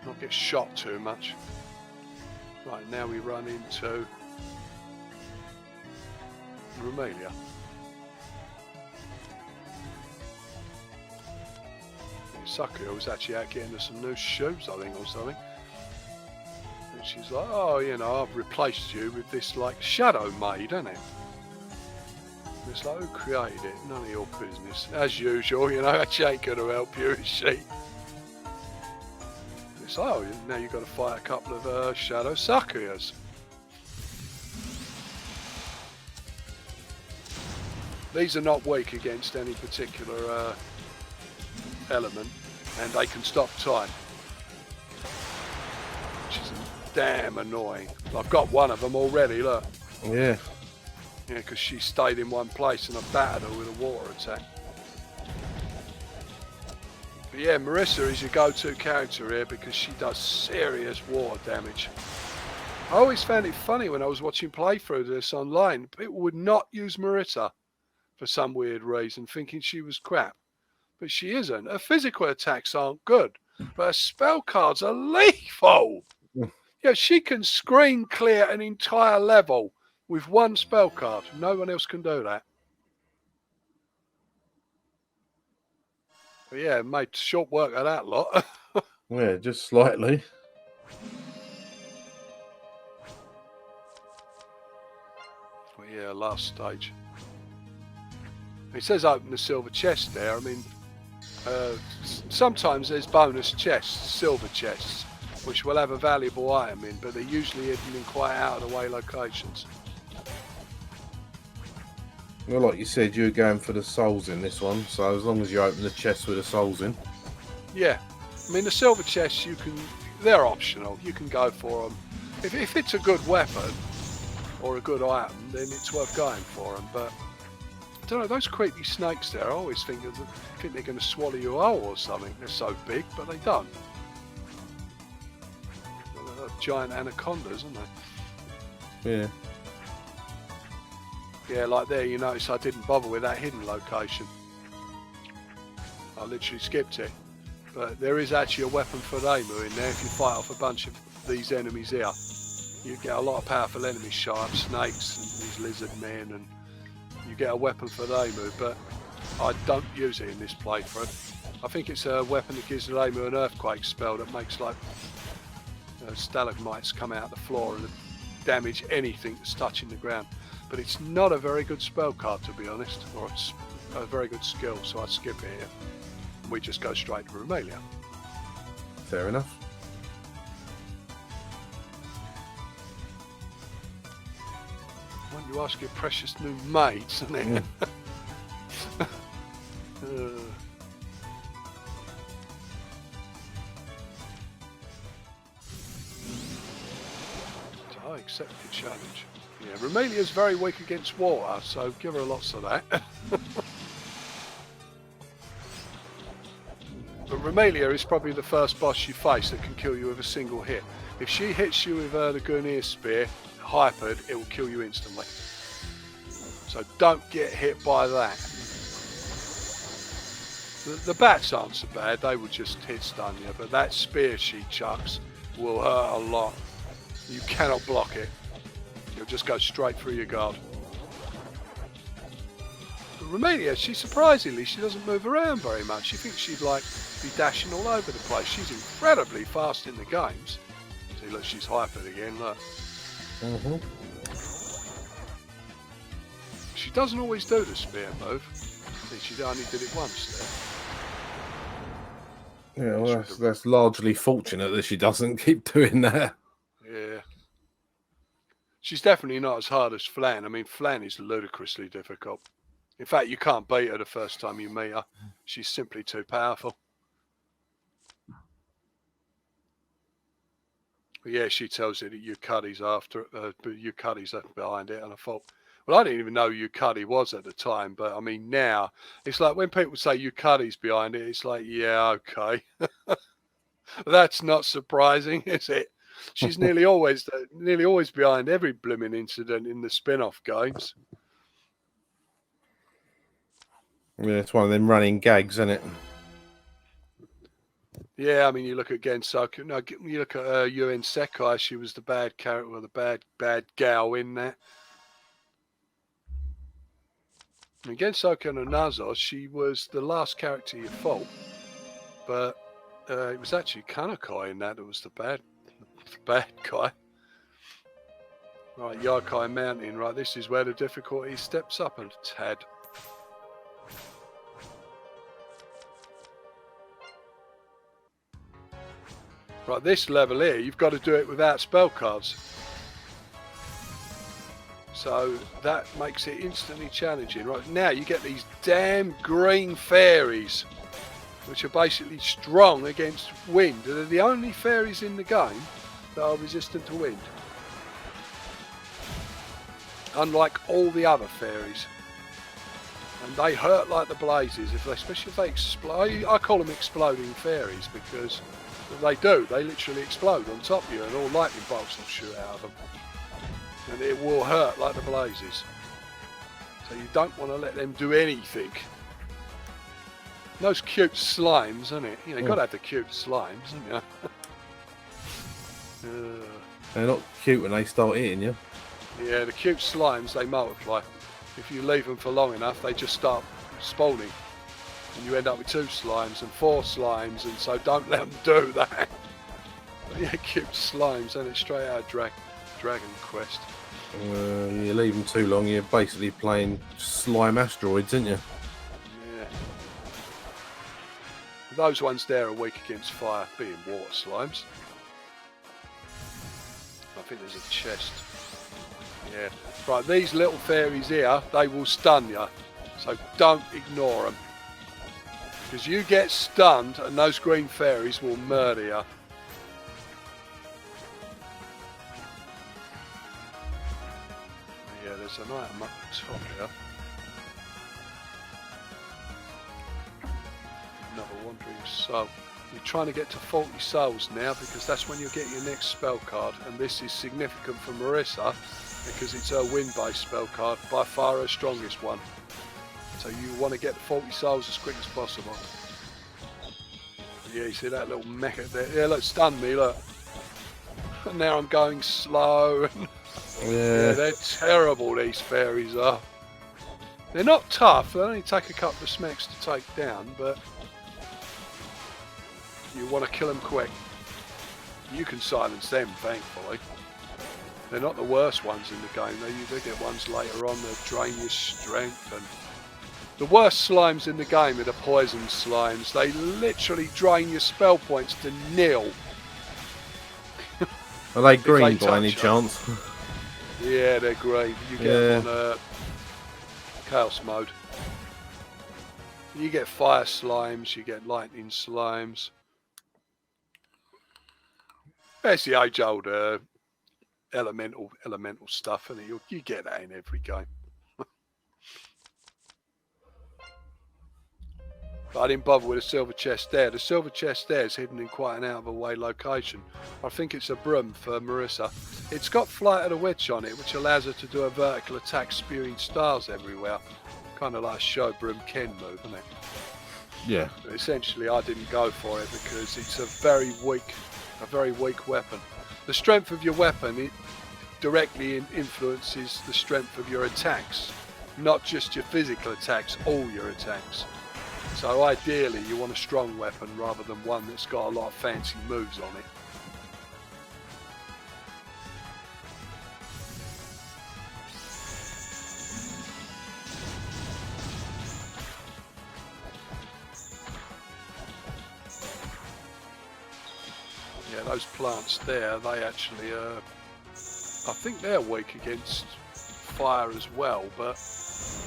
S1: Not get shot too much. Right, now we run into Romelia. Sakuya was actually out getting her some new shoes, I think, or something. And she's like, oh, you know, I've replaced you with this, like, shadow maid, isn't it? And it's like, who created it? None of your business. As usual, you know, she ain't going to help you, is she? It's like, oh, now you've got to fight a couple of shadow Sakuyas. These are not weak against any particular element, and they can stop time, which is damn annoying. I've got one of them already, look.
S2: Yeah.
S1: Yeah, because she stayed in one place and I battered her with a water attack. But yeah, Marissa is your go-to character here because she does serious water damage. I always found it funny when I was watching playthrough of this online. People would not use Marissa for some weird reason, thinking she was crap. But she isn't. Her physical attacks aren't good, but her spell cards are lethal. Yeah, she can screen clear an entire level with one spell card. No one else can do that. But yeah, made short work of that lot.
S2: Yeah, just slightly.
S1: But yeah, last stage. It says open the silver chest there. I mean, sometimes there's bonus chests, silver chests, which will have a valuable item in, but they're usually hidden in quite out of the way locations.
S2: Well, like you said, you're going for the souls in this one, so as long as you open the chest with the souls in.
S1: Yeah, I mean the silver chests they're optional. You can go for them. If it's a good weapon or a good item, then it's worth going for them. But I don't know, those creepy snakes there, I always think they're going to swallow you whole or something. They're so big, but they don't. They're giant anacondas, aren't they?
S2: Yeah.
S1: Yeah, like there, you notice I didn't bother with that hidden location. I literally skipped it. But there is actually a weapon for Reimu in there if you fight off a bunch of these enemies here. You get a lot of powerful enemies, sharp snakes and these lizard men, and you get a weapon for Reimu, but I don't use it in this playthrough. I think it's a weapon that gives Reimu an earthquake spell that makes like stalagmites come out of the floor and damage anything that's touching the ground. But it's not a very good spell card, to be honest, or it's a very good skill, so I skip it here. We just go straight to Rumelia.
S2: Fair enough.
S1: When you ask your precious new mates, isn't it? So I accept the challenge. Yeah, Rumelia's very weak against water, so give her lots of that. But Rumelia is probably the first boss you face that can kill you with a single hit. If she hits you with the Gunir spear, hypered, it will kill you instantly. So don't get hit by that. The bats aren't so bad, they will just hit stun you, but that spear she chucks will hurt a lot. You cannot block it. You'll just go straight through your guard. Rumelia, she doesn't move around very much. You think she'd like be dashing all over the place. She's incredibly fast in the games. See, look, she's hypered again, look. She doesn't always do the spear move. She only did it once there.
S2: Yeah, well, that's largely fortunate that she doesn't keep doing that.
S1: Yeah. She's definitely not as hard as Flan. I mean, Flan is ludicrously difficult. In fact, you can't beat her the first time you meet her. She's simply too powerful. But yeah, she tells you that Yukari's after it, but Yukari's behind it. And I thought, well, I didn't even know Yukari was at the time. But I mean, now it's like when people say Yukari's behind it, it's like, yeah, okay. That's not surprising, is it? She's nearly always behind every blooming incident in the spin-off games.
S2: Yeah, it's one of them running gags, isn't it?
S1: Yeah, I mean, you look at Gensoku. No, you look at Yuen Sekai. She was the bad character, or the bad gal in that. And Gensoku no Nazo, she was the last character you fought, but it was actually Kanokoi in that was the bad guy. Right, Yokai Mountain. Right, this is where the difficulty steps up a tad. Right, this level here, you've got to do it without spell cards. So that makes it instantly challenging. Right now you get these damn green fairies, which are basically strong against wind. They're the only fairies in the game that are resistant to wind. Unlike all the other fairies. And they hurt like the blazes, especially if they explode. I call them exploding fairies because they do. They literally explode on top of you and all lightning bolts will shoot out of them. And it will hurt like the blazes. So you don't want to let them do anything. Those cute slimes, isn't it? You know, you've got to have the cute slimes, haven't you?
S2: They're not cute when they start eating you.
S1: Yeah, the cute slimes, they multiply. If you leave them for long enough, they just start spawning. And you end up with 2 slimes and 4 slimes, and so don't let them do that. But yeah, cute slimes, and it's straight out of Dragon Quest.
S2: You leave them too long, you're basically playing slime asteroids, aren't you?
S1: Yeah. Those ones there are weak against fire, being water slimes. I think there's a chest. Yeah. Right, these little fairies here, they will stun you. So don't ignore them. Because you get stunned and those green fairies will murder you. Yeah, there's an item up the top here. Another wandering soul. You're trying to get to 40 souls now because that's when you'll get your next spell card. And this is significant for Marissa because it's her wind-based spell card, by far her strongest one. So you want to get 40 souls as quick as possible. Yeah, you see that little mecha there? Yeah, look, stun me, look. And now I'm going slow. Yeah, they're terrible, these fairies are. They're not tough, they only take a couple of smacks to take down, but you want to kill them quick. You can silence them, thankfully. They're not the worst ones in the game. They get ones later on that drain your strength. And the worst slimes in the game are the poison slimes. They literally drain your spell points to nil.
S2: Are they green by any chance?
S1: Yeah, they're green. You get them on Chaos mode. You get fire slimes, you get lightning slimes. That's the age-old elemental stuff, and you get that in every game. But I didn't bother with the silver chest there. The silver chest there is hidden in quite an out-of-the-way location. I think it's a broom for Marissa. It's got Flight of the Witch on it, which allows her to do a vertical attack spewing stars everywhere. Kind of like a show broom Ken move, isn't it?
S2: Yeah.
S1: But essentially, I didn't go for it because it's a very weak weapon. The strength of your weapon, it directly influences the strength of your attacks. Not just your physical attacks, all your attacks. So ideally you want a strong weapon rather than one that's got a lot of fancy moves on it. Yeah, those plants there, they actually I think they're weak against fire as well, but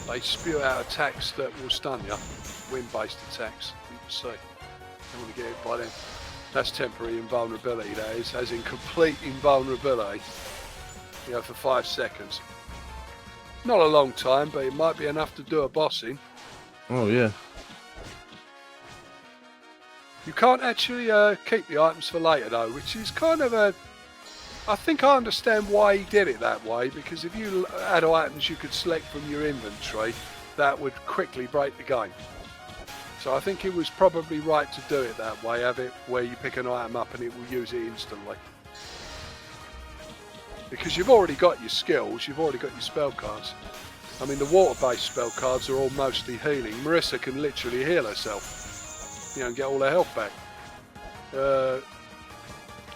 S1: they spew out attacks that will stun you. Wind-based attacks, you can see. Don't want to get hit by them. That's temporary invulnerability, that is, as in complete invulnerability. You know, for 5 seconds. Not a long time, but it might be enough to do a boss in.
S2: Oh yeah.
S1: You can't actually keep the items for later though, which is kind of a... I think I understand why he did it that way, because if you had items you could select from your inventory, that would quickly break the game. So I think it was probably right to do it that way, have it where you pick an item up and it will use it instantly. Because you've already got your skills, you've already got your spell cards. I mean, the water-based spell cards are all mostly healing. Marissa can literally heal herself, you know, and get all her health back.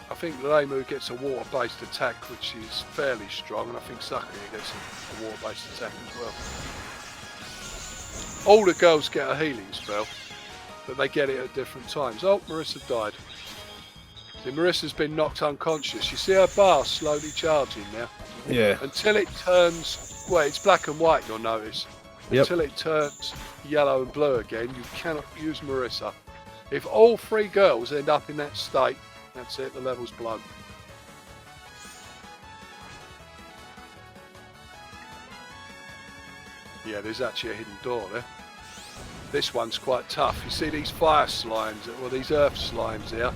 S1: I think Lemu gets a water-based attack, which is fairly strong, and I think Sakuya gets a water-based attack as well. All the girls get a healing spell, but they get it at different times. Oh, Marissa died. See, Marissa's been knocked unconscious. You see her bar slowly charging now.
S2: Yeah.
S1: Until it turns, well, it's black and white, you'll notice.
S2: Yep.
S1: Until it turns yellow and blue again, you cannot use Marissa. If all 3 girls end up in that state, that's it, the level's blown. Yeah, there's actually a hidden door there. This one's quite tough. You see these fire slimes, or these earth slimes here?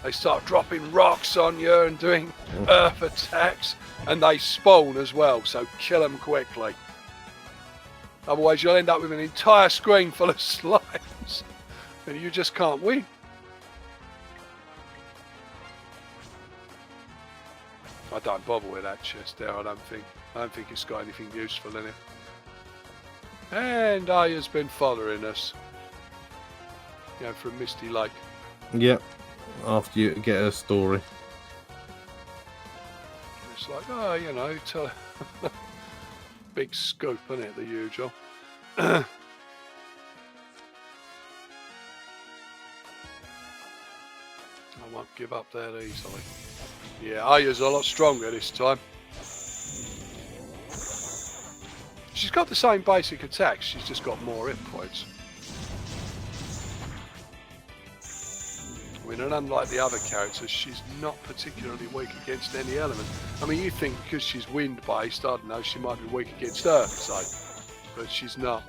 S1: They start dropping rocks on you and doing earth attacks, and they spawn as well, so kill them quickly. Otherwise you'll end up with an entire screen full of slimes, and you just can't win. I don't bother with that chest there, I don't think it's got anything useful in it. And Aya's been following us. You know, from Misty Lake.
S2: Yep. After you get her story.
S1: It's like, oh, you know, big scoop, isn't it, the usual. I won't give up that easily. Yeah, Aya's a lot stronger this time. She's got the same basic attacks, she's just got more hit points. I mean, and unlike the other characters, she's not particularly weak against any element. I mean, you think because she's wind-based, I don't know, she might be weak against earth, say, but she's not.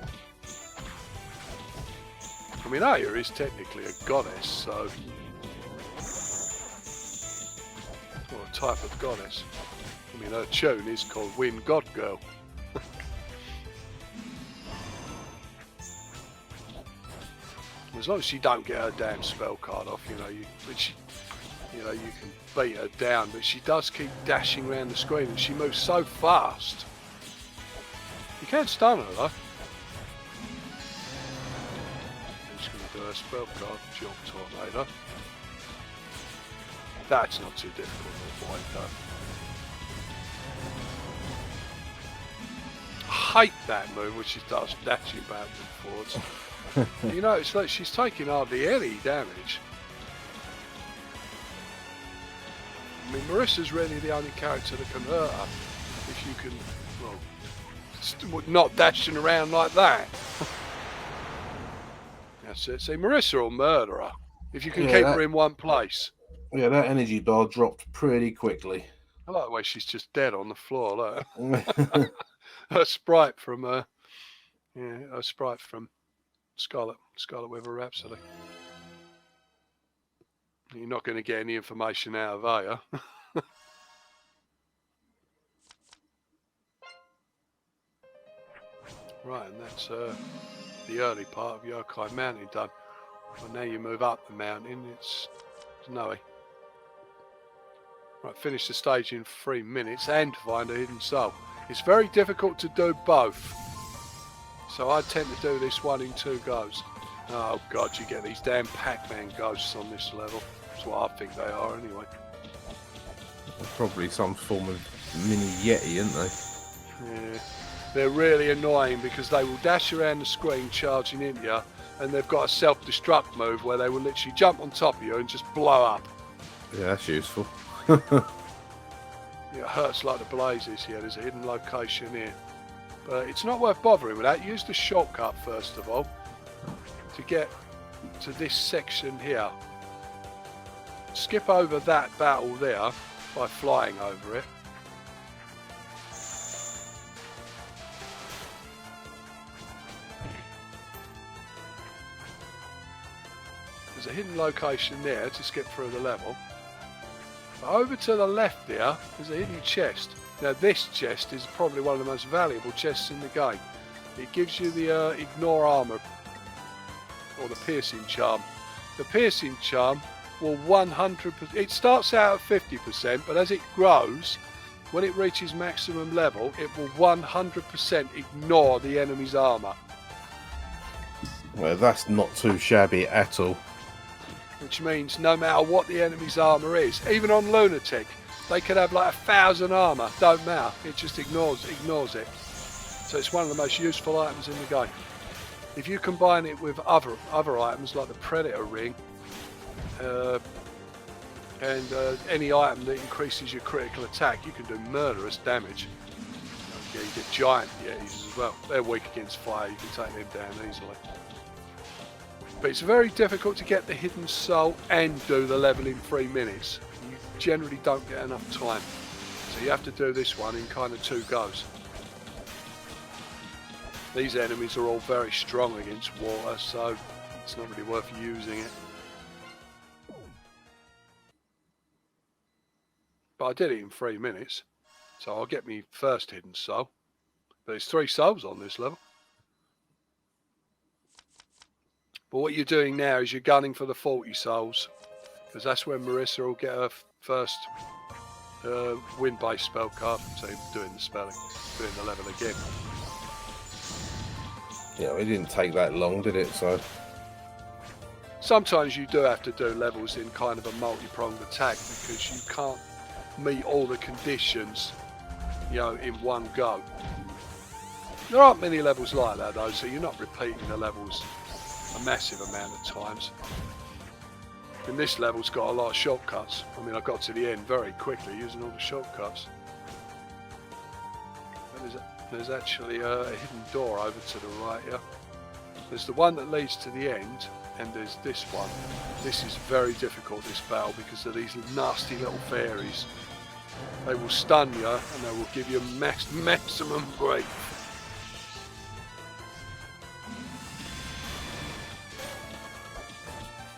S1: I mean, Aya is technically a goddess, so... or a type of goddess. I mean, her tune is called Wind God Girl. As long as she don't get her damn spell card off, you know, you can beat her down, but she does keep dashing around the screen and she moves so fast. You can't stun her though. I'm just going to do her spell card, Jump Tornado. That's not too difficult to avoid though. I hate that move which she does, dashing back and forwards. You know, it's like she's taking hardly any damage. I mean, Marissa's really the only character that can hurt her. If you can, well, not dashing around like that. That's it. See, Marissa will murder her if you can keep her in one place.
S2: Yeah, that energy bar dropped pretty quickly.
S1: I like the way she's just dead on the floor. Look. Her sprite from, her sprite from Scarlet Weather Rhapsody. You're not going to get any information out of Aya. Right, and that's the early part of Yokai Mountain done. Well, now you move up the mountain, it's snowy. Right, finish the stage in 3 minutes and find a hidden soul. It's very difficult to do both. So I tend to do this one in 2 goes. Oh god, you get these damn Pac-Man ghosts on this level. That's what I think they are anyway.
S2: They're probably some form of mini Yeti, aren't they?
S1: Yeah. They're really annoying because they will dash around the screen charging into you, and they've got a self-destruct move where they will literally jump on top of you and just blow up.
S2: Yeah, that's useful.
S1: Yeah, it hurts like the blazes here. There's a hidden location here. But it's not worth bothering with that. Use the shortcut first of all to get to this section here. Skip over that battle there by flying over it. There's a hidden location there to skip through the level. But over to the left there, there's a hidden chest. Now this chest is probably one of the most valuable chests in the game. It gives you the ignore armor, or the piercing charm. The piercing charm will 100%, it starts out at 50%, but as it grows, when it reaches maximum level, it will 100% ignore the enemy's armor.
S2: Well, that's not too shabby at all.
S1: Which means no matter what the enemy's armor is, even on Lunatic, they could have like 1,000 armor, don't matter, it just ignores it. So it's one of the most useful items in the game. If you combine it with other items like the Predator Ring, And any item that increases your critical attack, you can do murderous damage. Yeah, you get giant yetis as well. They're weak against fire, you can take them down easily. But it's very difficult to get the hidden soul and do the level in 3 minutes. You generally don't get enough time. So you have to do this one in kind of 2 goes. These enemies are all very strong against water, so it's not really worth using it. But I did it in 3 minutes, so I'll get me first hidden soul. But there's 3 souls on this level. But what you're doing now is you're gunning for the 40 souls, because that's when Marissa will get her first wind-based spell card. So you're doing the spelling, doing the level again.
S2: Yeah, it didn't take that long, did it? So
S1: sometimes you do have to do levels in kind of a multi-pronged attack because you can't meet all the conditions, you know, in one go. There aren't many levels like that though, so you're not repeating the levels a massive amount of times. And this level's got a lot of shortcuts. I mean, I got to the end very quickly using all the shortcuts. There's actually a hidden door over to the right here. There's the one that leads to the end, and there's this one. This is very difficult, this battle, because of these nasty little fairies. They will stun you and they will give you maximum grief.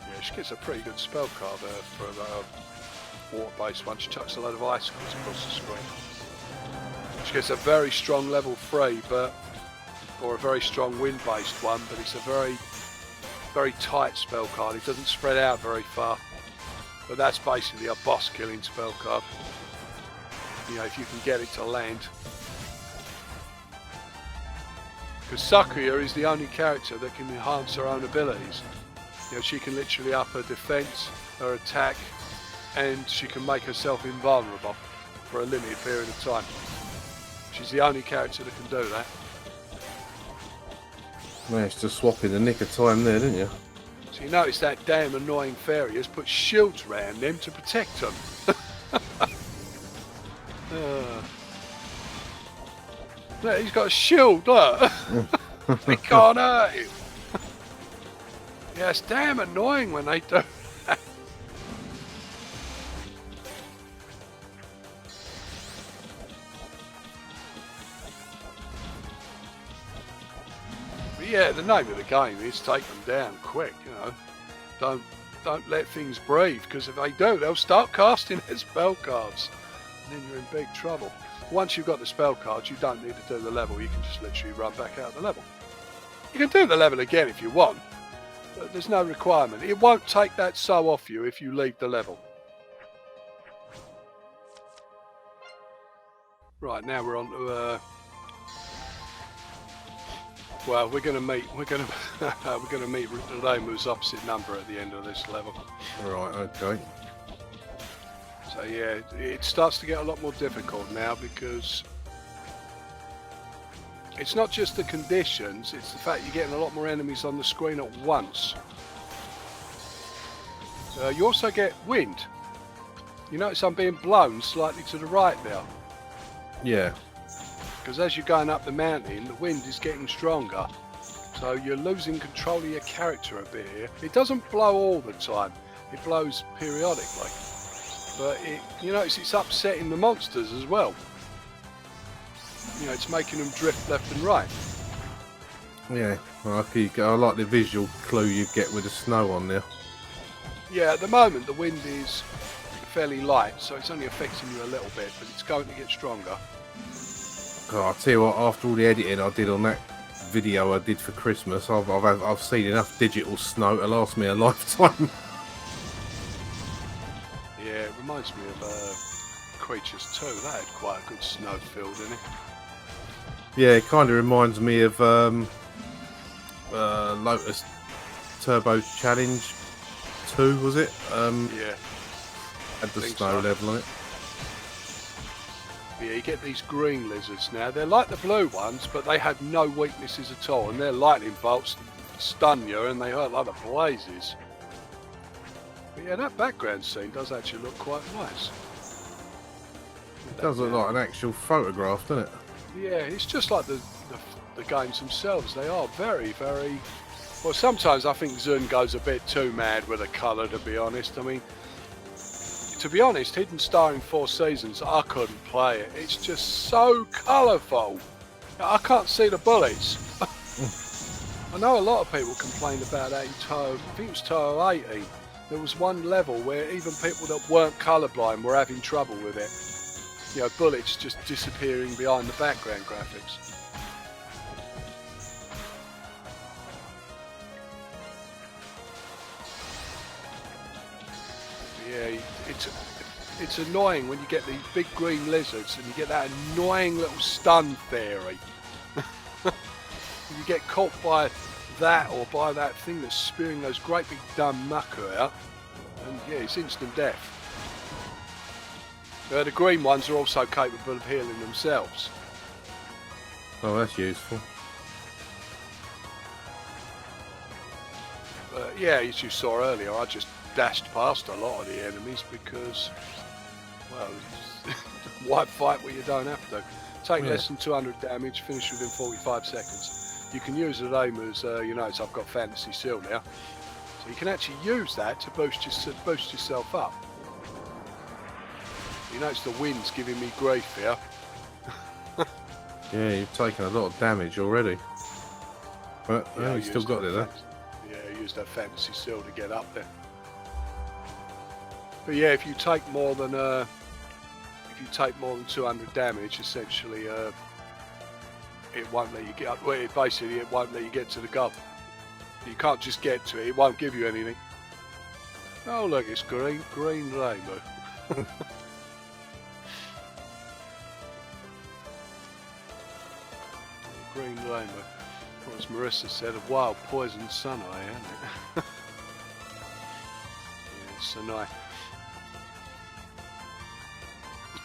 S1: Yeah, she gets a pretty good spell card there for a water-based one. She chucks a load of icicles across the screen. She gets a very strong level 3, or a very strong wind-based one, but it's a very tight spell card. It doesn't spread out very far, but that's basically a boss killing spell card. You know, if you can get it to land. Because Sakuya is the only character that can enhance her own abilities. You know, she can literally up her defense, her attack, and she can make herself invulnerable for a limited period of time. She's the only character that can do that.
S2: Managed to swap in the nick of time there, didn't you?
S1: So you notice that damn annoying fairy has put shields around them to protect them. Look, he's got a shield, look. They can't hurt him. Yeah, it's damn annoying when they do that. But yeah, the name of the game is take them down quick, you know. Don't let things breathe, because if they do, they'll start casting their spell cards. And then you're in big trouble. Once you've got the spell cards, you don't need to do the level. You can just literally run back out of the level. You can do the level again if you want, but there's no requirement. It won't take that soul off you if you leave the level. Right, now we're on to well, we're going to meet Remu's opposite number at the end of this level.
S2: Right, okay.
S1: So yeah, it starts to get a lot more difficult now, because it's not just the conditions, it's the fact you're getting a lot more enemies on the screen at once. You also get wind. You notice I'm being blown slightly to the right now.
S2: Yeah.
S1: Because as you're going up the mountain, the wind is getting stronger. So you're losing control of your character a bit here. It doesn't blow all the time. It blows periodically. But you notice it's upsetting the monsters as well. You know, it's making them drift left and right.
S2: Yeah, well, I like the visual clue you get with the snow on there.
S1: Yeah, at the moment the wind is fairly light, so it's only affecting you a little bit, but it's going to get stronger.
S2: Oh, I'll tell you what, after all the editing I did on that video I did for Christmas, I've seen enough digital snow to last me a lifetime.
S1: Yeah, it reminds me of Creatures 2. That had quite a good snow field in it.
S2: Yeah, it kind of reminds me of Lotus Turbo Challenge 2, was it?
S1: Yeah.
S2: Had the snow level on it.
S1: Yeah, you get these green lizards now. They're like the blue ones, but they have no weaknesses at all, and their lightning bolts stun you and they hurt like the blazes. But yeah, that background scene does actually look quite nice.
S2: It does look like an actual photograph, doesn't it?
S1: Yeah, it's just like the games themselves. They are very, very... Well, sometimes I think Zun goes a bit too mad with the colour, to be honest. I mean, to be honest, Hidden Star in 4 Seasons, I couldn't play it. It's just so colourful. I can't see the bullets. I know a lot of people complained about that in Touhou, I think it was Touhou 18. There was one level where even people that weren't colourblind were having trouble with it. You know, bullets just disappearing behind the background graphics. Yeah, it's annoying when you get these big green lizards and you get that annoying little stun theory. You get caught by that or by that thing that's spewing those great big dumb mucker out, and yeah, it's instant death. The green ones are also capable of healing themselves.
S2: Oh, that's useful.
S1: Yeah, as you saw earlier, I just dashed past a lot of the enemies because, well, why fight what you don't have to? Take less than 200 damage, finish within 45 seconds. You can use it aim as, you notice I've got Fantasy Seal now, so you can actually use that to boost yourself up. You notice the wind's giving me grief here.
S2: Yeah, you've taken a lot of damage already. But
S1: Yeah,
S2: you still got it there.
S1: Yeah, I used that Fantasy Seal to get up there. But yeah, if you take more than 200 damage, essentially, it won't let you get up. Well, basically, it won't let you get to the goal. You can't just get to it. It won't give you anything. Oh look, it's green rainbow. Green rainbow. What as Marissa said, a wild poison sun eye, isn't it? Yeah, Sunai.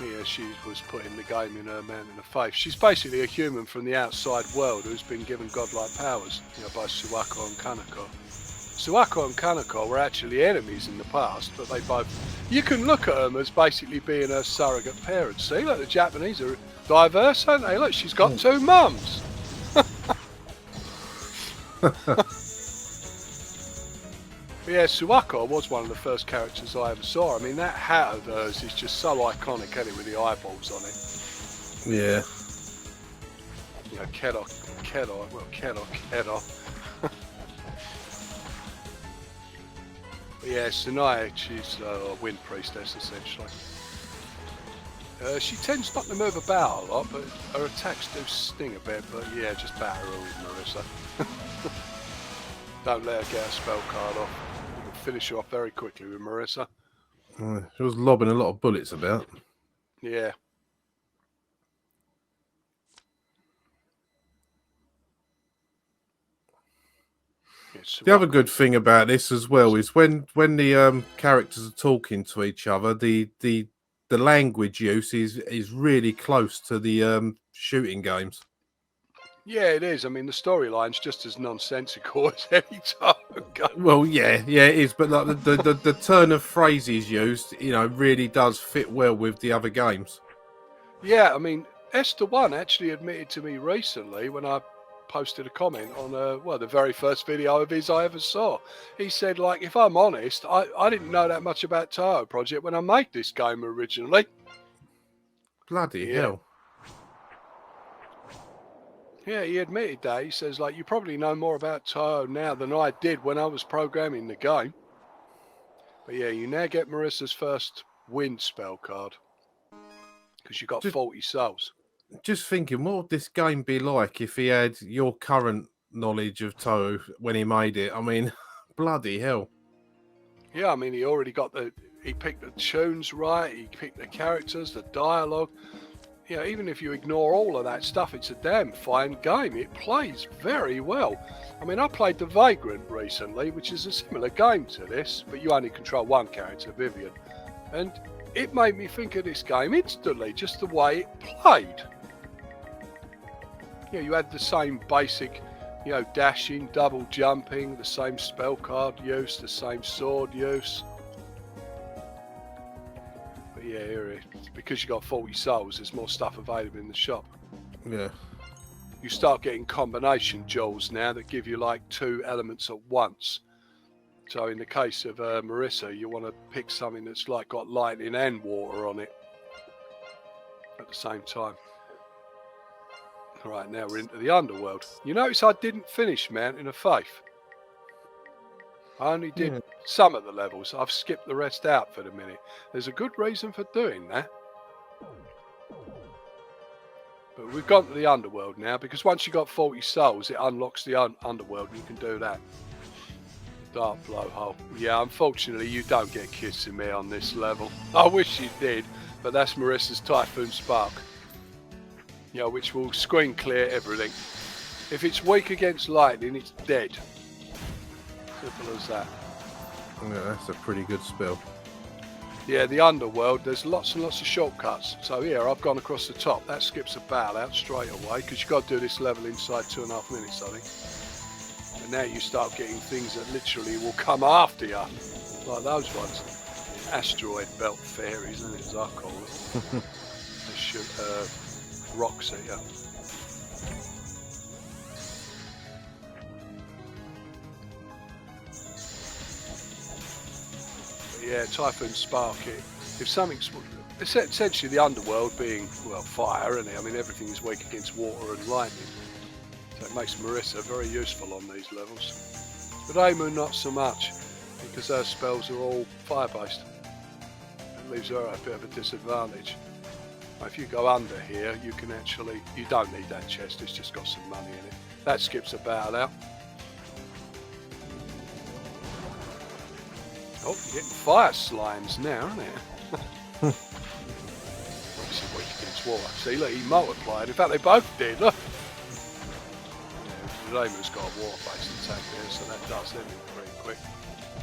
S1: Yeah, she was putting the game in her mountain of faith. She's basically a human from the outside world who's been given godlike powers, you know, by Suwako and Kaneko. Suwako and Kaneko were actually enemies in the past, but they both... You can look at them as basically being her surrogate parents. See, look, the Japanese are diverse, aren't they? Look, she's got 2 mums. But yeah, Suwako was one of the first characters I ever saw. I mean, that hat of hers is just so iconic, isn't it, with the eyeballs on it.
S2: Yeah.
S1: You know, Kedo. But yeah, Sunai, she's a wind priestess, essentially. She tends not to move about a lot, but her attacks do sting a bit, but yeah, just batter her with Marissa. Don't let her get a spell card off. You can finish her off very quickly with Marissa.
S2: She was lobbing a lot of bullets about.
S1: Yeah.
S2: The other good thing about this as well is when the characters are talking to each other, the language use is really close to the shooting games.
S1: Yeah, it is. I mean, the storyline's just as nonsensical as any time ago.
S2: Well, yeah, it is. But like the turn of phrases used, you know, really does fit well with the other games.
S1: Yeah, I mean, Estheone actually admitted to me recently when I posted a comment on the very first video of his I ever saw. He said, like, if I'm honest, I didn't know that much about Touhou Project when I made this game originally.
S2: Bloody hell.
S1: Yeah, he admitted that. He says, like, you probably know more about Touhou now than I did when I was programming the game. But yeah, you now get Marissa's first wind spell card. Because you got 40 souls.
S2: Just thinking, what would this game be like if he had your current knowledge of Touhou when he made it? I mean, bloody hell.
S1: Yeah, I mean, he picked the tunes right, he picked the characters, the dialogue. You know, even if you ignore all of that stuff, it's a damn fine game. It plays very well. I mean, I played The Vagrant recently, which is a similar game to this, but you only control one character, Vivian. And it made me think of this game instantly, just the way it played. You know, you had the same basic, you know, dashing, double jumping, the same spell card use, the same sword use. But yeah, here, because you got 40 souls, there's more stuff available in the shop.
S2: Yeah.
S1: You start getting combination jewels now that give you like 2 elements at once. So in the case of Marissa, you want to pick something that's like got lightning and water on it at the same time. All right, now we're into the Underworld. You notice I didn't finish Mountain of Faith. I only did some of the levels. I've skipped the rest out for the minute. There's a good reason for doing that. But we've gone to the Underworld now, because once you've got 40 souls, it unlocks the Underworld and you can do that. Dark Blowhole. Yeah, unfortunately, you don't get kissing me on this level. I wish you did, but that's Marissa's Typhoon Spark. You know, which will screen clear everything. If it's weak against lightning, it's dead. Simple as that.
S2: Yeah, that's a pretty good spell.
S1: Yeah, the Underworld, there's lots and lots of shortcuts. So here, I've gone across the top. That skips a battle out straight away, because you've got to do this level inside 2.5 minutes, I think. And now you start getting things that literally will come after you, like those ones. Asteroid belt fairies, isn't it, as I call them. They shoot rocks at you. Yeah, Typhoon Spark. If something's essentially the Underworld being, well, fire, isn't it? I mean, everything is weak against water and lightning, so it makes Marissa very useful on these levels. But Amu not so much, because her spells are all fire-based. It leaves her at a bit of a disadvantage. If you go under here, you can actually, you don't need that chest. It's just got some money in it. That skips a battle out. Oh, you're getting fire slimes now, aren't you? Obviously weak against water. See, look, he multiplied. In fact, they both did, look. Yeah, Raymond's got a water-based attack there, so that does everything pretty quick.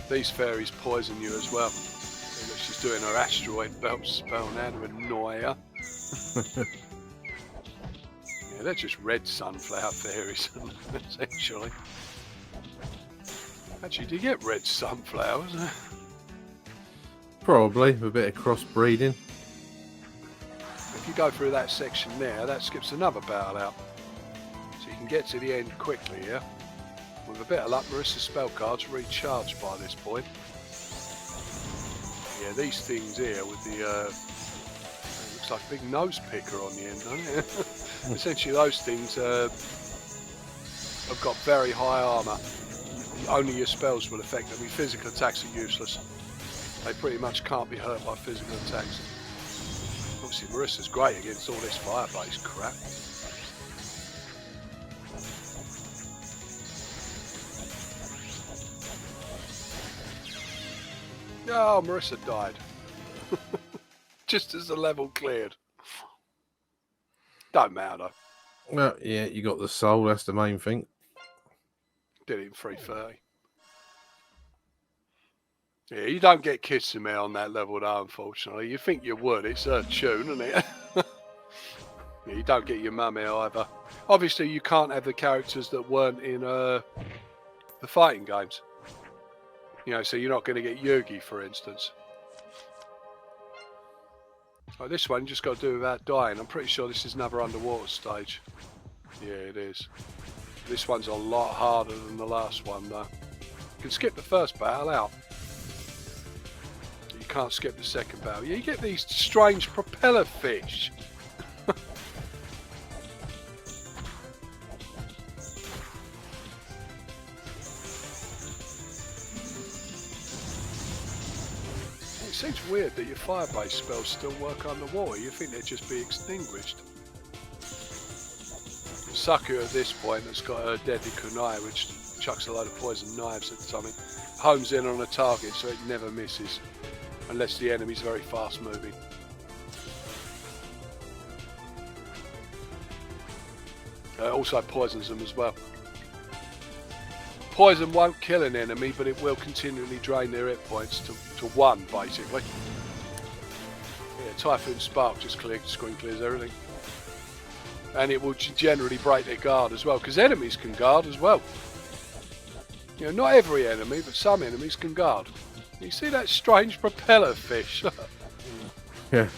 S1: These fairies poison you as well. See, look, she's doing her asteroid belt spell now to annoy her. Yeah, they're just red sunflower fairies, essentially. Actually, do you get red sunflowers?
S2: Probably, with a bit of crossbreeding.
S1: If you go through that section there, that skips another battle out. So you can get to the end quickly here. With a bit of luck, Marissa's spell cards recharged by this point. Yeah, these things here with the... it looks like a big nose picker on the end, doesn't it? Essentially, those things have got very high armour. Only your spells will affect them. I mean, physical attacks are useless. They pretty much can't be hurt by physical attacks. Obviously, Marissa's great against all this fire-based crap. Oh, Marissa died. Just as the level cleared. Don't matter.
S2: Well, yeah, you got the soul. That's the main thing.
S1: Did it in 3:30. Yeah, you don't get kissing me on that level though, unfortunately. You think you would, it's a tune, isn't it? Yeah, you don't get your mummy either. Obviously, you can't have the characters that weren't in the fighting games. You know, so you're not going to get Yugi, for instance. Oh, this one you just got to do without dying. I'm pretty sure this is another underwater stage. Yeah, it is. This one's a lot harder than the last one, though. You can skip the first battle out. You can't skip the second battle. Yeah, you get these strange propeller fish. It seems weird that your fire-based spells still work underwater. You think they'd just be extinguished. Sakuya at this point has got a deadly kunai, which chucks a load of poison knives at something, homes in on a target so it never misses, unless the enemy's very fast moving. Also poisons them as well. Poison won't kill an enemy, but it will continually drain their hit points to 1, basically. Yeah, Typhoon Spark just screen clears everything. And it will generally break their guard as well, because enemies can guard as well. You know, not every enemy, but some enemies can guard. You see that strange propeller fish?
S2: Yeah.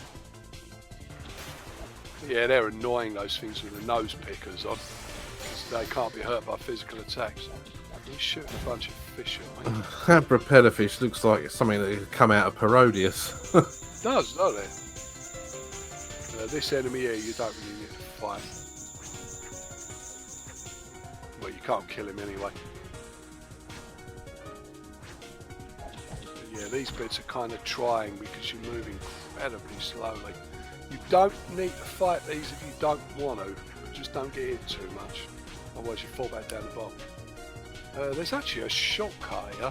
S1: Yeah, they're annoying, those things with the nose pickers on, because they can't be hurt by physical attacks. He's shooting a bunch of fish at me.
S2: That propeller fish looks like something that could come out of Parodius.
S1: It does, doesn't it? This enemy here, you don't really need to fight. Well, you can't kill him anyway. But yeah, these bits are kind of trying because you're moving incredibly slowly. You don't need to fight these if you don't want to. Just don't get hit too much. Otherwise you fall back down the bottom. There's actually a shortcut here.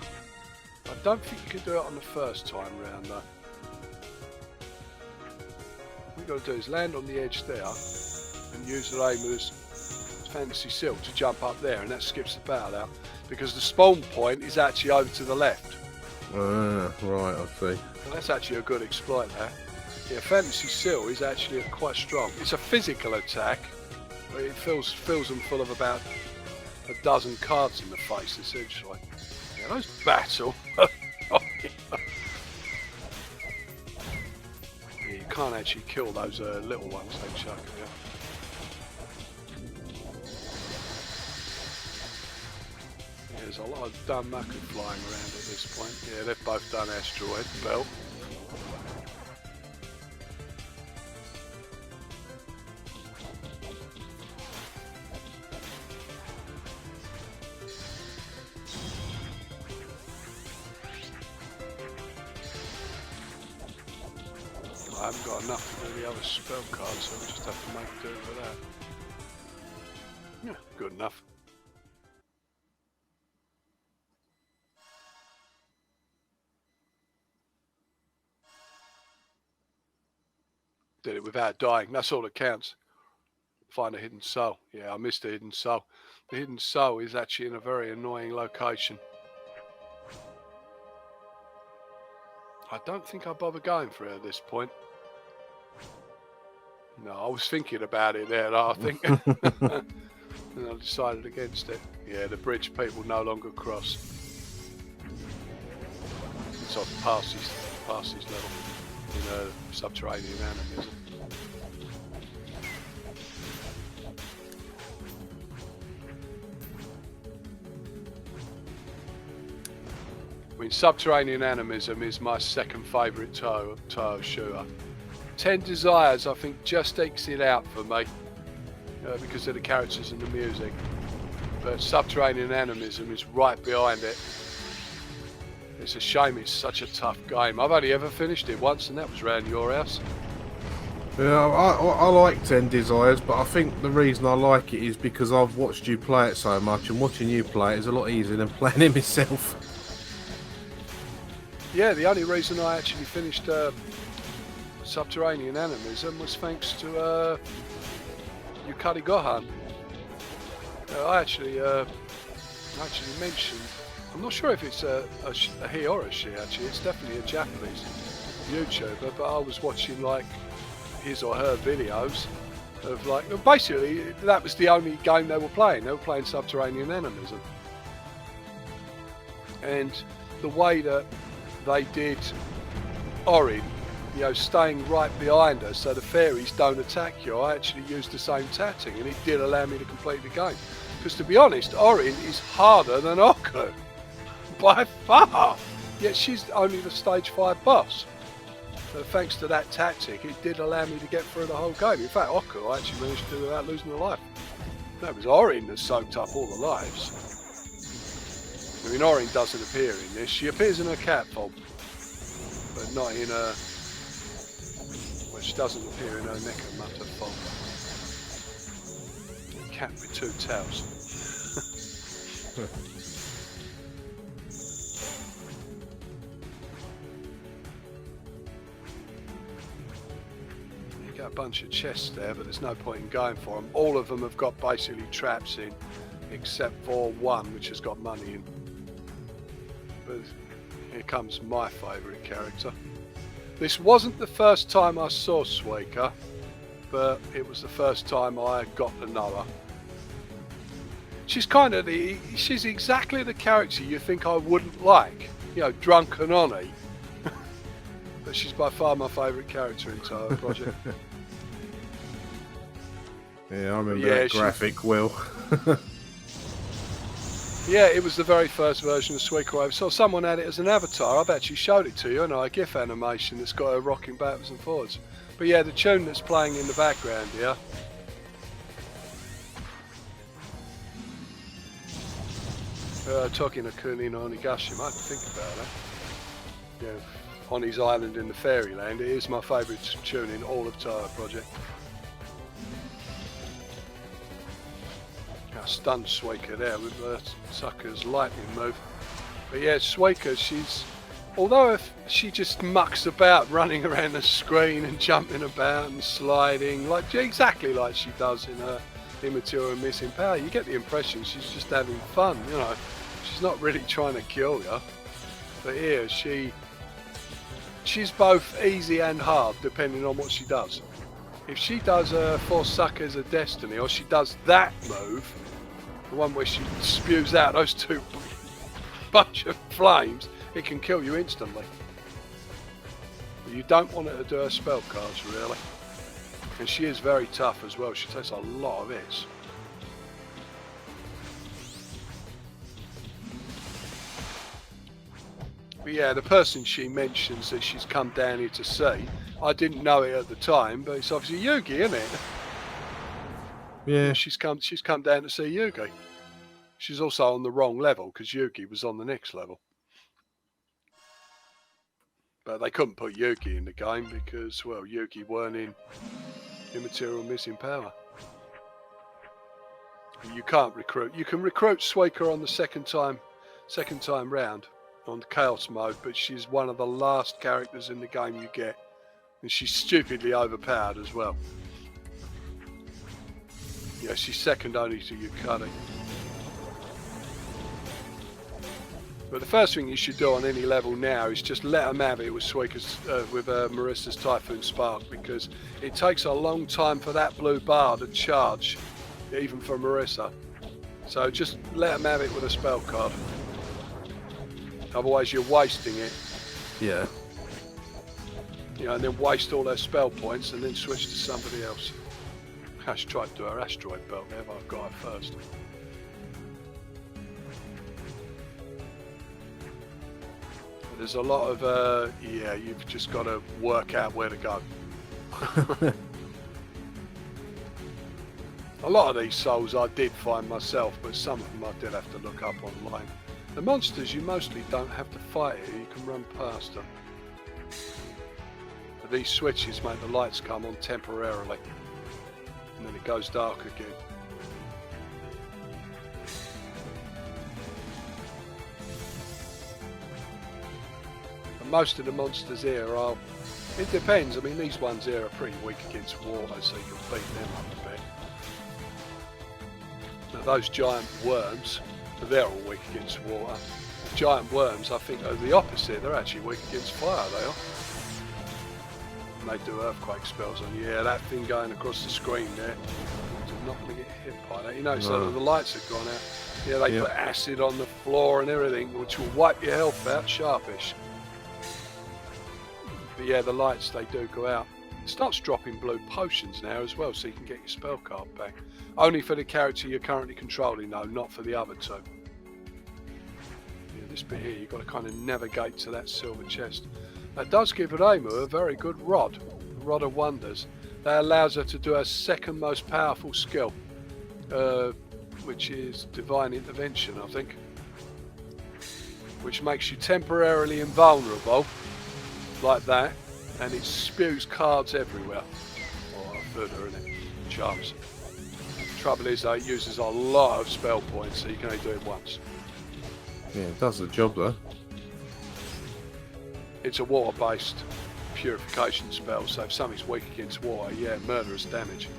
S1: I don't think you can do it on the first time round though. What you've got to do is land on the edge there and use Raymer's fantasy silk to jump up there, and that skips the battle out because the spawn point is actually over to the left.
S2: Right, I see.
S1: And that's actually a good exploit there. Yeah, fantasy seal is actually quite strong. It's a physical attack, but it fills them full of about a dozen cards in the face essentially. Yeah, those battle. Yeah, you can't actually kill those little ones they chuck at you. Yeah, there's a lot of dumb mucker flying around at this point. Yeah, they've both done asteroid belt. I haven't got enough for the other spell cards, so we'll just have to make do with that. Yeah, good enough. Did it without dying, that's all that counts. Find a hidden soul. Yeah, I missed the hidden soul. The hidden soul is actually in a very annoying location. I don't think I'll bother going for it at this point. No, I was thinking about it there, I think. And I decided against it. Yeah, the bridge people no longer cross. It's off past this level in subterranean animism. I mean, subterranean animism is my second favourite Touhou shooter. 10 Desires, I think, just ekes it out for me because of the characters and the music. But Subterranean Animism is right behind it. It's a shame it's such a tough game. I've only ever finished it once, and that was round your house.
S2: Yeah, I like 10 Desires, but I think the reason I like it is because I've watched you play it so much, and watching you play it is a lot easier than playing it myself.
S1: Yeah, the only reason I actually finished Subterranean Animism was thanks to Yukari Gohan. I actually mentioned, I'm not sure if it's a he or a she actually, it's definitely a Japanese YouTuber, but I was watching like his or her videos of like, basically that was the only game they were playing Subterranean Animism. And the way that they did Orin, you know, staying right behind her so the fairies don't attack you, I actually used the same tactic, and it did allow me to complete the game. Because to be honest, Orin is harder than Oku by far, yet she's only the stage 5 boss. So thanks to that tactic, it did allow me to get through the whole game. In fact, Oku I actually managed to do without losing a life. That was Orin that soaked up all the lives. I mean, Orin doesn't appear in this. She appears in her cat form, but not in her... Well, she doesn't appear in her Necromata form. Cat with 2 tails. You got a bunch of chests there, but there's no point in going for them. All of them have got basically traps in, except for one which has got money in. But here comes my favourite character. This wasn't the first time I saw Suika, but it was the first time I got to know her. She's exactly the character you think I wouldn't like, you know, drunk and honey. But but she's by far my favourite character in Touhou Project.
S2: Yeah, I remember that graphic well.
S1: Yeah, it was the very first version of Suikoden. I saw someone had it as an avatar. I've actually showed it to you, and a GIF animation that's got her rocking backwards and forwards. But yeah, the tune that's playing in the background, yeah. Talking to Kunai no Onigashima, I had to think about that. Yeah, on his island in the Fairyland, it is my favourite tune in all of Touhou Project. I stunned Suika there with Sakuya's lightning move. But yeah, Suika, although if she just mucks about running around the screen and jumping about and sliding, exactly like she does in her Immature and Missing Power, you get the impression she's just having fun, you know. She's not really trying to kill you. But here, she's both easy and hard, depending on what she does. If she does Four Suckers of Destiny, or she does that move, the one where she spews out those two bunch of flames, it can kill you instantly. But you don't want her to do her spell cards, really. And she is very tough as well. She takes a lot of hits. But yeah, the person she mentions that she's come down here to see, I didn't know it at the time, but it's obviously Yugi, isn't it?
S2: Yeah.
S1: She's come down to see Yugi. She's also on the wrong level because Yugi was on the next level. But they couldn't put Yugi in the game because, well, Yugi weren't in Immaterial Missing Power. You can't recruit. You can recruit Suika on the second time round on the Chaos mode, but she's one of the last characters in the game you get. And she's stupidly overpowered as well. Yeah, she's second only to Yukari. But the first thing you should do on any level now is just let them have it with Marissa's Typhoon Spark, because it takes a long time for that blue bar to charge, even for Marissa. So just let them have it with a spell card. Otherwise you're wasting it.
S2: Yeah.
S1: You know, and then waste all their spell points and then switch to somebody else. I should try to do her asteroid belt there, but I've got it first. There's a lot of, you've just got to work out where to go. A lot of these souls I did find myself, but some of them I did have to look up online. The monsters you mostly don't have to fight here, you can run past them. But these switches make the lights come on temporarily, and then it goes dark again. Most of the monsters here are, it depends, I mean these ones here are pretty weak against water, so you can beat them up a bit. Now those giant worms, they're all weak against water. The giant worms I think are the opposite, they're actually weak against fire, they are. And they do earthquake spells on you. Yeah, that thing going across the screen there, you're not going to get hit by that. You know, so the lights have gone out. Yeah, they put acid on the floor and everything, which will wipe your health out sharpish. But yeah, the lights, they do go out. It starts dropping blue potions now as well, so you can get your spell card back. Only for the character you're currently controlling though, not for the other two. Yeah, this bit here, you've got to kind of navigate to that silver chest. That does give Reimu a very good rod, a Rod of Wonders. That allows her to do her second most powerful skill, which is Divine Intervention, I think. Which makes you temporarily invulnerable, like that, and it spews cards everywhere. Oh, further in it. Charms. Trouble is though, it uses a lot of spell points, so you can only do it once.
S2: Yeah, it does the job though.
S1: It's a water-based purification spell, so if something's weak against water, yeah, murderous damage.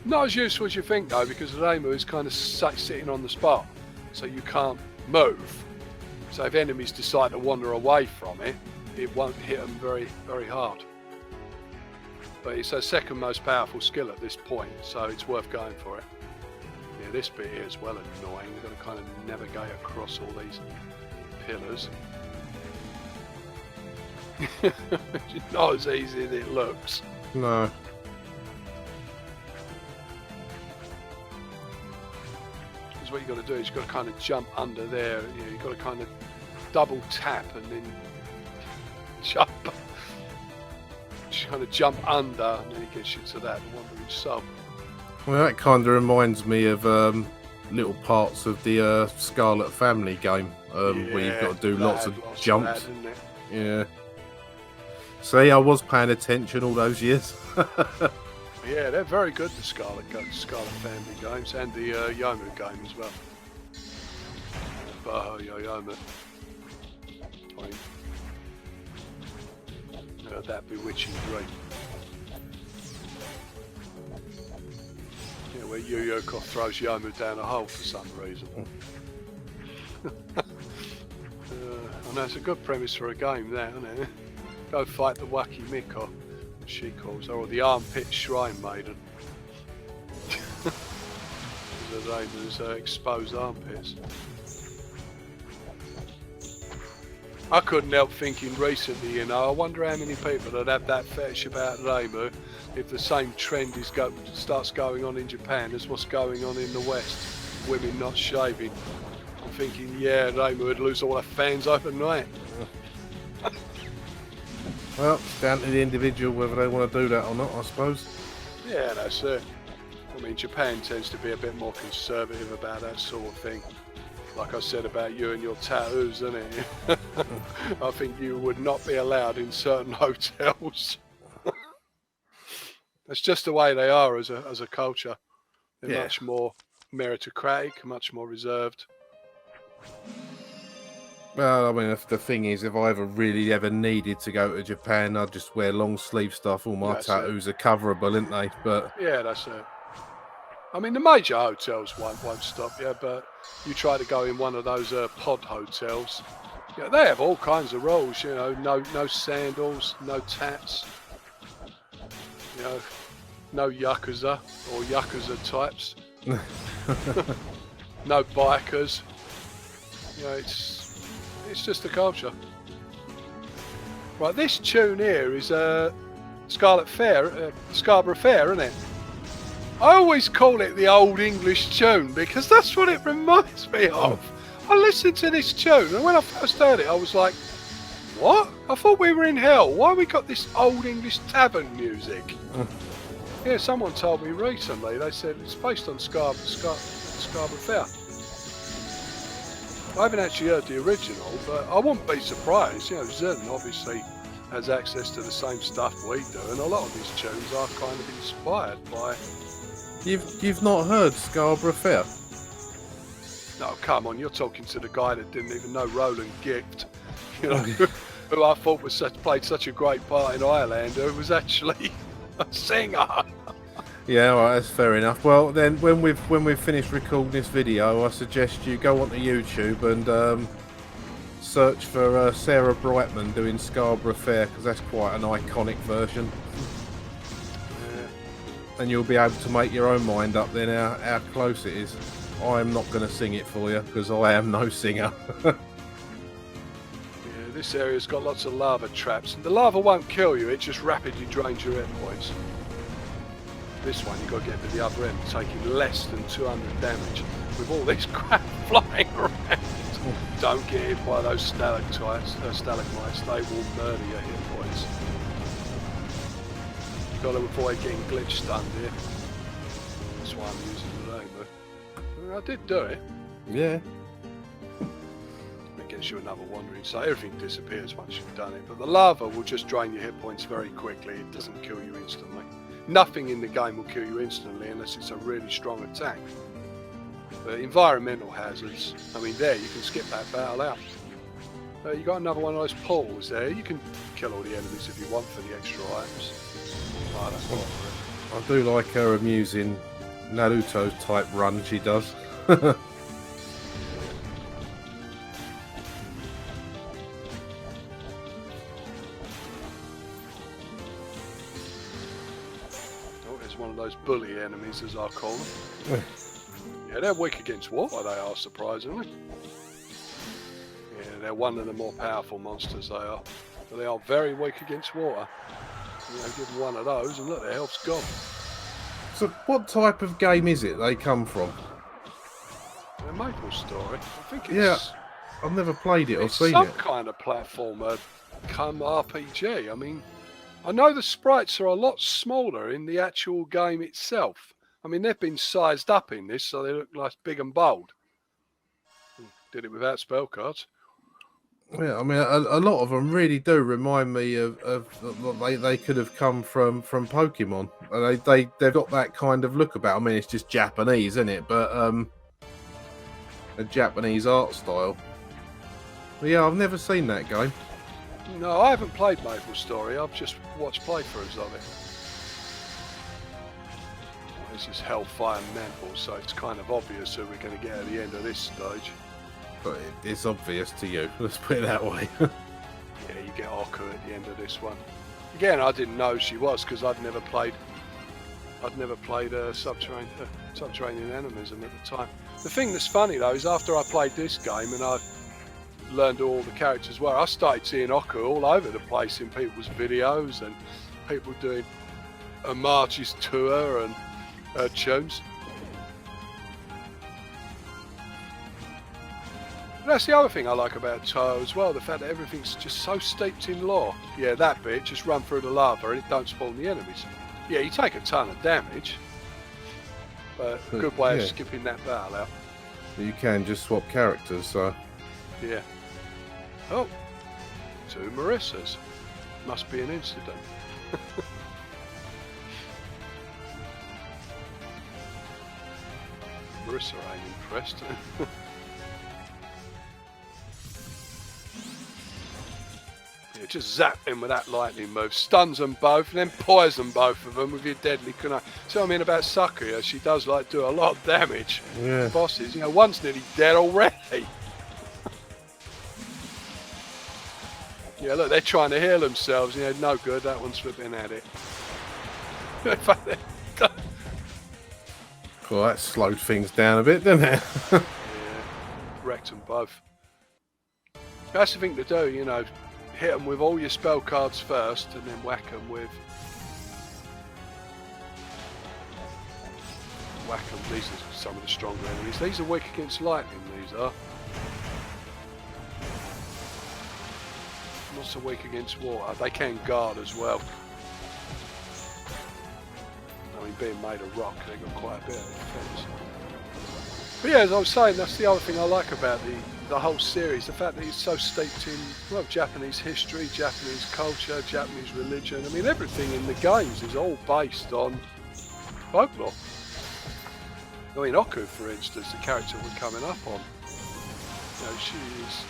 S1: Not as useful as you think though, because Reimu is kind of sitting on the spot, so you can't move. So if enemies decide to wander away from it, it won't hit them very, very hard. But it's her second most powerful skill at this point, so it's worth going for it. Yeah, this bit here is well annoying. You've got to kind of navigate across all these pillars. It's not as easy as it looks.
S2: No.
S1: Because what you've got to do is you've got to kind of jump under there. You know, you've got to kind of double tap and then jump. Just kind of jump under, and then it gets you to that wandering soul.
S2: Well, that kind of reminds me of little parts of the Scarlet Family game, where you've got to do lots of jumps.
S1: Of that, isn't it?
S2: Yeah. See, I was paying attention all those years.
S1: Yeah, they're very good, the Scarlet Family games, and the Yomu game as well. Baho Yoyoma. That bewitching dream. Yeah, where Yu-Yoko throws Yomu down a hole for some reason. I know it's a good premise for a game, that, isn't it? Go fight the Waki Miko, as she calls her, or the Armpit Shrine Maiden. Because her name is exposed armpits. I couldn't help thinking recently, you know, I wonder how many people that have that fetish about Reimu if the same trend starts going on in Japan as what's going on in the West, women not shaving. I'm thinking, yeah, Reimu would lose all her fans overnight.
S2: Well, it's down to the individual whether they want to do that or not, I suppose.
S1: Yeah, that's it. I mean, Japan tends to be a bit more conservative about that sort of thing. Like I said about you and your tattoos, isn't it? I think you would not be allowed in certain hotels. That's just the way they are as a culture. They're much more meritocratic, much more reserved.
S2: Well, I mean, the thing is, if I ever needed to go to Japan, I'd just wear long sleeve stuff. All my tattoos are coverable, aren't they? But
S1: yeah, that's it. I mean, the major hotels won't stop you, but you try to go in one of those pod hotels. Yeah, they have all kinds of rules. You know, no sandals, no tats. You know, no yakuza or yakuza types. No bikers. You know, it's just a culture. Right, this tune here is Scarborough Fair, isn't it? I always call it the Old English tune because that's what it reminds me of. I listened to this tune and when I first heard it I was like, what? I thought we were in hell. Why we got this Old English tavern music? Yeah, someone told me recently. They said it's based on Scarborough Fair. I haven't actually heard the original, but I wouldn't be surprised. You know, Zen obviously has access to the same stuff we do, and a lot of his tunes are kind of inspired by...
S2: You've not heard Scarborough Fair?
S1: No, come on, you're talking to the guy that didn't even know Roland Gift, you know, who I thought played such a great part in Ireland, who was actually a singer.
S2: Yeah, all right, that's fair enough. Well, then, when we've finished recording this video, I suggest you go onto YouTube and search for Sarah Brightman doing Scarborough Fair, because that's quite an iconic version. And you'll be able to make your own mind up then how close it is. I'm not going to sing it for you because I am no singer.
S1: Yeah, this area's got lots of lava traps, and the lava won't kill you, it just rapidly drains your hit points. This one you've got to get to the other end, taking less than 200 damage with all this crap flying around. Don't get hit by those stalagmites, they will murder your hit points. Got to avoid getting glitch stunned here. That's why I'm using the rainbow. I did do it.
S2: Yeah.
S1: It gets you another wandering, so everything disappears once you've done it. But the lava will just drain your hit points very quickly. It doesn't kill you instantly. Nothing in the game will kill you instantly unless it's a really strong attack. But environmental hazards, I mean, there you can skip that battle out. You got another one of those portals there. You can kill all the enemies if you want for the extra items.
S2: I do like her amusing Naruto type run she does.
S1: Oh, there's one of those bully enemies, as I call them. Yeah, they're weak against water, they are, surprisingly. Yeah, they're one of the more powerful monsters, they are. but they are very weak against water. You know, give them one of those and look, their health's gone.
S2: So what type of game is it they come from?
S1: A Maple Story. I think it's...
S2: Yeah, I've never played it or
S1: it's
S2: seen
S1: some
S2: it.
S1: kind of platformer come RPG. I mean, I know the sprites are a lot smaller in the actual game itself. I mean, they've been sized up in this, so they look like big and bold. Did it without spell cards.
S2: Yeah, I mean, a lot of them really do remind me of they could have come from Pokemon. They've got that kind of look about. I mean, it's just Japanese, isn't it? But a Japanese art style. But yeah, I've never seen that game.
S1: No, I haven't played Maple Story. I've just watched playthroughs of it. This is Hellfire Mantle, so it's kind of obvious who we're going to get at the end of this stage.
S2: But it's obvious to you. Let's put it that way.
S1: Yeah, you get Oku at the end of this one. Again, I didn't know she was because I'd never played Subterranean Animism at the time. The thing that's funny though is after I played this game and I learned who all the characters were, I started seeing Oku all over the place in people's videos and people doing homages to her and her tunes. And that's the other thing I like about Touhou as well, the fact that everything's just so steeped in lore. Yeah, that bit, just run through the lava and it don't spawn the enemies. Yeah, you take a ton of damage, but a good way of skipping that battle out.
S2: You can just swap characters, so...
S1: Yeah. Oh, 2 Marissas. Must be an incident. Marissa ain't impressed. Yeah, just zap them with that lightning move. Stuns them both, and then poison both of them with your deadly kunai. So I mean about Sakuya, she does like do a lot of damage.
S2: Yeah.
S1: Bosses, you know, one's nearly dead already. Yeah, look, they're trying to heal themselves. You know, no good. That one's flipping at it.
S2: Well, that slowed things down a bit, didn't it?
S1: Yeah, wrecked them both. That's the thing to do, you know. Hit them with all your spell cards first, and then whack them with. Whack them. These are some of the stronger enemies. These are weak against lightning. These are. Not so weak against water. They can guard as well. I mean, being made of rock, they've got quite a bit of defense. But yeah, as I was saying, that's the other thing I like about the whole series, the fact that it's so steeped in, well, Japanese history, Japanese culture, Japanese religion. I mean, everything in the games is all based on folklore. I mean, Oku, for instance, the character we're coming up on, you know, she is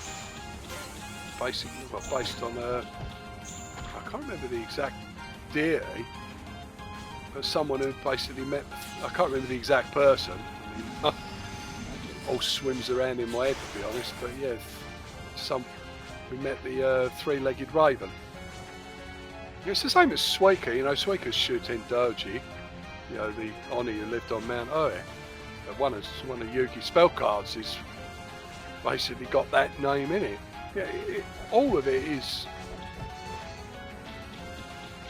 S1: basically based on I can't remember the exact deity, but someone who basically met, I can't remember the exact person. I mean, all swims around in my head, to be honest, but yeah, we met the 3-legged raven. It's the same as Suika, you know, Suika's shooting Doji, you know, the Oni who lived on Mount Oe. One of Yugi's spell cards is basically got that name in it. Yeah, all of it is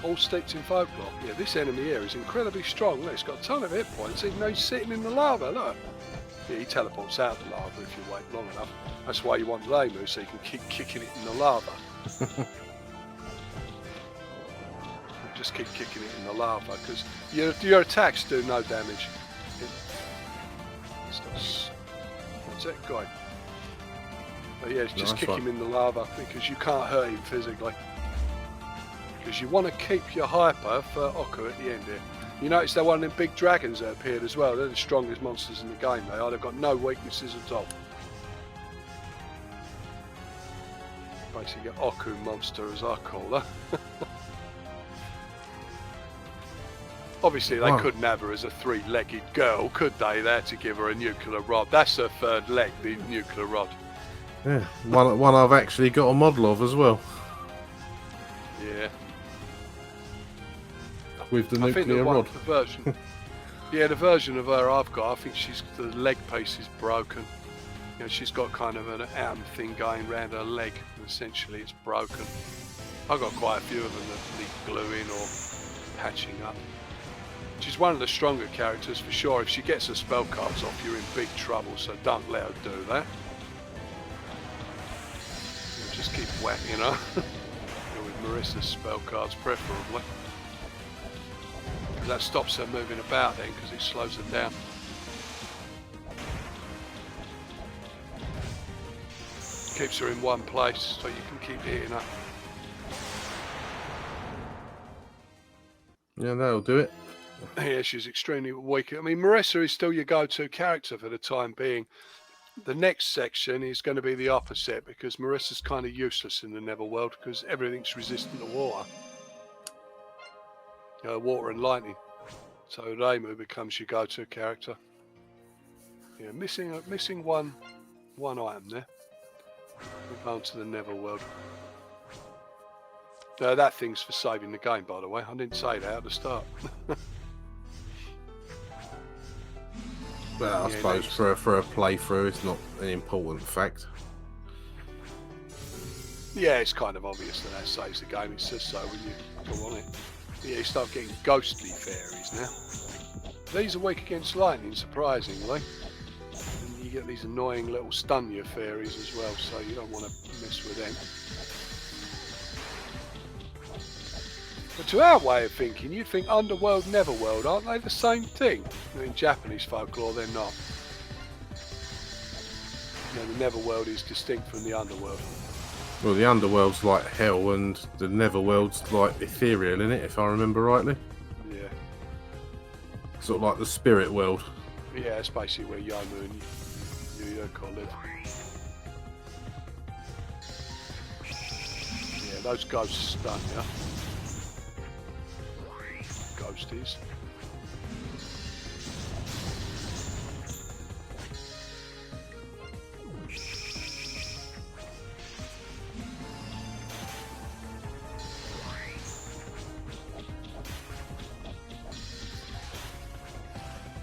S1: all steeped in folklore. Yeah, this enemy here is incredibly strong. Look, it's got a ton of hit points, even though he's sitting in the lava, look. Yeah, he teleports out the lava if you wait long enough. That's why you want Lemu, so you can keep kicking it in the lava. Just keep kicking it in the lava, because your attacks do no damage. What's that guy? But yeah, just kick him in the lava, because you can't hurt him physically. Because you want to keep your hyper for Oku at the end here. You notice they're one of them big dragons that appeared as well. They're the strongest monsters in the game, they are. They've got no weaknesses at all. Basically an Oku monster, as I call her. Obviously, they couldn't have her as a 3-legged girl, could they? They had to give her a nuclear rod. That's her third leg, the nuclear rod.
S2: Yeah, one I've actually got a model of as well.
S1: Yeah.
S2: With the nuclear rod.
S1: The version, yeah, the version of her I've got, I think the leg piece is broken. You know, she's got kind of an atom thing going around her leg, and essentially it's broken. I've got quite a few of them that need gluing or patching up. She's one of the stronger characters for sure. If she gets her spell cards off, you're in big trouble, so don't let her do that. Just keep whacking her. With Marissa's spell cards preferably. That stops her moving about then, because it slows her down. Keeps her in one place so you can keep hitting her.
S2: Yeah, that'll do it.
S1: Yeah, she's extremely weak. I mean, Marissa is still your go-to character for the time being. The next section is going to be the opposite, because Marissa's kind of useless in the Netherworld because everything's resistant to water. Water and lightning. So Reimu becomes your go-to character. Yeah, missing one item there. We'll go on to the Netherworld. That thing's for saving the game, by the way. I didn't say that at the start.
S2: Well, I suppose for a playthrough, it's not an important fact.
S1: Yeah, it's kind of obvious that saves the game. It says so when you go on it. Yeah, you start getting ghostly fairies now. These are weak against lightning, surprisingly. And you get these annoying little stun you fairies as well, so you don't want to mess with them. But to our way of thinking, you'd think Underworld, Netherworld, aren't they the same thing? In Japanese folklore, they're not. The Netherworld is distinct from the Underworld.
S2: Well, the Underworld's like hell, and the Netherworld's like ethereal, isn't it? If I remember rightly.
S1: Yeah.
S2: Sort of like the spirit world.
S1: Yeah, it's basically where Yomu and Yokai live. Yeah, those ghosts stun you. Ghosties.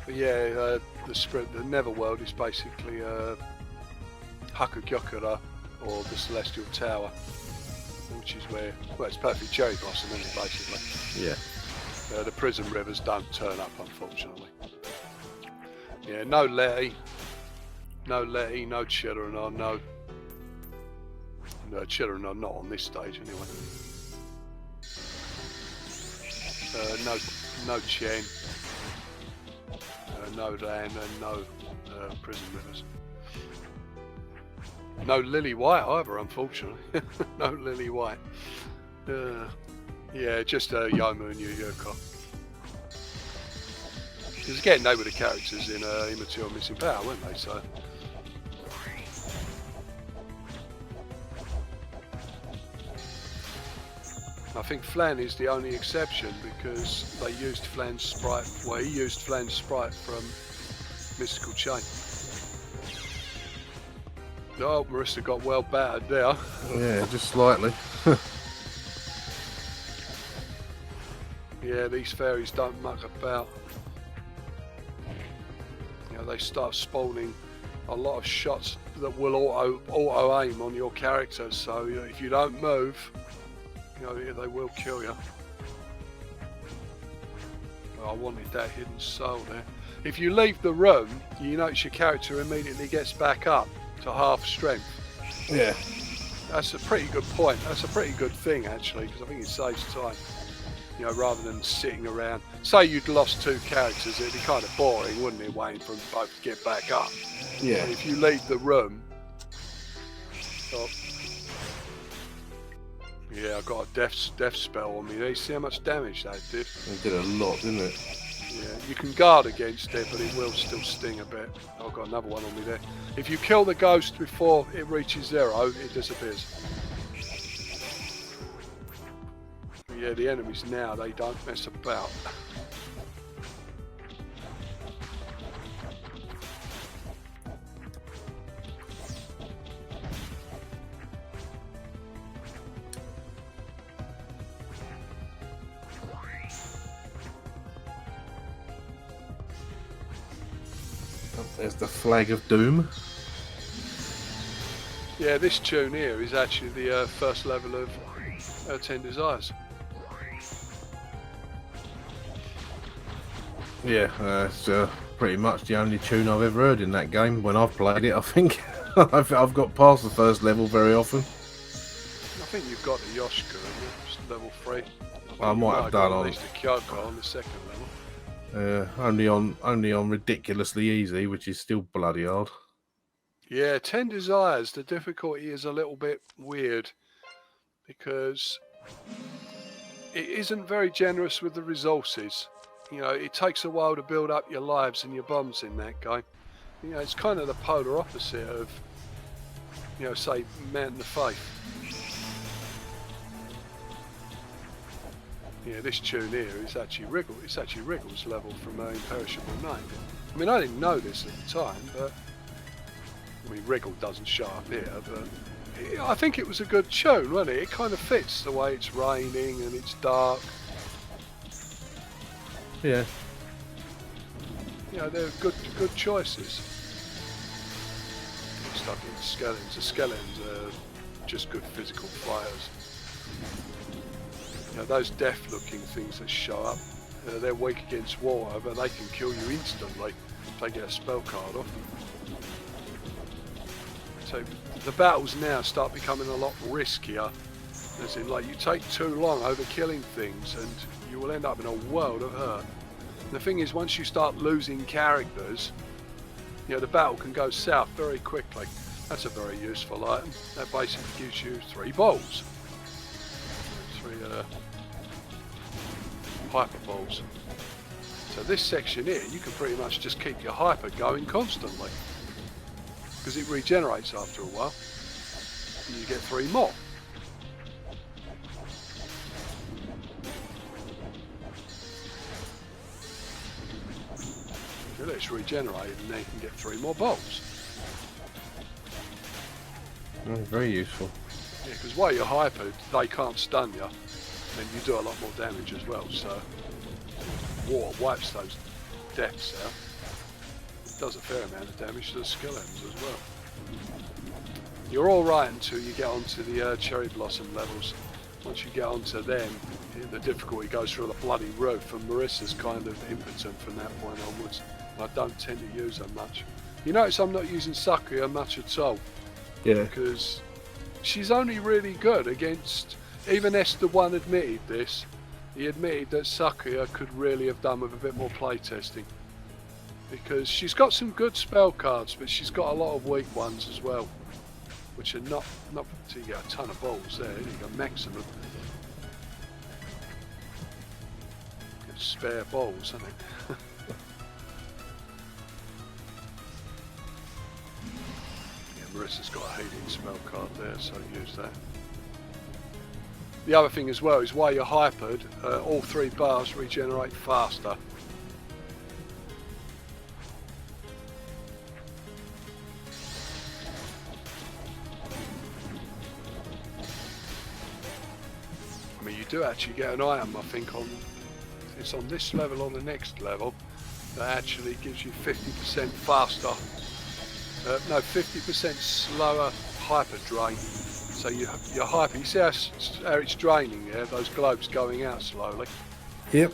S1: But yeah, the Netherworld is basically Hakugyokura, or the Celestial Tower, which is where, well, it's perfect cherry blossom, isn't it, basically?
S2: Yeah.
S1: The prison rivers don't turn up, unfortunately. Yeah, no Letty, no Chiron, no Chiron, not on this stage anyway. No Chen, no Lan, and no prison rivers. No Lily White either, unfortunately. No Lily White. Yeah, just Yomu and Yokai. Because again, they were the characters in Immature Missing Power, weren't they? So. I think Flan is the only exception, because they used Flan's sprite. Well, he used Flan's sprite from Mystical Chain. Oh, Marissa got well battered there.
S2: Yeah, just slightly.
S1: Yeah, these fairies don't muck about. You know, they start spawning a lot of shots that will auto aim on your character. So you know, if you don't move, you know, they will kill you. Oh, I wanted that hidden soul there. If you leave the room, you notice your character immediately gets back up to half strength.
S2: Yeah.
S1: That's a pretty good point. That's a pretty good thing, actually, because I think it saves time. You know, rather than sitting around. Say you'd lost two characters, it'd be kind of boring, wouldn't it, waiting for them both to get back up.
S2: Yeah.
S1: And if you leave the room... Oh, yeah, I got a death spell on me there. You see how much damage that did?
S2: It did a lot, didn't it?
S1: Yeah, you can guard against it, but it will still sting a bit. I've got another one on me there. If you kill the ghost before it reaches 0, it disappears. But yeah, the enemies now, they don't mess about.
S2: There's the Flag of Doom.
S1: Yeah, this tune here is actually the first level of 10 Desires.
S2: Yeah, it's pretty much the only tune I've ever heard in that game when I've played it, I think. I've got past the first level very often.
S1: I think you've got the Yoshka, it's level 3.
S2: I might have done
S1: at
S2: on
S1: least the Kyoko on the second level.
S2: only on ridiculously easy, which is still bloody hard.
S1: Yeah, 10 Desires, the difficulty is a little bit weird because it isn't very generous with the resources. You know, it takes a while to build up your lives and your bombs in that game. You know, it's kind of the polar opposite of, you know, say, Mountain of Faith. Yeah, this tune here is actually Wriggle. It's actually Wriggle's level from Imperishable Name. I mean, I didn't know this at the time, but I mean, Wriggle doesn't show up here, but I think it was a good tune, wasn't it? It kind of fits the way it's raining and it's dark.
S2: Yeah.
S1: You know, they're good choices. Stuck in skeletons. The skeletons are just good physical fighters. You know, those death-looking things that show up, they're weak against water, but they can kill you instantly if they get a spell card off. So the battles now start becoming a lot riskier. As in, like, you take too long over killing things and you will end up in a world of hurt. And the thing is, once you start losing characters, you know, the battle can go south very quickly. That's a very useful item. That basically gives you 3 balls. 3 hyper balls. So this section here, you can pretty much just keep your hyper going constantly, because it regenerates after a while, and you get 3 more. So let's regenerate, and then you can get 3 more bolts.
S2: Very useful.
S1: Yeah, because while you're hypered, they can't stun you, and you do a lot more damage as well. So water wipes those deaths out. Does a fair amount of damage to the skeletons as well. You're all right until you get onto the cherry blossom levels. Once you get onto them, the difficulty goes through the bloody roof, and Marissa's kind of impotent from that point onwards. I don't tend to use her much. You notice I'm not using Sakuya much at all.
S2: Yeah.
S1: Because she's only really good against, even Estheone admitted this. He admitted that Sakuya could really have done with a bit more playtesting. Because she's got some good spell cards, but she's got a lot of weak ones as well, which are not until you get a ton of balls there. You got maximum. Get spare balls, haven't it? Yeah, Marissa's got a healing spell card there, so use that. The other thing as well is while you're hypered, all 3 bars regenerate faster. I mean, you do actually get an item, I think, it's on this level, on the next level, that actually gives you 50% faster, 50% slower hyper drain. So you're hyper, you see how it's draining there, those globes going out slowly?
S2: Yep.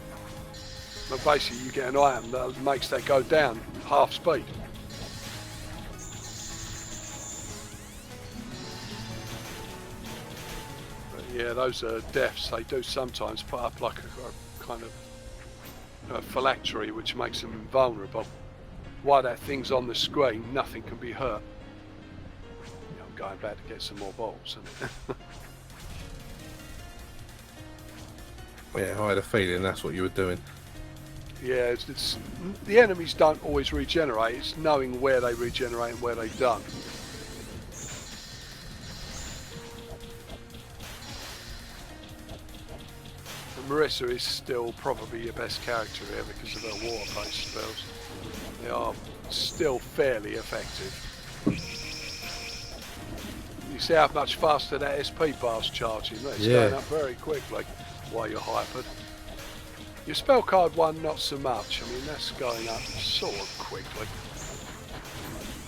S1: But basically you get an item that makes that go down half speed. Yeah, those deaths, they do sometimes put up like a kind of phylactery which makes them invulnerable. While that thing's on the screen, nothing can be hurt. Yeah, I'm going back to get some more balls.
S2: Yeah, I had a feeling that's what you were doing.
S1: Yeah, it's the enemies don't always regenerate, it's knowing where they regenerate and where they don't. Marissa is still probably your best character here because of her water-based spells. They are still fairly effective. You see how much faster that SP bar's charging? It's going up very quickly while you're hypered. Your spell card one, not so much. I mean, that's going up sort of quickly.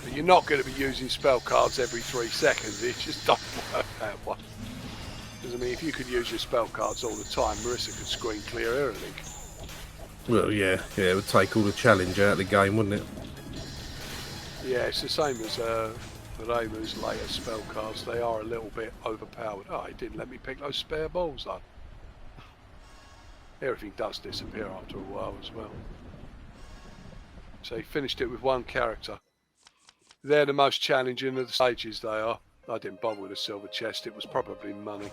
S1: But you're not going to be using spell cards every 3 seconds. It just doesn't work that way. Because, I mean, if you could use your spell cards all the time, Marissa could screen clear everything.
S2: Well, yeah, it would take all the challenge out of the game, wouldn't it?
S1: Yeah, it's the same as Ramu's later spell cards. They are a little bit overpowered. Oh, he didn't let me pick those spare balls though. Everything does disappear after a while as well. So he finished it with one character. They're the most challenging of the stages, they are. I didn't bother with a silver chest, it was probably money.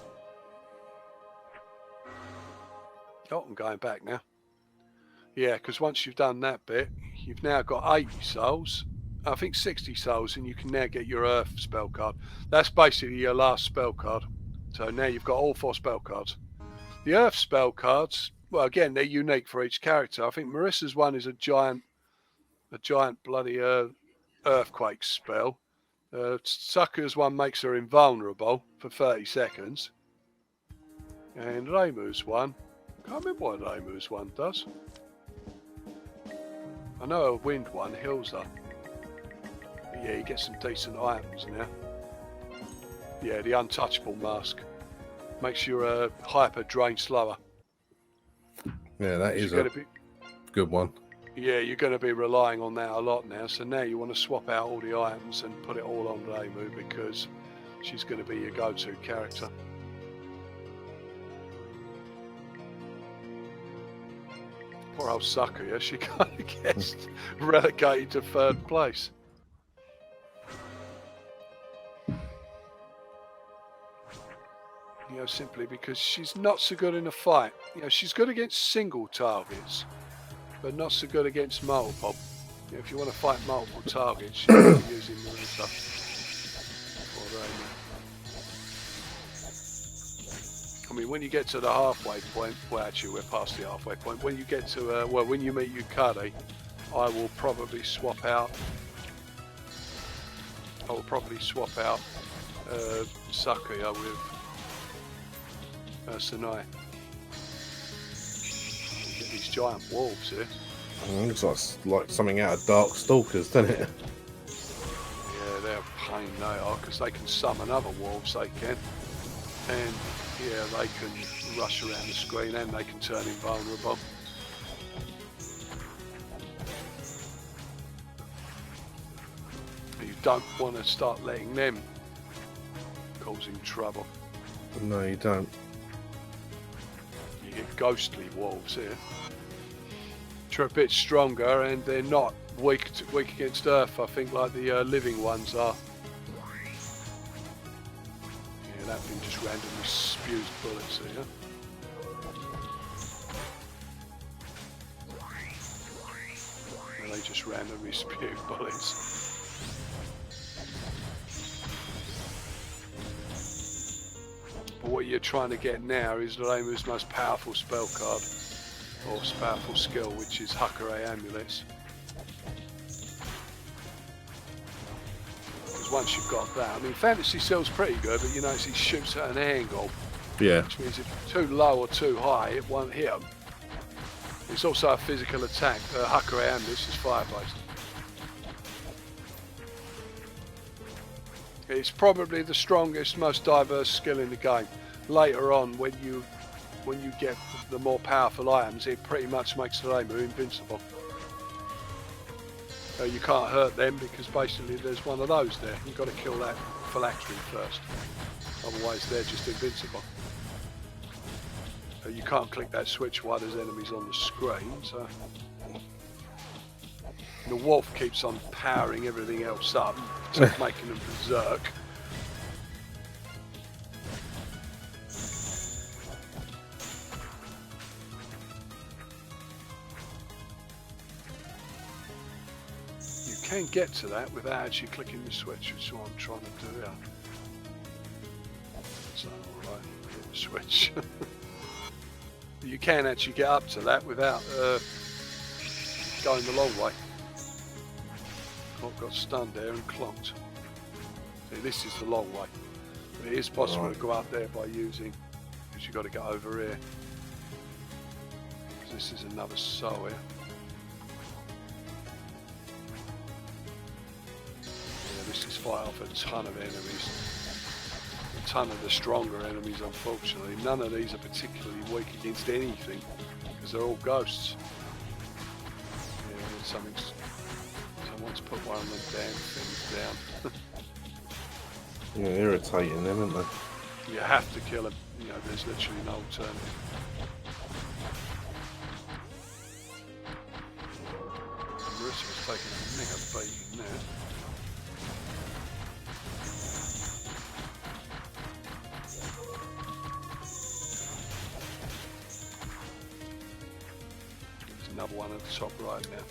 S1: Oh, I'm going back now. Yeah, because once you've done that bit, you've now got 80 souls. I think 60 souls, and you can now get your Earth spell card. That's basically your last spell card. So now you've got all 4 spell cards. The Earth spell cards, well, again, they're unique for each character. I think Marissa's one is a giant bloody earthquake spell. Sakuya's one makes her invulnerable for 30 seconds. And Reimu's one, I can't remember what Reimu's one does. I know a wind one heals her. But yeah, you get some decent items now. Yeah, the untouchable mask makes your hyper drain slower.
S2: Yeah, that is a good one.
S1: Yeah, you're going to be relying on that a lot now. So now you want to swap out all the items and put it all on Reimu because she's going to be your go-to character. Poor old Sakuya, she kind of gets relegated to 3rd place. You know, simply because she's not so good in a fight. You know, she's good against single targets, but not so good against multiple. You know, if you want to fight multiple targets, you're using Marissa or Reimu. I mean, when you get to the halfway point, well, actually, we're past the halfway point. When you get to, well, when you meet Yukari, I will probably swap out. Sakuya with Kunai. You get these giant wolves here.
S2: Looks like something out of Darkstalkers, doesn't it?
S1: Yeah, they're a pain, they are, because they can summon other wolves, they can. And yeah, they can rush around the screen and they can turn invulnerable. You don't want to start letting them causing trouble.
S2: No, you don't.
S1: You get ghostly wolves here. Which are a bit stronger and they're not weak against Earth, I think, like the living ones are. Yeah, that thing just randomly spews bullets here. And they just randomly spew bullets. But what you're trying to get now is Reimu's most powerful spell card, or powerful skill, which is Hakure Amulets. Because once you've got that, I mean, Fantasy Cell's pretty good, but you notice he shoots at an angle.
S2: Yeah.
S1: Which means if it's too low or too high, it won't hit him. It's also a physical attack. Hakure Amulets is fire-based. It's probably the strongest, most diverse skill in the game. Later on, when you get the more powerful items, it pretty much makes the Reimu invincible. You can't hurt them because basically there's one of those there. You've got to kill that phylactery first. Otherwise they're just invincible. You can't click that switch while there's enemies on the screen, so... The wolf keeps on powering everything else up, making them berserk. You can get to that without actually clicking the switch, which is what I'm trying to do here. So, alright, hit the switch. You can actually get up to that without going the long way. Got stunned there and clonked. See, this is the long way. But it is possible to go up there by using, because you've got to get over here. This is another soul here. Yeah, this is fight off a ton of enemies. ton of the stronger enemies, unfortunately. None of these are particularly weak against anything, because they're all ghosts. Yeah, someone's put one of them damn things down.
S2: Yeah, irritating them, aren't they?
S1: You have to kill them. You know, there's literally no alternative. Marissa was taking a mega beating there. There's another one at the top right now.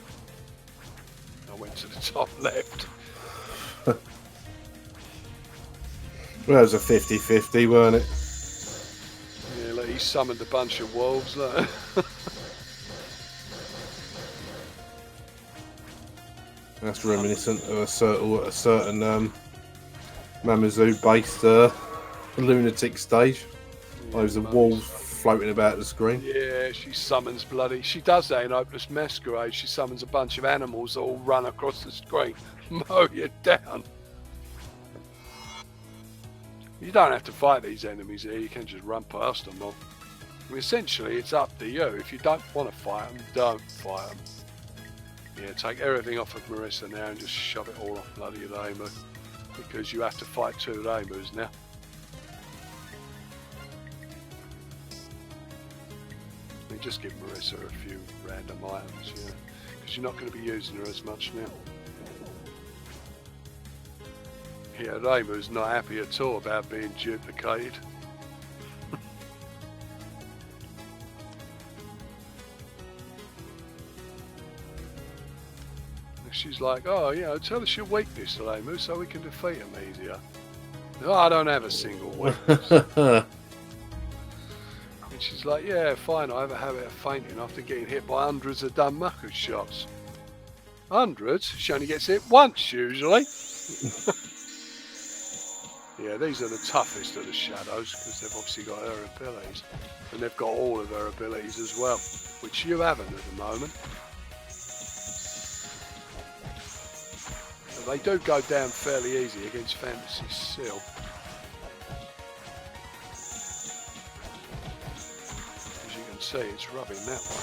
S1: I went to the top left.
S2: Well, it was a 50-50, weren't it?
S1: Yeah, look, he summoned a bunch of wolves, look.
S2: That's reminiscent of a certain Mamazoo-based lunatic stage.
S1: Yeah,
S2: Those are wolves floating about the screen.
S1: Yeah, she summons she does that in Hopeless Masquerade. She summons a bunch of animals that all run across the screen, mow you down. You don't have to fight these enemies here, you can just run past them. I mean, essentially, it's up to you. If you don't want to fight them, don't fight them. Yeah, take everything off of Marissa now and just shove it all off bloody Ramu, because you have to fight 2 Ramus now. I mean, just give Marissa a few random items, yeah, because you're not going to be using her as much now. Yeah, Ramu's not happy at all about being duplicated. She's like, oh, you know, tell us your weakness, Ramu, so we can defeat him easier. Oh, I don't have a single weakness. And she's like, yeah, fine, I have a habit of fainting after getting hit by hundreds of Danmaku shots. Hundreds? She only gets hit once, usually. Yeah, these are the toughest of the shadows, because they've obviously got her abilities. And they've got all of her abilities as well, which you haven't at the moment. But they do go down fairly easy against Fantasy Seal. As you can see, it's rubbing that one.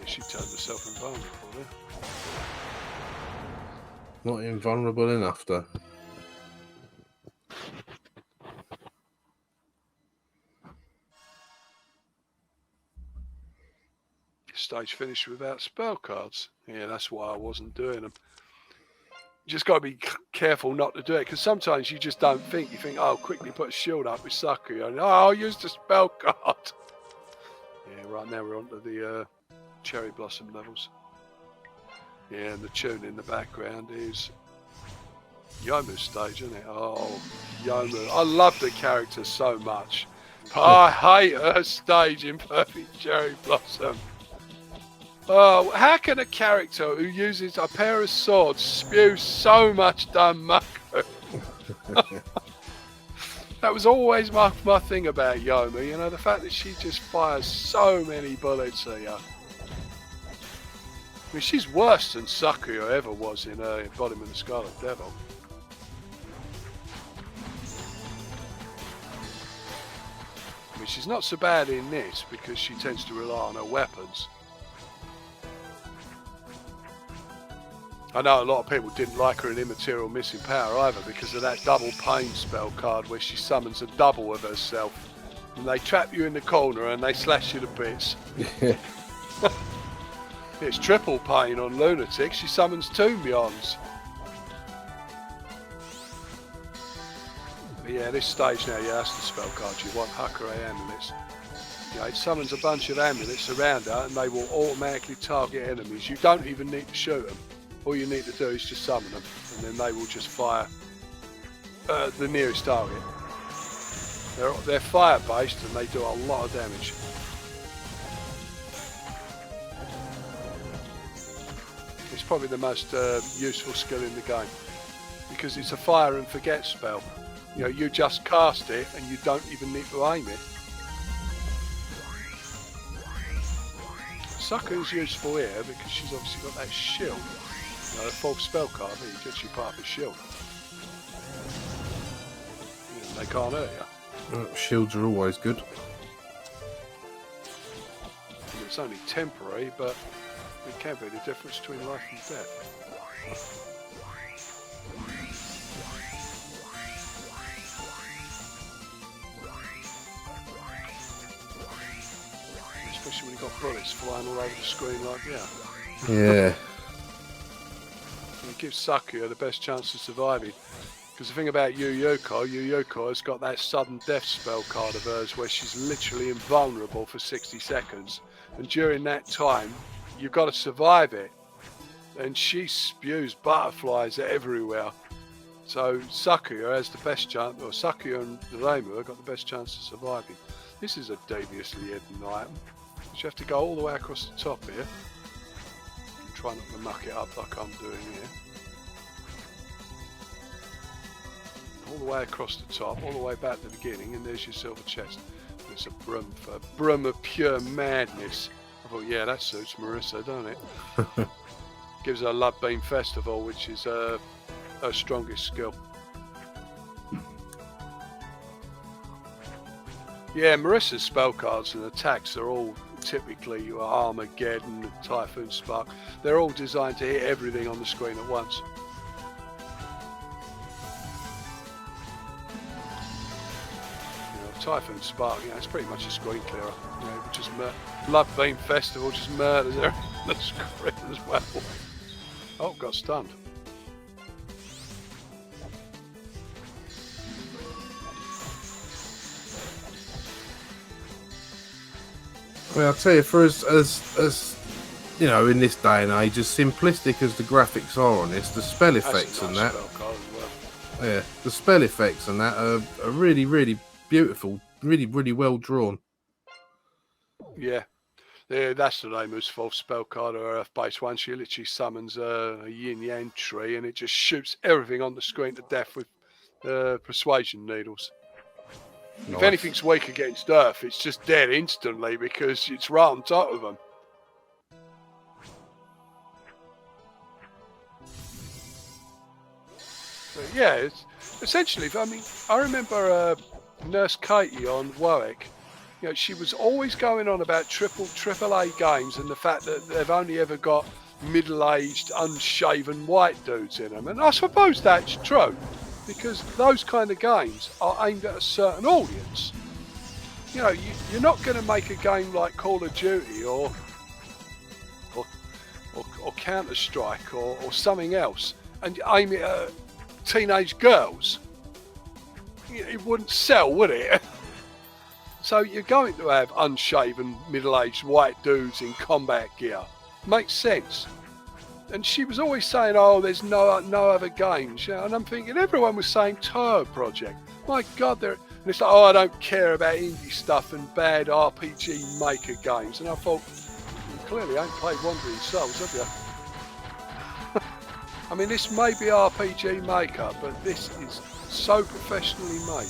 S1: She turned herself invulnerable there.
S2: Not invulnerable enough, though.
S1: Stage finished without spell cards. Yeah, that's why I wasn't doing them. You just got to be careful not to do it, because sometimes you just don't think. You think, oh, quickly put a shield up with Sakuya, and oh, I'll use the spell card. Yeah, right now we're on to the cherry blossom levels. Yeah, and the tune in the background is Yomu's stage, isn't it? Oh, Yomu. I love the character so much. I hate her stage in Perfect Cherry Blossom. Oh, how can a character who uses a pair of swords spew so much Danmaku? That was always my thing about Yomu, you know, the fact that she just fires so many bullets at you. I mean, she's worse than Sakuya ever was in her embodiment of Scarlet Devil. I mean, she's not so bad in this because she tends to rely on her weapons. I know a lot of people didn't like her in Immaterial Missing Power either because of that double pain spell card where she summons a double of herself. And they trap you in the corner and they slash you to bits. It's triple pain on Lunatic. She summons 2 Myons. But yeah, this stage now, yeah, that's the spell card you want, Hakure Amulets. You know, it summons a bunch of amulets around her and they will automatically target enemies. You don't even need to shoot them. All you need to do is just summon them and then they will just fire the nearest target. They're fire based and they do a lot of damage. It's probably the most useful skill in the game because it's a fire and forget spell. You know, you just cast it and you don't even need to aim it. Sakuya's useful here because she's obviously got that shield. You know, a fourth spell card, you gets you part of the shield. You know, they can't hurt you.
S2: Shields are always good.
S1: It's only temporary, but it can be the difference between life and death. Especially when you've got bullets flying all over the screen like that.
S2: Yeah.
S1: It gives Sakuya the best chance of surviving. Because the thing about Yokai has got that sudden death spell card of hers where she's literally invulnerable for 60 seconds. And during that time, you've got to survive it. And she spews butterflies everywhere. So Sakuya has the best chance, or Sakuya and Reimu have got the best chance of surviving. This is a deviously hidden item. You have to go all the way across the top here. And try not to muck it up like I'm doing here. All the way across the top, all the way back to the beginning, and there's your silver chest. It's a brum of pure madness. I thought, yeah, that suits Marissa, don't it? Gives her a Love Beam Festival, which is her strongest skill. Yeah, Marissa's spell cards and attacks are all typically your Armageddon, Typhoon Spark. They're all designed to hit everything on the screen at once. Typhoon Spark, it's pretty much a screen clearer. Just Love Beam Festival just murders everything on the screen as well. Oh, got stunned.
S2: Well, I'll tell you, for as you know, in this day and age, as simplistic as the graphics are on this, the spell effects and that, yeah, the spell effects and that are really, really beautiful, really well drawn.
S1: Yeah, that's the name of his fourth spell card, or Earth-based one. She literally summons a yin-yang tree, and it just shoots everything on the screen to death with persuasion needles. Nice. If anything's weak against Earth, it's just dead instantly because it's right on top of them. But yeah, it's essentially, I remember Nurse Katie on Warwick. She was always going on about AAA games and the fact that they've only ever got middle-aged, unshaven white dudes in them. And I suppose that's true, because those kind of games are aimed at a certain audience. You're not going to make a game like Call of Duty or Counter-Strike or something else and aim it at teenage girls. It wouldn't sell, would it? So you're going to have unshaven, middle-aged white dudes in combat gear. Makes sense. And she was always saying, oh, there's no other games. And I'm thinking, everyone was saying Touhou Project. My God, and it's like, oh, I don't care about indie stuff and bad RPG maker games. And I thought, you clearly ain't played Wandering Souls, have you? This may be RPG maker, but this is so professionally made.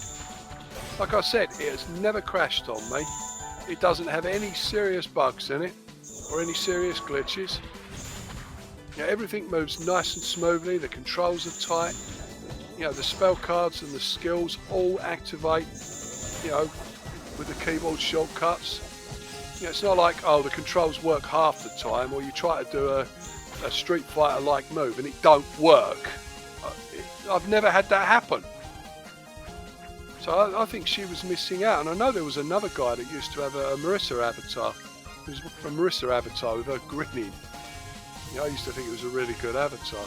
S1: Like I said, it has never crashed on me. It doesn't have any serious bugs in it or any serious glitches. Everything moves nice and smoothly. The controls are tight. The spell cards and the skills all activate, with the keyboard shortcuts. It's not like, oh, the controls work half the time, or you try to do a Street Fighter-like move and it don't work. I've never had that happen. So I think she was missing out. And I know there was another guy that used to have a Marissa avatar. It was a Marissa avatar with her grinning. I used to think it was a really good avatar.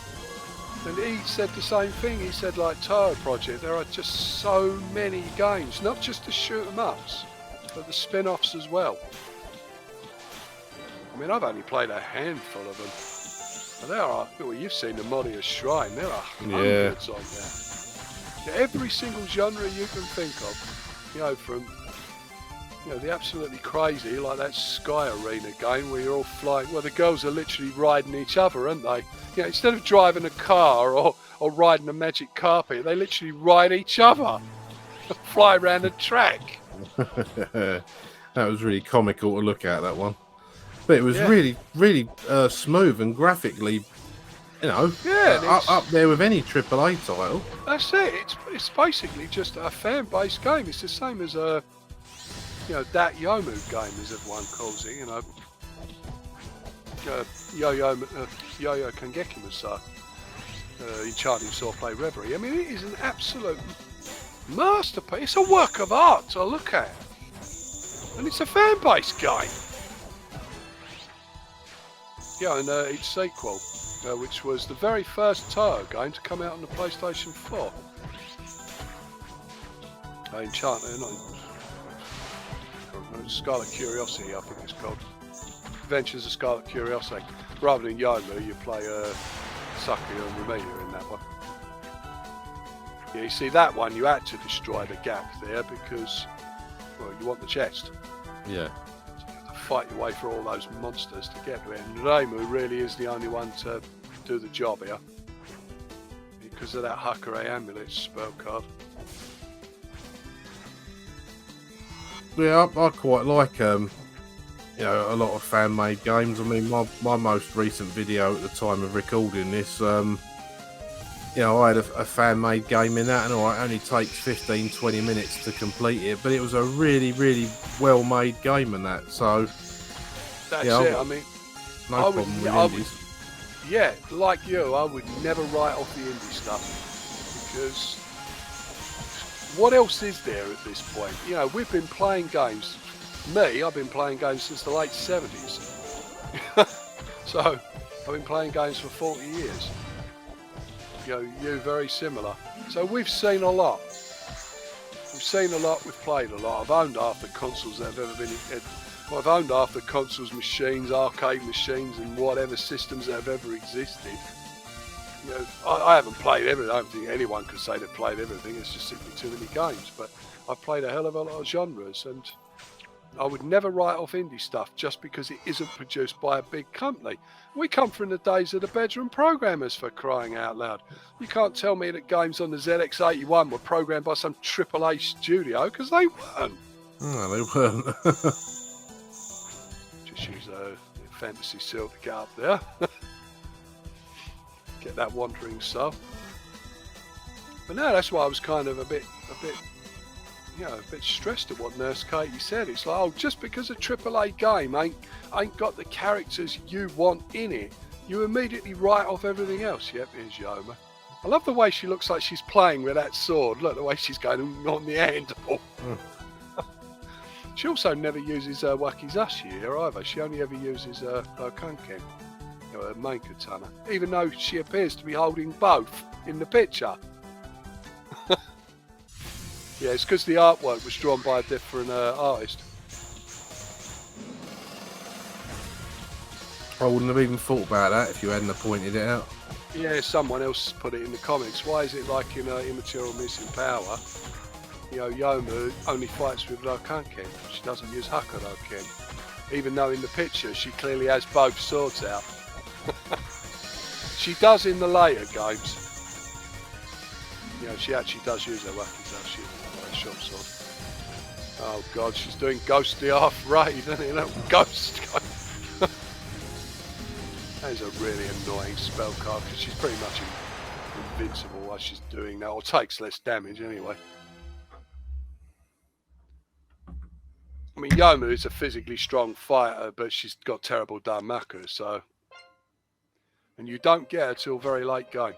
S1: And he said the same thing. He said, like Touhou Project, there are just so many games, not just the shoot 'em ups, but the spin-offs as well. I've only played a handful of them. And there are, you've seen the Monia Shrine, there are hundreds on there. Every single genre you can think of, from the absolutely crazy, like that Sky Arena game where you're all flying. Well, the girls are literally riding each other, aren't they? Instead of driving a car or riding a magic carpet, they literally ride each other, fly around the track.
S2: That was really comical to look at, that one. But it was really, really smooth and graphically, you know, up there with any AAA title.
S1: That's it. It's basically just a fan-based game. It's the same as a, that Yomu game, as everyone calls it. Yo-Yo Kangeki Masa, Enchanting Swordplay Reverie. I mean, it is an absolute masterpiece. It's a work of art to look at, and it's a fan-based game. And its sequel, which was the very first Touhou game to come out on the PlayStation 4. Scarlet Curiosity, I think it's called. Adventures of Scarlet Curiosity. Rather than Yomu, you play Sakuya and Ramiya in that one. Yeah, you see that one, you had to destroy the gap there because, well, you want the chest.
S2: Yeah.
S1: Fight your way through all those monsters to get to it, and Reimu really is the only one to do the job here because of that Hakure amulet spell card.
S2: Yeah, I quite like a lot of fan-made games. I mean, my most recent video at the time of recording this, I had a fan-made game in that, and it only takes 15-20 minutes to complete it, but it was a really, really well-made game in that, so...
S1: That's it, I mean...
S2: No problem with indies.
S1: Like you, I would never write off the indie stuff, because... what else is there at this point? We've been playing games. I've been playing games since the late 70s. So, I've been playing games for 40 years. You very similar. So we've seen a lot. We've played a lot. I've owned half the consoles that have ever been... I've owned half the consoles, machines, arcade machines, and whatever systems that have ever existed. I haven't played everything. I don't think anyone could say they've played everything. It's just simply too many games. But I've played a hell of a lot of genres, and I would never write off indie stuff just because it isn't produced by a big company. We come from the days of the bedroom programmers, for crying out loud. You can't tell me that games on the ZX81 were programmed by some AAA studio, because they weren't.
S2: No, they weren't.
S1: Just use a fantasy seal to get up there. Get that wandering soul. But no, that's why I was kind of a bit stressed at what Nurse Katie said. It's like, just because a AAA game ain't got the characters you want in it, you immediately write off everything else. Yep, here's Yoma. I love the way she looks like she's playing with that sword. Look, the way she's going on the handle. She also never uses Wakizashi here either. She only ever uses her Kanken, her main katana, even though she appears to be holding both in the picture. Yeah, it's because the artwork was drawn by a different artist.
S2: I wouldn't have even thought about that if you hadn't pointed it out.
S1: Yeah, someone else put it in the comics. Why is it like in Immaterial Missing Power, Yomu only fights with Kanken. She doesn't use Hakuroken. Even though in the picture she clearly has both swords out. She does in the later games. She actually does use her Wakizashi. Short sword. Oh god, she's doing ghostly half raid, isn't it? Ghost. That is a really annoying spell card because she's pretty much invincible while she's doing that, or takes less damage anyway. I mean, Yomu is a physically strong fighter, but she's got terrible Danmaku, so. And you don't get her till very late game.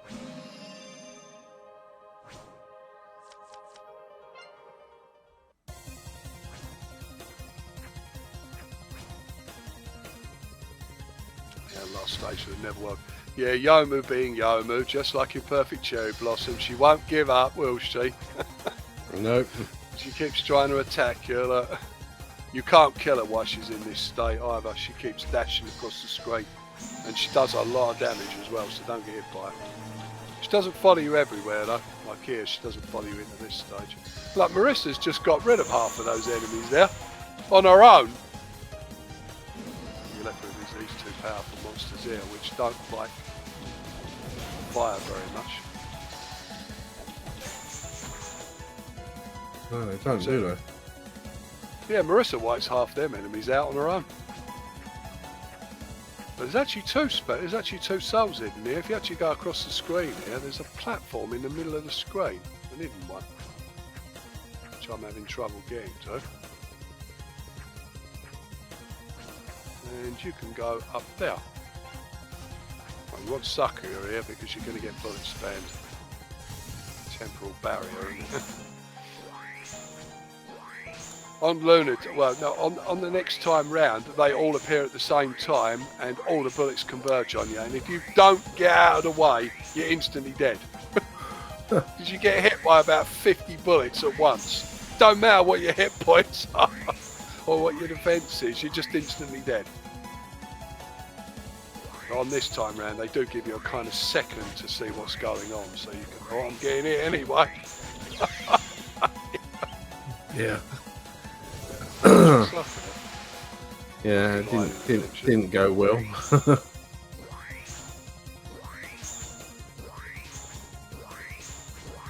S1: Stage of the Netherworld. Yeah, Yomu being Yomu, just like in Perfect Cherry Blossom, she won't give up, will she?
S2: No.
S1: She keeps trying to attack you. Look. You can't kill her while she's in this state either. She keeps dashing across the screen, and she does a lot of damage as well, so don't get hit by her. She doesn't follow you everywhere though, like here, she doesn't follow you into this stage. Like Marissa's just got rid of half of those enemies there, on her own. You're left with these two powerful monsters here, which don't like fire very much.
S2: No, they don't, do they?
S1: Yeah, Marissa wipes half them enemies out on her own. But there's actually two souls hidden here. If you actually go across the screen here, there's a platform in the middle of the screen, an hidden one, which I'm having trouble getting to. And you can go up there. Well, you want Sakuya here because you're going to get bullet spammed. Temporal barrier. On Lunatic, well, no, on the next time round, they all appear at the same time, and all the bullets converge on you. And if you don't get out of the way, you're instantly dead. Because you get hit by about 50 bullets at once. Don't matter what your hit points are or what your defense is, you're just instantly dead. On this time round, they do give you a kind of second to see what's going on, so you can, oh, I'm getting hit anyway.
S2: Yeah. Yeah, it didn't go well.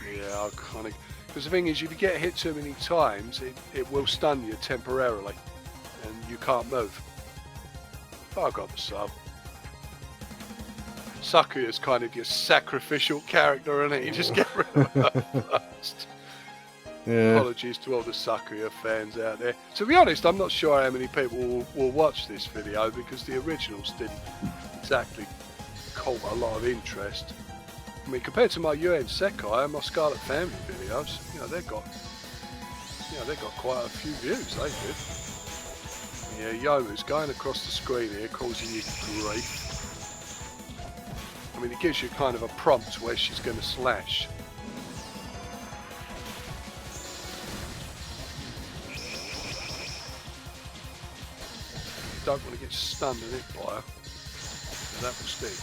S1: Yeah, I kind of, because the thing is, if you get hit too many times, it will stun you temporarily, and you can't move. But I got the sub. Sakuya's kind of your sacrificial character, isn't it? You just get rid of her first.
S2: Yeah.
S1: Apologies to all the Sakuya fans out there. To be honest, I'm not sure how many people will watch this video because the originals didn't exactly caught a lot of interest. I mean, compared to my UN Sekai and my Scarlet Family videos, they've got quite a few views. They did. Yeah, Yomu's going across the screen here, causing you grief. I mean, it gives you kind of a prompt where she's going to slash. Don't want to get stunned and hit by her. That will stick.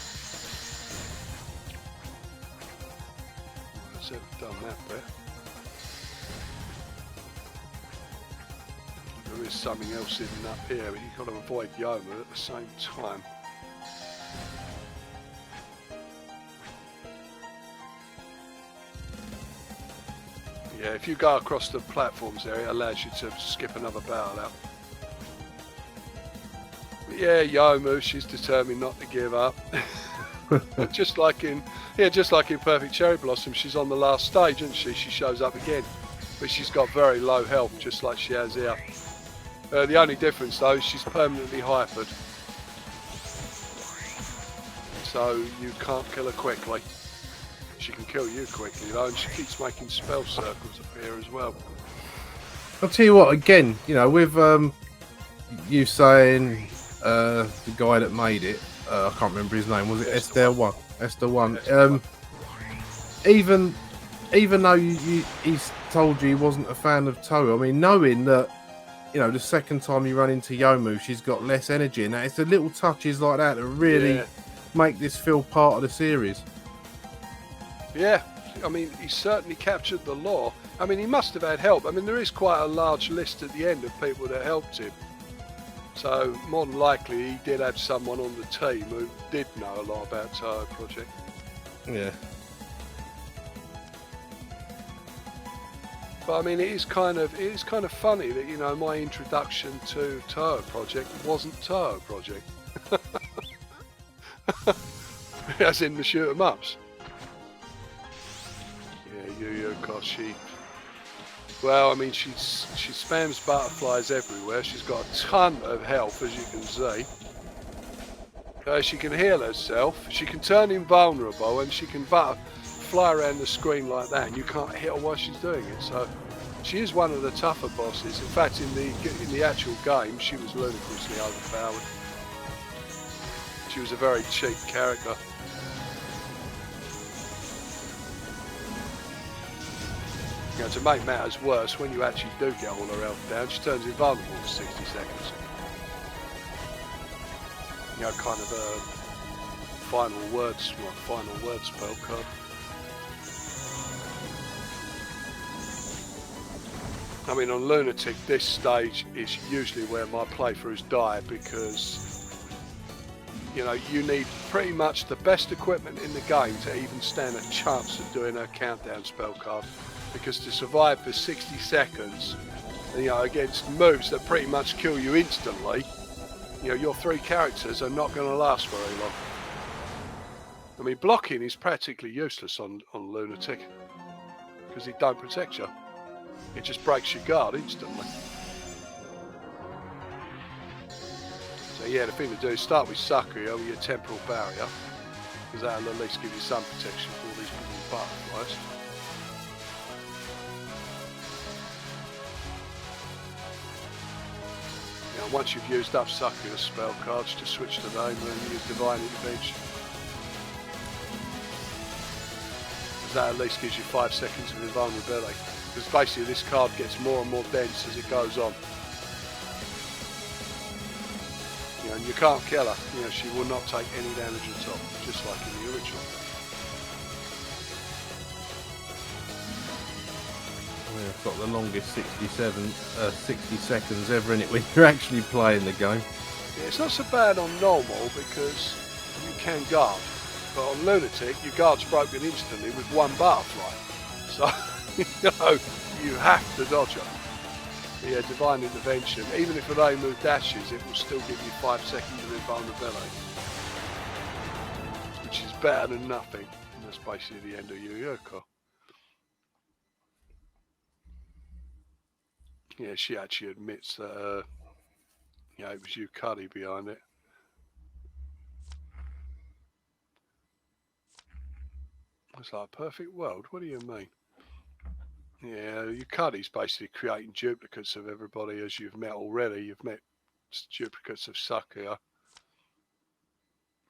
S1: Let's have done that bit. There is something else hidden up here, but you've got to avoid Yomu at the same time. Yeah, if you go across the platforms there, it allows you to skip another battle out. Yeah, Yomu, she's determined not to give up. just like in Perfect Cherry Blossom, she's on the last stage, isn't she? She shows up again, but she's got very low health, just like she has here. The only difference though is she's permanently hypered, so you can't kill her quickly. She can kill you quickly though, and she keeps making spell circles appear as well.
S2: I'll tell you what, again, with you saying the guy that made it, I can't remember his name, was it Estheone? Even though he's told you he wasn't a fan of Touhou, I mean, knowing that, the second time you run into Yomu, she's got less energy, and it's the little touches like that that really make this feel part of the series.
S1: Yeah, I mean, he certainly captured the lore. I mean, he must have had help. I mean, there is quite a large list at the end of people that helped him. So, more than likely, he did have someone on the team who did know a lot about Touhou Project.
S2: Yeah.
S1: But I mean, it is kind of funny that, my introduction to Touhou Project wasn't Touhou Project. As in the shoot 'em ups. She, well, I mean, she spams butterflies everywhere. She's got a ton of health, as you can see. She can heal herself. She can turn invulnerable, and she can fly around the screen like that, and you can't hit her while she's doing it. So she is one of the tougher bosses. In fact, in the actual game, she was ludicrously overpowered. She was a very cheap character. To make matters worse, when you actually do get all her health down, she turns invulnerable for 60 seconds. Kind of a final word spell card. I mean, on Lunatic, this stage is usually where my playthroughs die because, you need pretty much the best equipment in the game to even stand a chance of doing a countdown spell card. Because to survive for 60 seconds, against moves that pretty much kill you instantly, you know, your 3 characters are not going to last very long. I mean, blocking is practically useless on Lunatic because it don't protect you. It just breaks your guard instantly. So yeah, the thing to do is start with Sakuya with your temporal barrier, because that'll at least give you some protection for all these little butterflies. Now once you've used up Sakuya's spell cards, just switch to Name and use Divine Intervention. Because that at least gives you 5 seconds of invulnerability. Because basically this card gets more and more dense as it goes on. You know, and you can't kill her. You know, she will not take any damage at all, just like in the original.
S2: I've got the longest 60 seconds ever in it when you're actually playing the game.
S1: Yeah, it's not so bad on normal because you can guard, but on Lunatic your guard's broken instantly with 1 butterfly. So, you know, you have to dodge her. Yeah, Divine Intervention, even if they move dashes, it will still give you 5 seconds of invulnerability, which is better than nothing. And that's basically the end of Yokai. Yeah, she actually admits that, you know, it was Yukari behind it. It's like a perfect world. What do you mean? Yeah, Yukari's basically creating duplicates of everybody as you've met already. You've met duplicates of Sakuya,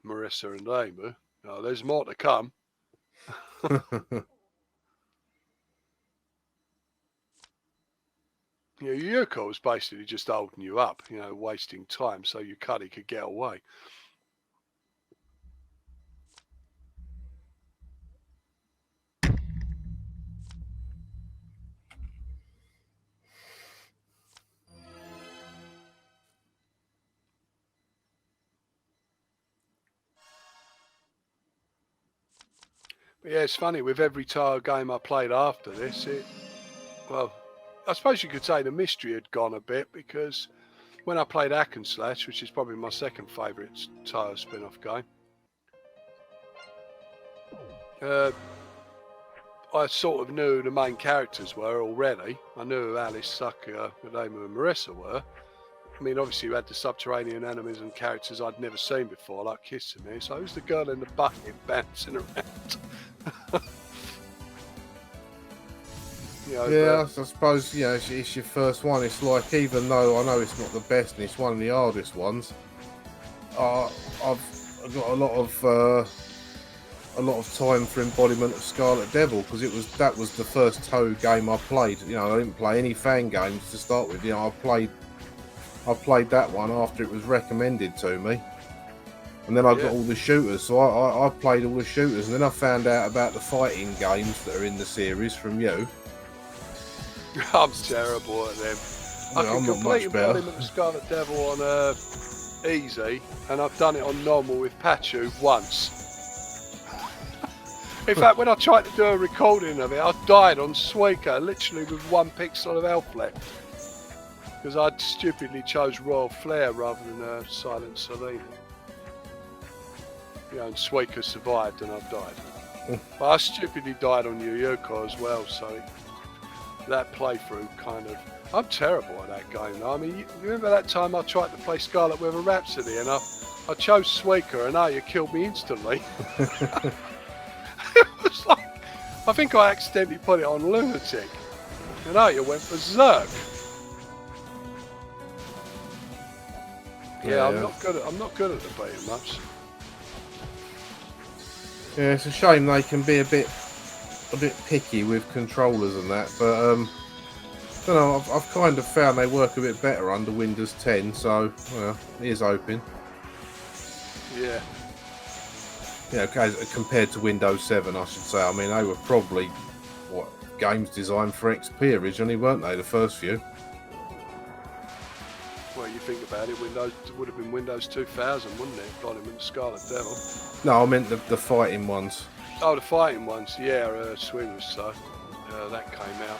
S1: Marissa and Aimu. Oh, there's more to come. You know, Yuko was basically just holding you up, you know, wasting time so Yukari could get away. But yeah, it's funny, with every Touhou game I played after this, well, I suppose you could say the mystery had gone a bit, because when I played Hack and Slash, which is probably my second favourite Touhou spin-off game, I sort of knew who the main characters were already. I knew who Alice, Sakuya, Aimu and Marissa were. I mean, obviously you had the subterranean enemies and characters I'd never seen before, like Kissimmee. So who's the girl in the bucket bouncing around? You know,
S2: yeah, I suppose, you know, it's your first one. It's like, even though I know it's not the best and it's one of the hardest ones, I've got a lot of time for Embodiment of Scarlet Devil, because that was the first Touhou game I played. You know, I didn't play any fan games to start with. You know, I played that one after it was recommended to me, and then I got all the shooters. So I played all the shooters, and then I found out about the fighting games that are in the series from you.
S1: I'm terrible at them. I can complete Embodiment of Scarlet Devil on easy, and I've done it on normal with Pachu once. In fact, when I tried to do a recording of it, I died on Suika, literally with 1 pixel of health left, because I'd stupidly chose Royal Flare rather than Silent Selena. You know, and Suika survived and I died. But I stupidly died on Yokai as well, so that playthrough kind of... I'm terrible at that game. I mean, you remember that time I tried to play Scarlet Weather Rhapsody and I chose Suika and you killed me instantly? It was like, I think I accidentally put it on Lunatic and you went berserk. Yeah, I'm not good at the beating ups.
S2: Yeah, it's a shame they can be a bit picky with controllers and that, but I don't know, I've kind of found they work a bit better under Windows 10, so well, ears open.
S1: Yeah.
S2: Yeah, compared to Windows 7, I should say. I mean, they were probably games designed for XP originally, weren't they? The first few.
S1: Well, you think about it, Windows would have been Windows 2000, wouldn't it? Embodiment of Scarlet Devil.
S2: No, I meant the fighting ones.
S1: Oh, the fighting ones, yeah, Swing was so. That came out,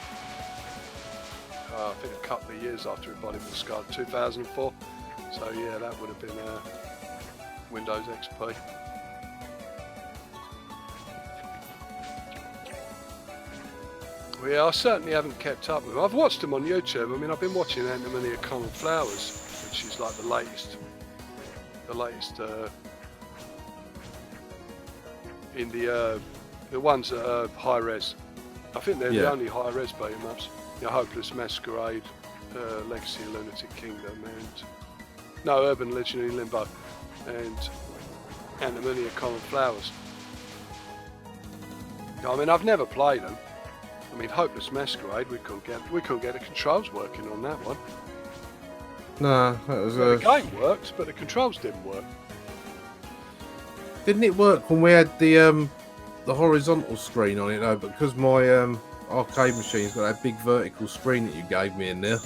S1: I think a couple of years after Embodiment of Scarlet, 2004. So yeah, that would have been Windows XP. Well, yeah, I certainly haven't kept up with them. I've watched them on YouTube. I mean, I've been watching Antimony of Common Flowers, which is like the latest in the ones that are high res. I think they're the only high res beat 'em ups. Hopeless Masquerade, Legacy of Lunatic Kingdom, and Urban Legend in Limbo, and Antimony of Common Flowers. I mean, I've never played them. I mean, Hopeless Masquerade, we couldn't get the controls working on that one.
S2: No, that was
S1: the game worked, but the controls didn't work.
S2: Didn't it work when we had the horizontal screen on it though? But because my arcade machine's got that big vertical screen that you gave me in there,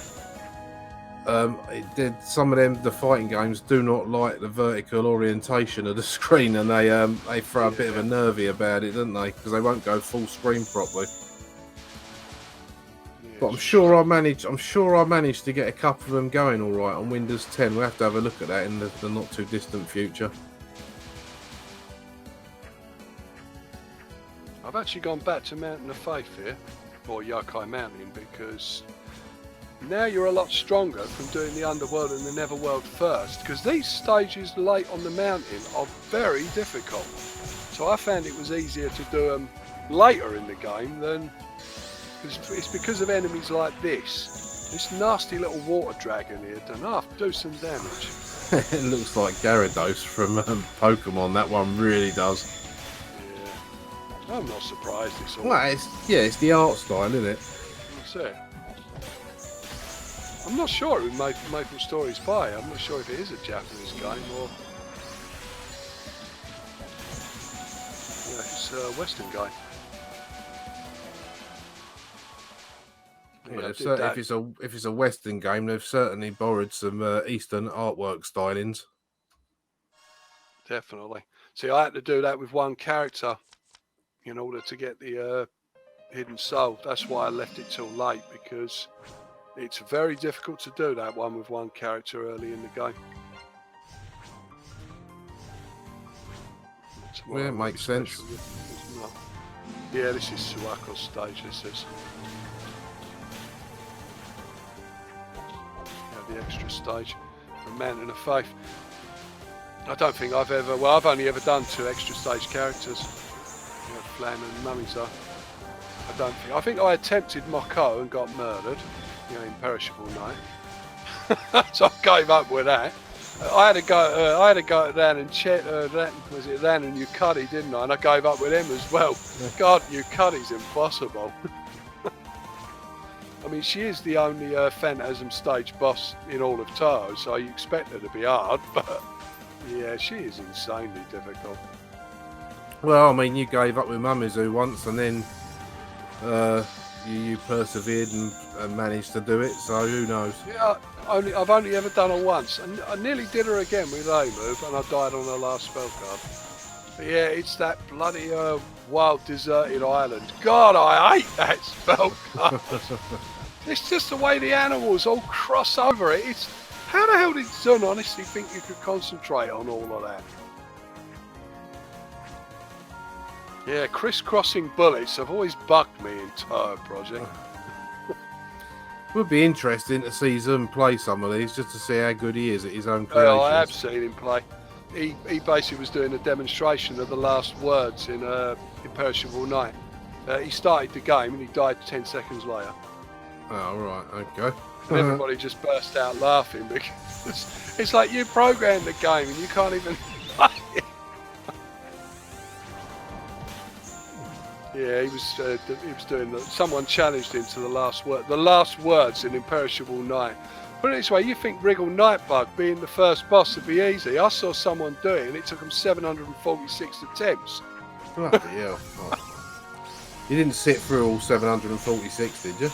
S2: it did. Some of them, the fighting games, do not like the vertical orientation of the screen, and they throw a bit of a nervy about it, don't they? Because they won't go full screen properly. But I'm sure I managed to get a couple of them going all right on Windows 10. We'll have to have a look at that in the not too distant future.
S1: I've actually gone back to Mountain of Faith here, or Yokai Mountain, because now you're a lot stronger from doing the Underworld and the Netherworld first, because these stages late on the mountain are very difficult. So I found it was easier to do them later in the game than... It's because of enemies like this nasty little water dragon here do some damage.
S2: It looks like Gyarados from Pokemon. That one really does.
S1: Yeah, I'm not surprised. It's all.
S2: Well, it's the art style, isn't it?
S1: That's it. I'm not sure it was Maple Stories Pie. I'm not sure if it is a Japanese game or it's a Western game.
S2: Yeah, if it's a Western game, they've certainly borrowed some Eastern artwork stylings.
S1: Definitely. See, I had to do that with one character in order to get the Hidden Soul. That's why I left it till late, because it's very difficult to do that one with one character early in the game.
S2: Yeah, it makes sense.
S1: Yeah, this is Suako's stage, this is. The extra stage from Mountain of Faith. I don't think I've only ever done 2 extra stage characters. Flan and Mummies. I think I attempted Moko and got murdered, Imperishable Night. So I gave up with that. I had to go down and check Ran and Yukari, didn't I? And I gave up with him as well. God, Yukari's impossible. I mean, she is the only Phantasm stage boss in all of Touhou, so you expect her to be hard, but yeah, she is insanely difficult.
S2: Well, I mean, you gave up with Mamizu once, and then you persevered and managed to do it, so who knows? Yeah,
S1: I've only ever done her once, and I nearly did her again with A move, and I died on her last spell card. But yeah, it's that bloody wild deserted island. God, I hate that spell card. It's just the way the animals all cross over it. How the hell did Zun honestly think you could concentrate on all of that? Yeah, crisscrossing bullets have always bugged me in Touhou Project.
S2: It would be interesting to see Zun play some of these, just to see how good he is at his own creations.
S1: Well, I have seen him play. He basically was doing a demonstration of the last words in Imperishable Night. He started the game and he died 10 seconds later.
S2: Oh, right, okay.
S1: And everybody just burst out laughing because it's like you programmed the game and you can't even play it. Yeah, he was doing that. Someone challenged him to the last words in Imperishable Night. Put it this way, you think Wriggle Nightbug being the first boss would be easy? I saw someone do it and it took them 746 attempts.
S2: Bloody hell. Oh. You didn't sit through all 746, did you?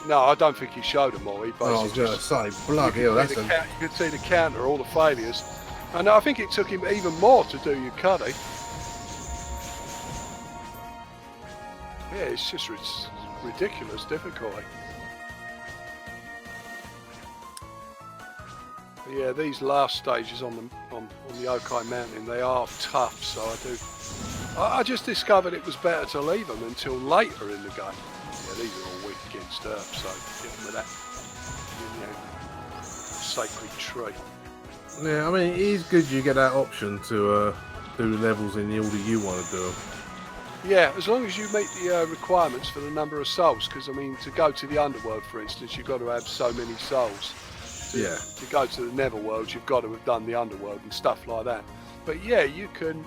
S1: No, I don't think he showed them all. He basically
S2: I was going to say, bloody hell,
S1: you could see the counter, all the failures. And I think it took him even more to do Yukari. Yeah, it's just ridiculous difficulty. Yeah, these last stages on the Yokai Mountain, they are tough, so I just discovered it was better to leave them until later in the game. Yeah, these are all weak against earth, so get them with that sacred tree.
S2: Yeah, I mean, it is good you get that option to do the levels in the order you want to do them.
S1: Yeah, as long as you meet the requirements for the number of souls, because I mean, to go to the Underworld, for instance, you've got to have so many souls. To go to the Netherworld, you've got to have done the Underworld and stuff like that. But yeah, you can.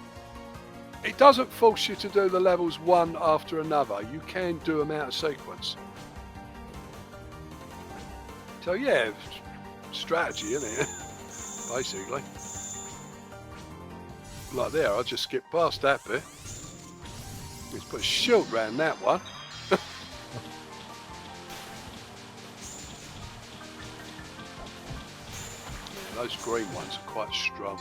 S1: It doesn't force you to do the levels one after another. You can do them out of sequence. So yeah, strategy, isn't it? Basically. Like there, I just skipped past that bit. Let's put a shield round that one. Yeah, those green ones are quite strong.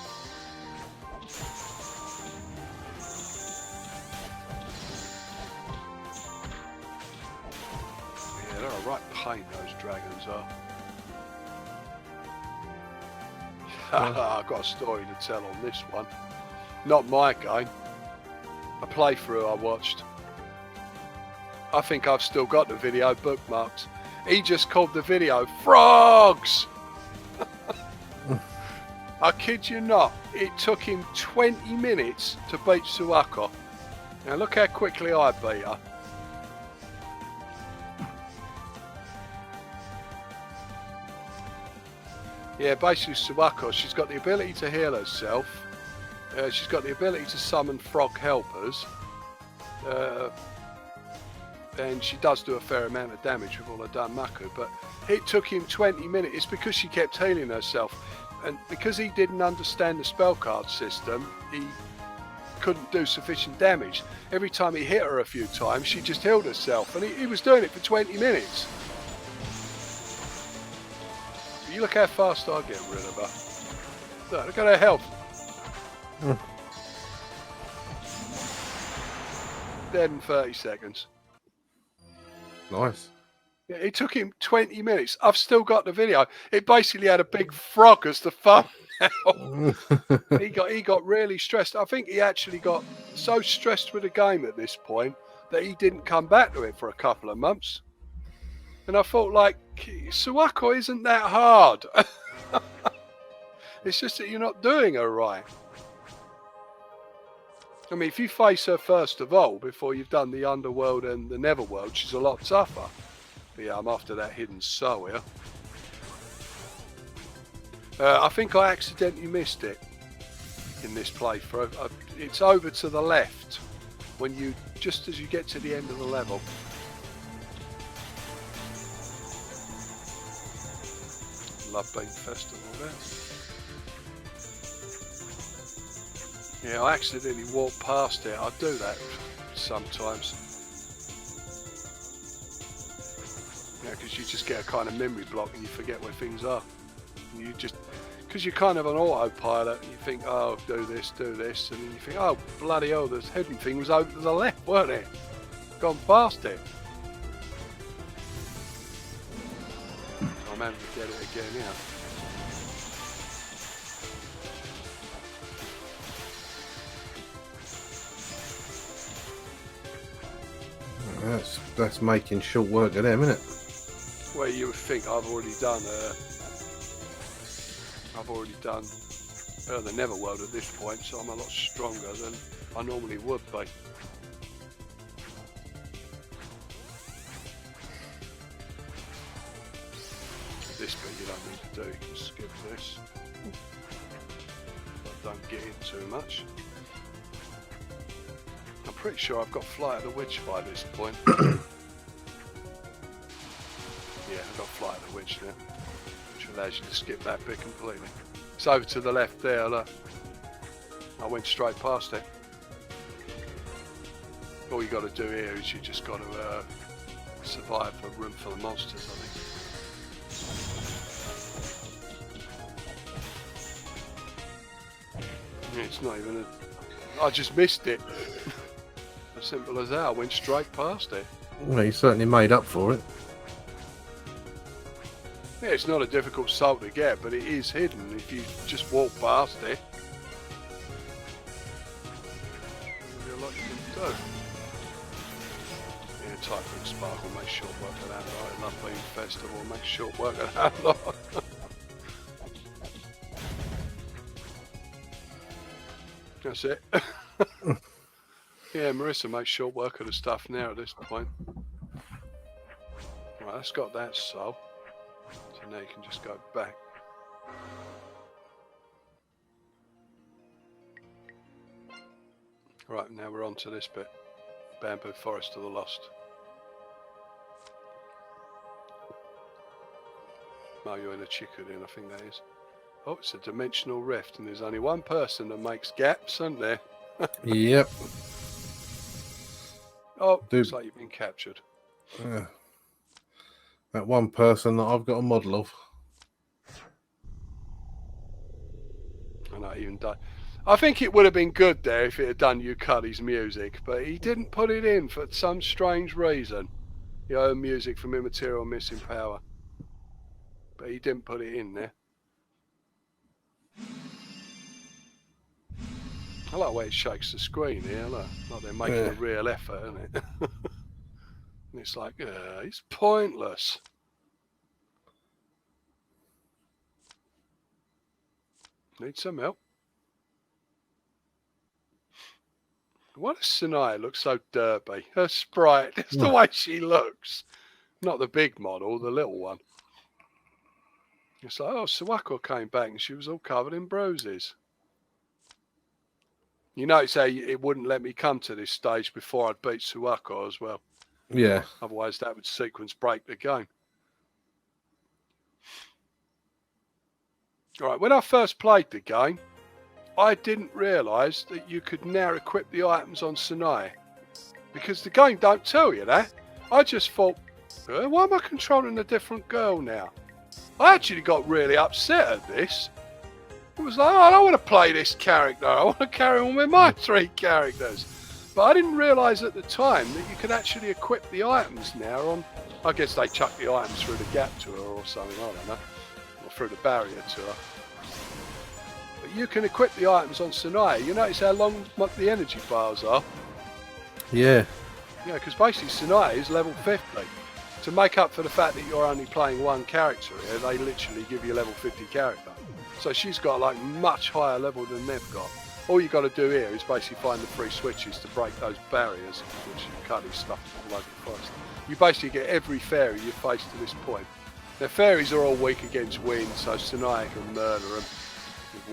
S1: Yeah, they're a right pain, those dragons are. I've got a story to tell on this one. Not my game. A playthrough I watched. I think I've still got the video bookmarked. He just called the video Frogs! I kid you not, it took him 20 minutes to beat Suwako. Now look how quickly I beat her. Yeah, basically Suwako, she's got the ability to heal herself. She's got the ability to summon frog helpers. And she does do a fair amount of damage with all her Danmaku, but it took him 20 minutes. It's because she kept healing herself. And because he didn't understand the spell card system, he couldn't do sufficient damage. Every time he hit her a few times, she just healed herself. And he was doing it for 20 Minutes. You look how fast I get rid of her. Look at her health. Dead in 30 seconds.
S2: Nice.
S1: Yeah, it took him 20 minutes. I've still got the video. It basically had a big frog as the thumbnail. He got really stressed. I think he actually got so stressed with the game at this point that he didn't come back to it for a couple of months. And I thought, like, Suwako isn't that hard. It's just that you're not doing her right. I mean, if you face her first of all, before you've done the Underworld and the Netherworld, she's a lot tougher. But yeah, I'm after that hidden soul here. I think I accidentally missed it in this playthrough. It's over to the left, when you, just as you get to the end of the level. Love Bean Festival there. Yeah, I accidentally walked past it. I do that sometimes. Yeah, because you just get a kind of memory block and you forget where things are. And you just, because you're kind of an autopilot, and you think, oh, do this, and then you think, oh, bloody hell, this hidden thing was over to the left, weren't it? Gone past it. I'm having to get it again now.
S2: That's making short work of them, isn't it?
S1: Well, you would think I've already done the Netherworld at this point, so I'm a lot stronger than I normally would be. This bit you don't need to do, you can skip this. But don't get in too much. I'm pretty sure I've got Flight of the Witch by this point. Yeah, I've got Flight of the Witch now, which allows you to skip that bit completely. It's over to the left there, look. I went straight past it. All you got to do here is you just got to survive a room full of monsters, I think. It's not even I just missed it. As simple as that, I went straight past it.
S2: Well, you certainly made up for it.
S1: Yeah, it's not a difficult soul to get, but it is hidden if you just walk past it. There's a lot you can do. Yeah, Typhoon Sparkle makes short work of that lot. Enough Beam Festival makes short work of that lot. That's it. Yeah, Marissa makes short work of the stuff now at this point. Right, that's got that soul. So now you can just go back. Right, now we're on to this bit. Bamboo Forest of the Lost. Mario and a Chickadee, I think that is. Oh, it's a dimensional rift, and there's only one person that makes gaps, isn't there?
S2: Yep.
S1: Oh, looks like you've been captured.
S2: That one person that I've got a model of.
S1: I know, even done. I think it would have been good there if it had done Yuka's music, but he didn't put it in for some strange reason. He owned music from Immaterial Missing Power. But he didn't put it in there. I like the way it shakes the screen here, look. Like they're making a real effort, isn't it? And it's like, it's pointless. Need some help. Why does Sanaya look so derpy? Her sprite, it's the way she looks. Not the big model, the little one. It's like, oh, Sawako came back and she was all covered in bruises. You notice how it wouldn't let me come to this stage before I'd beat Sawako as well.
S2: Yeah.
S1: Otherwise that would sequence break the game. Alright, when I first played the game, I didn't realise that you could now equip the items on Sanaya. Because the game don't tell you that. I just thought, why am I controlling a different girl now? I actually got really upset at this. It was like, oh, I don't want to play this character. I want to carry on with my 3 characters. But I didn't realise at the time that you could actually equip the items now on... I guess they chuck the items through the gap to her or something, I don't know. Or through the barrier to her. But you can equip the items on Sanaya. You notice how long the energy bars are?
S2: Yeah.
S1: Yeah, because basically Sanaya is level 50. To make up for the fact that you're only playing one character here, they literally give you a level 50 character. So she's got like much higher level than they've got. All you got to do here is basically find the 3 switches to break those barriers, which you cut these stuff all over the forest. You basically get every fairy you face to this point. Now fairies are all weak against wind, so Sanaya can murder them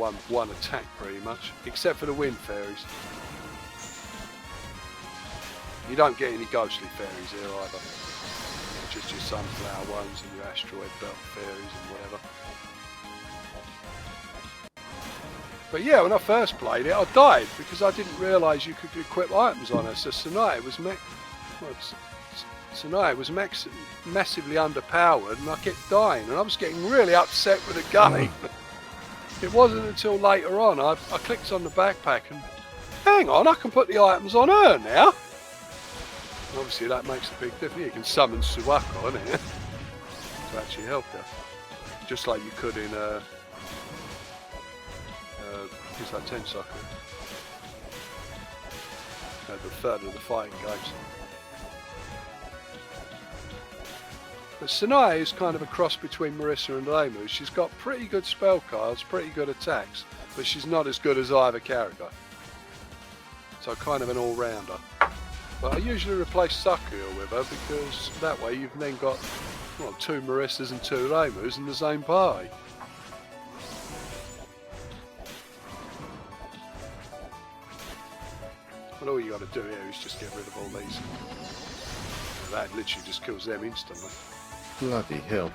S1: with one attack pretty much, except for the wind fairies. You don't get any ghostly fairies here either. Just your sunflower ones and your asteroid belt fairies and whatever. But yeah, when I first played it, I died because I didn't realise you could equip items on her. So Sanaya was massively underpowered, and I kept dying, and I was getting really upset with the game. It wasn't until later on I clicked on the backpack and, hang on, I can put the items on her now. And obviously that makes a big difference. You can summon Sawako on it to actually help her, just like you could in who's that Tensaku? The third of the fighting games. But Sanaya is kind of a cross between Marissa and Reimu. She's got pretty good spell cards, pretty good attacks, but she's not as good as either character. So kind of an all-rounder. But I usually replace Sakuya with her because that way you've then got 2 Marissas and 2 Reimus in the same party. But all you got to do here is just get rid of all these. That literally just kills them instantly.
S2: Bloody hell.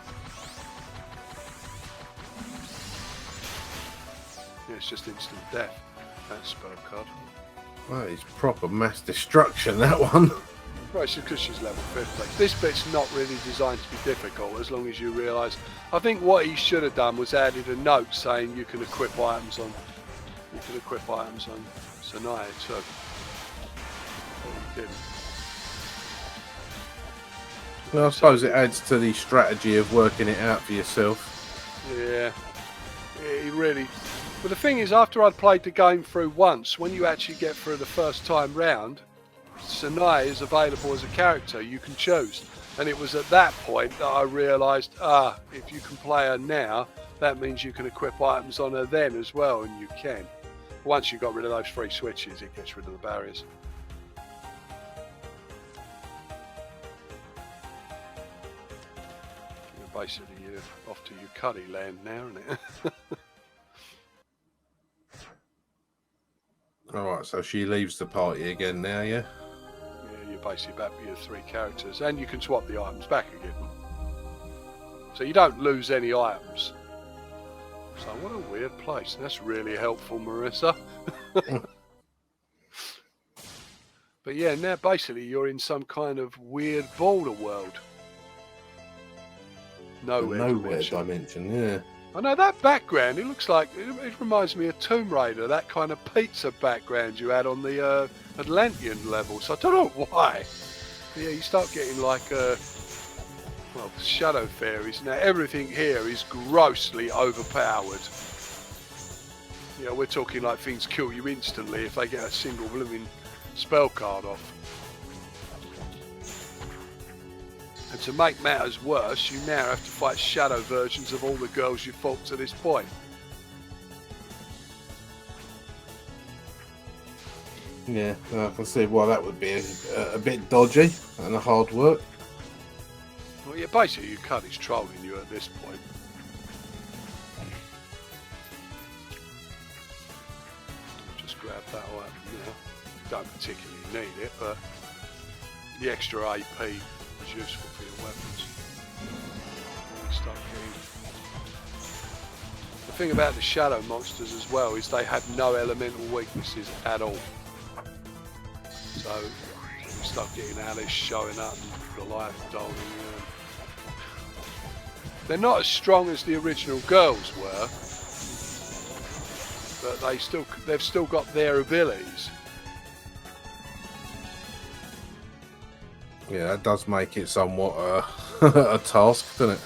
S1: Yeah, it's just instant death. That spell card.
S2: That is proper mass destruction, that one.
S1: Right, it's because she's level 50. This bit's not really designed to be difficult as long as you realise. I think what he should have done was added a note saying you can equip items on Sanaya too. But he didn't.
S2: Well, I suppose it adds to the strategy of working it out for yourself.
S1: Yeah, it really. But the thing is, after I'd played the game through once, when you actually get through the first time round, Kunai is available as a character you can choose. And it was at that point that I realised, if you can play her now, that means you can equip items on her then as well, and you can. Once you got rid of those 3 switches, it gets rid of the barriers. Basically, you're off to Yukari land now, isn't it?
S2: Alright, so she leaves the party again now, yeah?
S1: Yeah, you're basically back with your 3 characters, and you can swap the items back again. So you don't lose any items. So what a weird place. That's really helpful, Marissa. But yeah, now basically you're in some kind of weird border world. Nowhere
S2: dimension, yeah.
S1: I know that background, it looks like, it reminds me of Tomb Raider, that kind of pizza background you had on the Atlantean level, so I don't know why. Yeah, you start getting like, shadow fairies. Now everything here is grossly overpowered. You know, we're talking like things kill you instantly if they get a single blooming spell card off. And to make matters worse, you now have to fight shadow versions of all the girls you've fought to this point.
S2: Yeah, I can see why that would be a bit dodgy and a hard work.
S1: Well, yeah, basically Yukari's trolling you at this point. Just grab that one now. Don't particularly need it, but the extra AP is useful for your weapons. The thing about the shadow monsters as well is they have no elemental weaknesses at all. So you start getting Alice showing up and Goliath doling you. They're not as strong as the original girls were, but they've still got their abilities.
S2: Yeah, that does make it somewhat a task, doesn't it?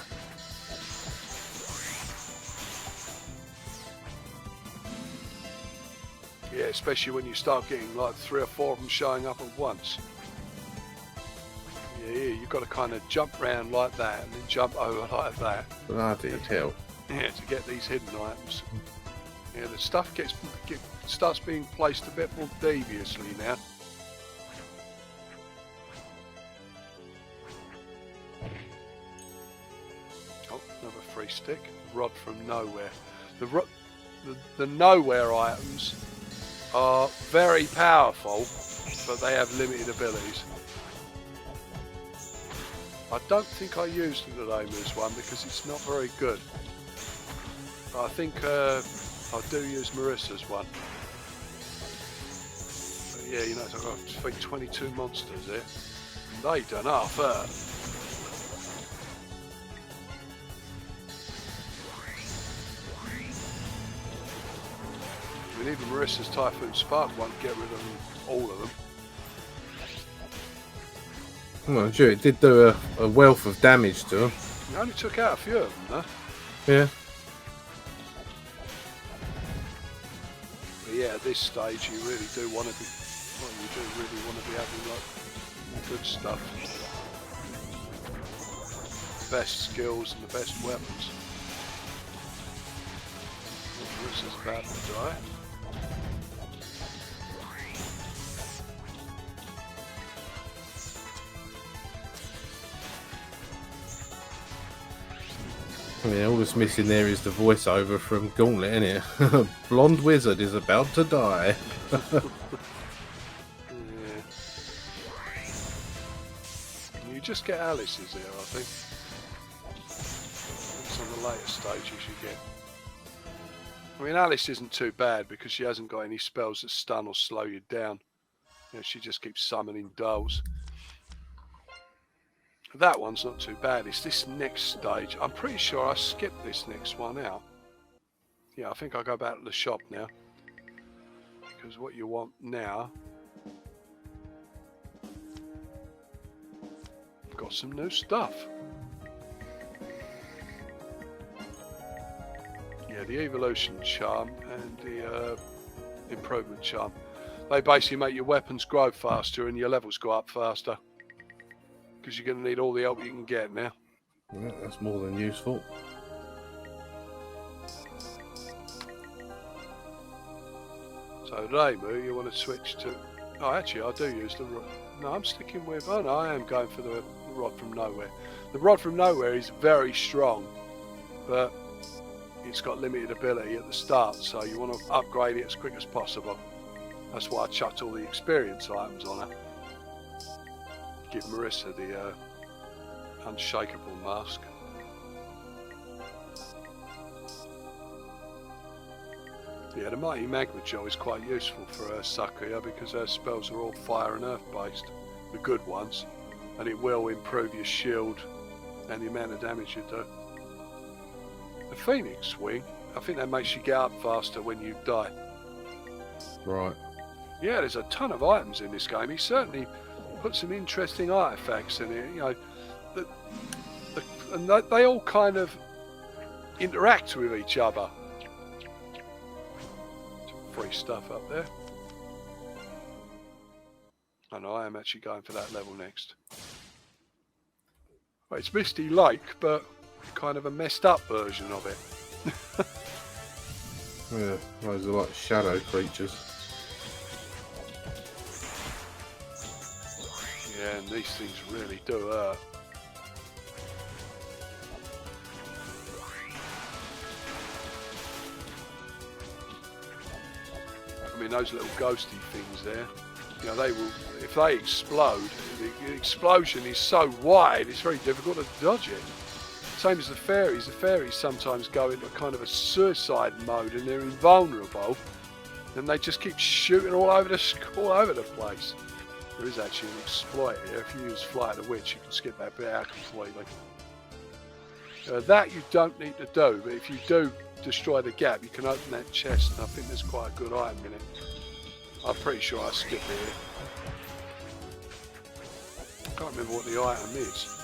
S1: Yeah, especially when you start getting like 3 or 4 of them showing up at once. Yeah, you've got to kind of jump round like that and then jump over like that.
S2: Bloody hell.
S1: Yeah, to get these hidden items. Yeah, the stuff starts being placed a bit more deviously now. Oh, another free stick. Rod from nowhere. The nowhere items are very powerful, but they have limited abilities. I don't think I used the Namu's one because it's not very good. I think I do use Marissa's one. But yeah, you know, I've got to defeat 22 monsters here. They done half her. I mean, even Marissa's Typhoon Spark won't get rid of them, all of them.
S2: Well, sure, it did do a wealth of damage to them.
S1: It only took out a few of them, though.
S2: Yeah.
S1: But yeah, at this stage, you really do want to be. Well, you do really want to be having like good stuff, best skills and the best weapons. This is about to die.
S2: Yeah, all that's missing there is the voiceover from Gauntlet, isn't it? Blonde wizard is about to die.
S1: Yeah. You just get Alice's here, I think. It's on the later stages you get. I mean, Alice isn't too bad because she hasn't got any spells that stun or slow you down. You know, she just keeps summoning dolls. That one's not too bad. It's this next stage. I'm pretty sure I skipped this next one out. Yeah, I think I'll go back to the shop now. Because what you want now... got some new stuff. Yeah, the evolution charm and the improvement charm. They basically make your weapons grow faster and your levels go up faster. Because you're going to need all the help you can get now.
S2: Yeah, that's more than useful.
S1: So Reimu, you want to switch to... Oh, actually, I do use the... No, I'm sticking with... Oh, no, I am going for the Rod from Nowhere. The Rod from Nowhere is very strong, but it's got limited ability at the start, so you want to upgrade it as quick as possible. That's why I chucked all the experience items on her. Give Marissa the unshakable mask. Yeah, the Mighty Magma Gel is quite useful for Sakuya because her spells are all fire and earth based, the good ones, and it will improve your shield and the amount of damage you do. The Phoenix Wing, I think that makes you get up faster when you die.
S2: Right.
S1: Yeah, there's a ton of items in this game. He certainly put some interesting artifacts in it, you know, and they all kind of interact with each other. Some free stuff up there. I know I am actually going for that level next. Well, it's Misty Lake, but kind of a messed up version of it.
S2: Yeah, those are like shadow creatures.
S1: Yeah, and these things really do hurt. I mean, those little ghosty things there, you know, they will, if they explode, the explosion is so wide, it's very difficult to dodge it. Same as the fairies. The fairies sometimes go into kind of a suicide mode and they're invulnerable, and they just keep shooting all over the place. There is actually an exploit here. If you use Flight of the Witch, you can skip that bit out completely. That you don't need to do, but if you do destroy the gap, you can open that chest, and I think there's quite a good item in it. I'm pretty sure I skipped it here. I can't remember what the item is.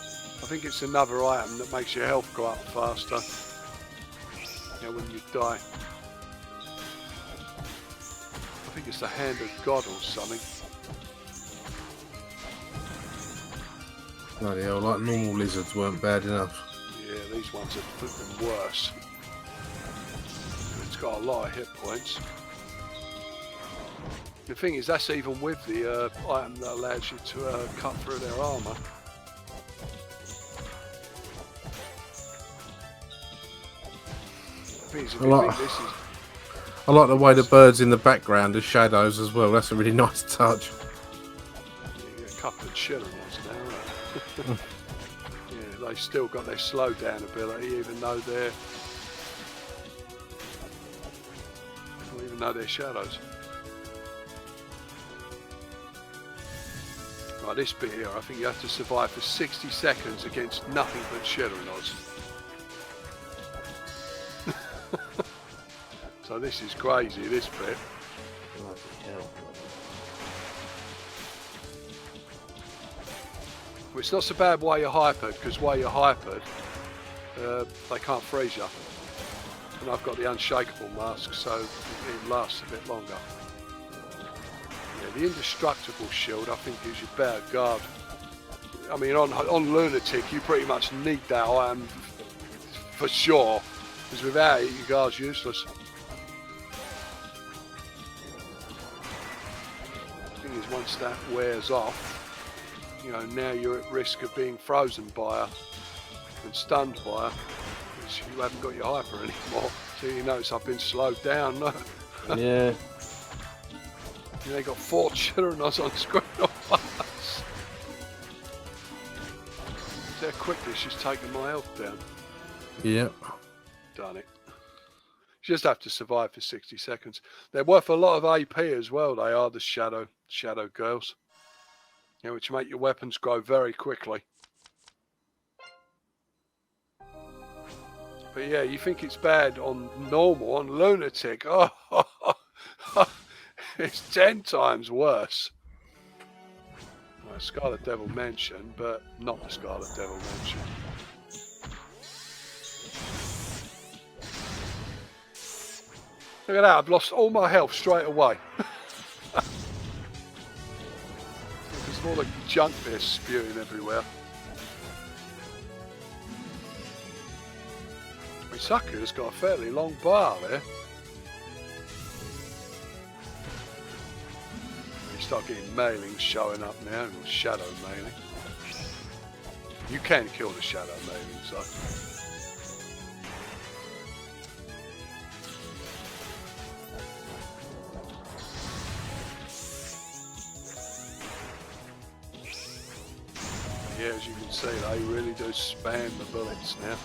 S1: I think it's another item that makes your health go up faster, you know, when you die. I think it's the Hand of God or something.
S2: Bloody hell, like normal lizards weren't bad enough.
S1: Yeah, these ones are flipping worse. It's got a lot of hit points. The thing is, that's even with the item that allows you to cut through their armour.
S2: I like the way the birds in the background are shadows as well. That's a really nice touch.
S1: You get a couple of chiller ones now. Yeah, they've still got their slow down ability, even though they're shadows. Right, this bit here, I think you have to survive for 60 seconds against nothing but Shadownods. So this is crazy, this bit. Well, it's not so bad while you're hypered, because while you're hypered, they can't freeze you. And I've got the unshakable mask, so it lasts a bit longer. Yeah, the indestructible shield, I think, is your better guard. I mean, on Lunatic, you pretty much need that item for sure, because without it, your guard's useless. The thing is, once that wears off, you know, now you're at risk of being frozen by her and stunned by her, because you haven't got your hyper anymore. So you notice I've been slowed down.
S2: Yeah.
S1: They got 4 Chironos on screen at once. See how quickly she's taken my health down.
S2: Yep.
S1: Done it. You just have to survive for 60 seconds. They're worth a lot of AP as well. They are the shadow girls. You know, which make your weapons grow very quickly. But yeah, you think it's bad on normal, on Lunatic. Oh, it's 10 times worse. Scarlet Devil Mansion, but not the Scarlet Devil Mansion. Look at that, I've lost all my health straight away. Because of all the junk they're spewing everywhere. I mean, Sakuya's got a fairly long bar there. You start getting mailings showing up now, or shadow mailing. You can kill the shadow mailings though. Yeah, as you can see, they really do spam the bullets now.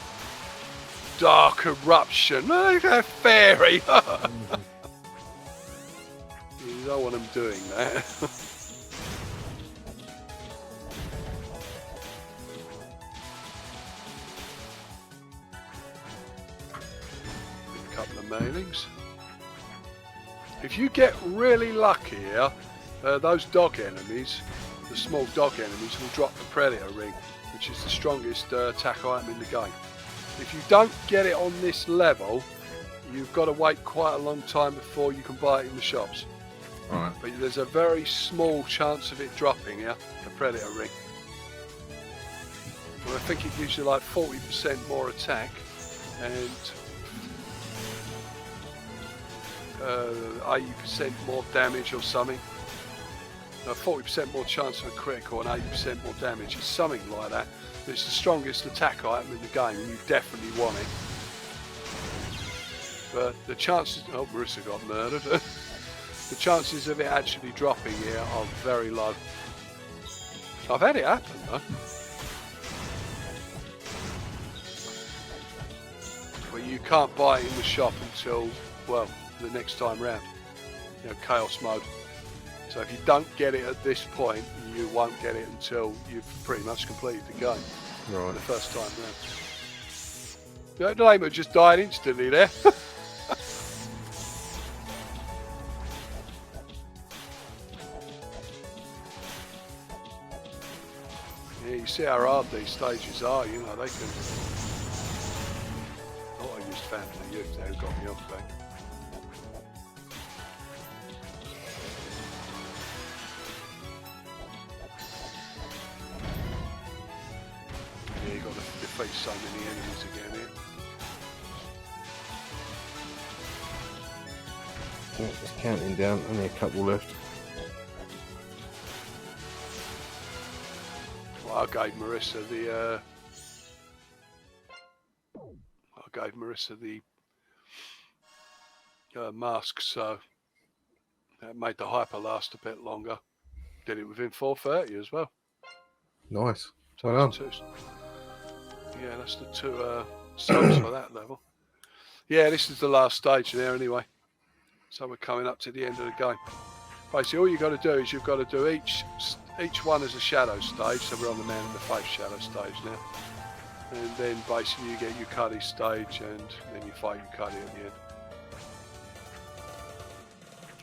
S1: Dark Eruption! Look at that fairy! You don't want them doing that. A couple of mailings. If you get really lucky here, those dog enemies, the small dog enemies, will drop the Predator Ring, which is the strongest attack item in the game. If you don't get it on this level, you've got to wait quite a long time before you can buy it in the shops.
S2: Right.
S1: But there's a very small chance of it dropping here, the Predator Ring. Well, I think it gives you like 40% more attack and 80% more damage or something. 40% more chance of a critical and 80% more damage. It's something like that. It's the strongest attack item in the game and you definitely want it. But the chances... Oh, Marissa got murdered. The chances of it actually dropping here are very low. I've had it happen though. But you can't buy it in the shop until, well, the next time round. You know, Chaos Mode. So if you don't get it at this point, you won't get it until you've pretty much completed the game.
S2: Right.
S1: The first time round. The neighbour just died instantly there. Yeah, you see how hard these stages are, you know, they can... Oh, I used Family Youth there, who got me off back. Yeah, you got to defeat so many enemies again here.
S2: Yeah, just counting down, only a couple left.
S1: Well, I gave Marissa the mask, so that made the hyper last a bit longer. Did it within 4:30 as well.
S2: Nice.
S1: So
S2: Well
S1: that's two. Yeah, that's the two subs for that level. Yeah, this is the last stage there anyway. So we're coming up to the end of the game. Basically, all you've got to do is you've got to do each one as a shadow stage. So we're on the Man in the Face shadow stage now. And then basically you get Yukari stage and then you fight Yukari at the end.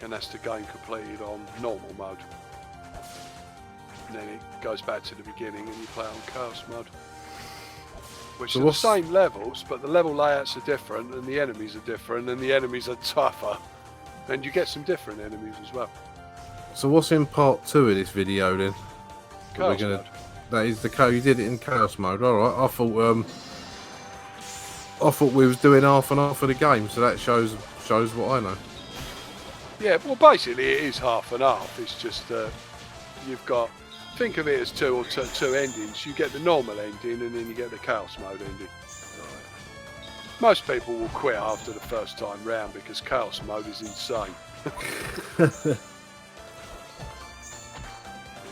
S1: And that's the game completed on normal mode. And then it goes back to the beginning and you play on Chaos mode. Which
S2: So
S1: are the
S2: what's-
S1: same levels, but the level layouts are different and the enemies are different and the enemies are tougher. And you get some different enemies as well.
S2: So what's in part 2 of this video then?
S1: Chaos
S2: gonna-
S1: mode.
S2: That is the you did it in Chaos mode. All right. I thought we was doing half and half of the game, so that shows what I know.
S1: Yeah, well basically it is half and half. It's just you've got, think of it as two endings. You get the normal ending and then you get the Chaos mode ending. Most people will quit after the first time round because Chaos mode is insane. You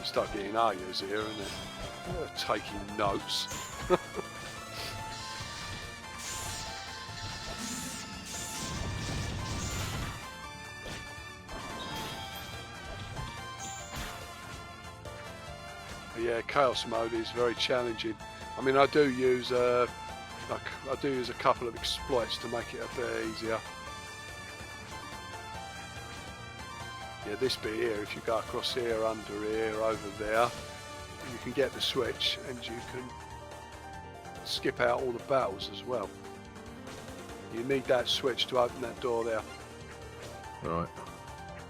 S1: start getting ayahs here and they're taking notes. But yeah, Chaos mode is very challenging. I mean, I do use a couple of exploits to make it a bit easier. Yeah, this bit here, if you go across here, under here, over there, you can get the switch and you can skip out all the battles as well. You need that switch to open that door there.
S2: Right.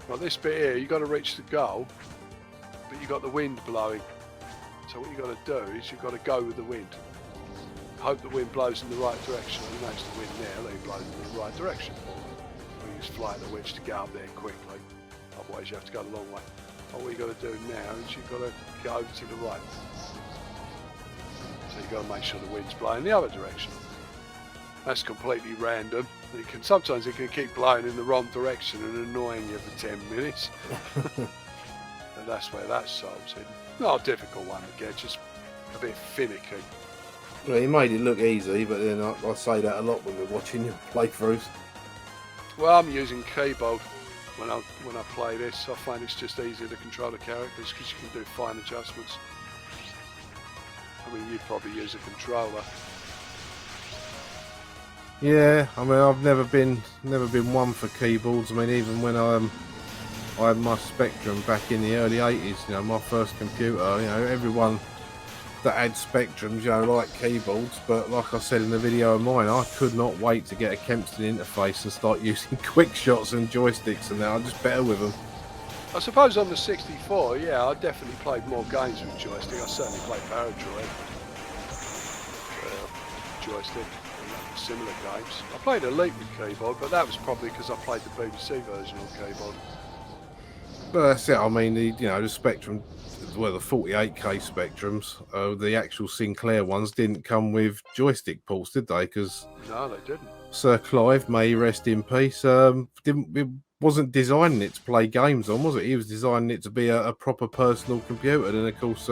S1: Well, this bit here, you've got to reach the goal, but you've got the wind blowing. So what you've got to do is you've got to go with the wind. Hope the wind blows in the right direction. You notice the wind now, they blow in the right direction. You just fly the witch to get up there quickly. Otherwise you have to go the long way. What you've got to do now is you've got to go to the right. So you've got to make sure the wind's blowing the other direction. That's completely random. Sometimes it can keep blowing in the wrong direction and annoying you for 10 minutes. And that's where that solves it. Not a difficult one to get, just a bit finicky.
S2: Well, he made it look easy, but then I say that a lot when we're watching your playthroughs.
S1: Well, I'm using keyboard when I play this. I find it's just easier to control the characters because you can do fine adjustments. I mean, you probably use a controller.
S2: Yeah, I mean, I've never been one for keyboards. I mean, even when I had my Spectrum back in the early 80s, my first computer, everyone that had Spectrums, like keyboards, but like I said in the video of mine, I could not wait to get a Kempston interface and start using quick shots and joysticks, and now I'm just better with them.
S1: I suppose on the 64, yeah, I definitely played more games with joystick. I certainly played Paradroid, joystick, and similar games. I played Elite with keyboard, but that was probably because I played the BBC version on keyboard.
S2: But that's it. I mean, the Spectrum, well, the 48K Spectrums, the actual Sinclair ones didn't come with joystick ports, did they? Because
S1: no, they didn't. Sir
S2: Clive, may he rest in peace, wasn't designing it to play games on, was it? He was designing it to be a proper personal computer. And of course,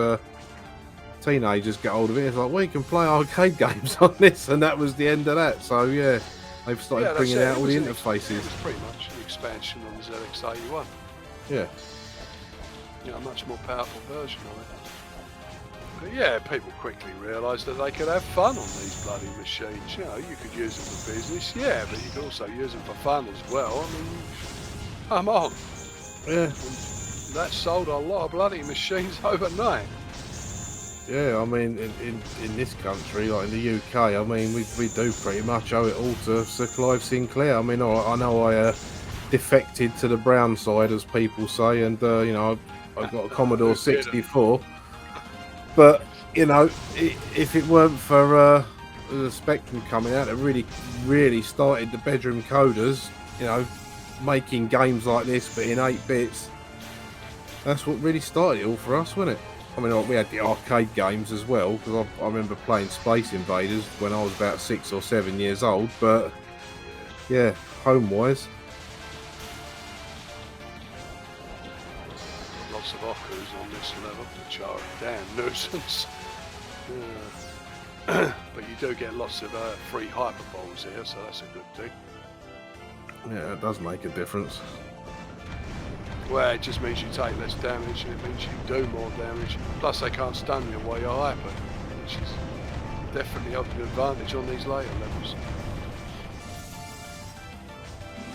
S2: teenagers get hold of it. It's like, well, you can play arcade games on this, and that was the end of that. So yeah, they've started bringing out all the interfaces.
S1: It was pretty much an expansion on the ZX81.
S2: Yeah.
S1: A much more powerful version of it. But yeah, people quickly realised that they could have fun on these bloody machines. You could use them for business, yeah, but you could also use them for fun as well. I mean, come on.
S2: Yeah.
S1: And that sold a lot of bloody machines overnight.
S2: Yeah, I mean, in this country, like in the UK, I mean, we do pretty much owe it all to Sir Clive Sinclair. I mean, I know I defected to the brown side, as people say, and I've got a Commodore 64, but if it weren't for the Spectrum coming out, it really started the bedroom coders, making games like this but in 8 bits. That's what really started it all for us, wasn't it? I mean, we had the arcade games as well, because I remember playing Space Invaders when I was about 6 or 7 years old, but yeah, home-wise.
S1: Lots of Okus on this level, which are a damn nuisance. But you do get lots of free hyperballs here, so that's a good thing.
S2: Yeah, it does make a difference.
S1: Well, it just means you take less damage, and it means you do more damage. Plus, they can't stun you while you're hyper, which is definitely of an advantage on these later levels.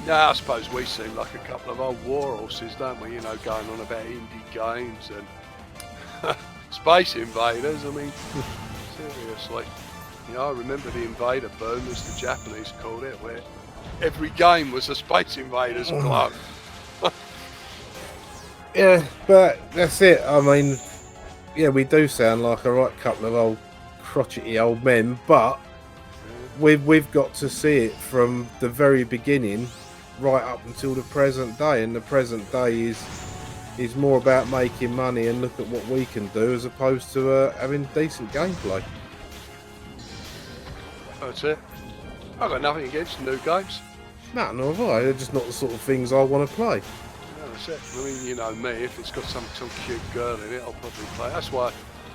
S1: Now, I suppose we seem like a couple of old war horses, don't we? Going on about indie games and Space Invaders. I mean, seriously. I remember the Invader boom, as the Japanese called it, where every game was a Space Invaders clone.
S2: Yeah, but that's it. I mean, yeah, we do sound like a right couple of old crotchety old men, but we've got to see it from the very beginning right up until the present day, and the present day is more about making money and look at what we can do as opposed to having decent gameplay.
S1: That's it. I've got nothing against new games.
S2: No, nor have I. They're just not the sort of things I want to play.
S1: That's it. I mean, me, if it's got some cute girl in it, I'll probably play. That's why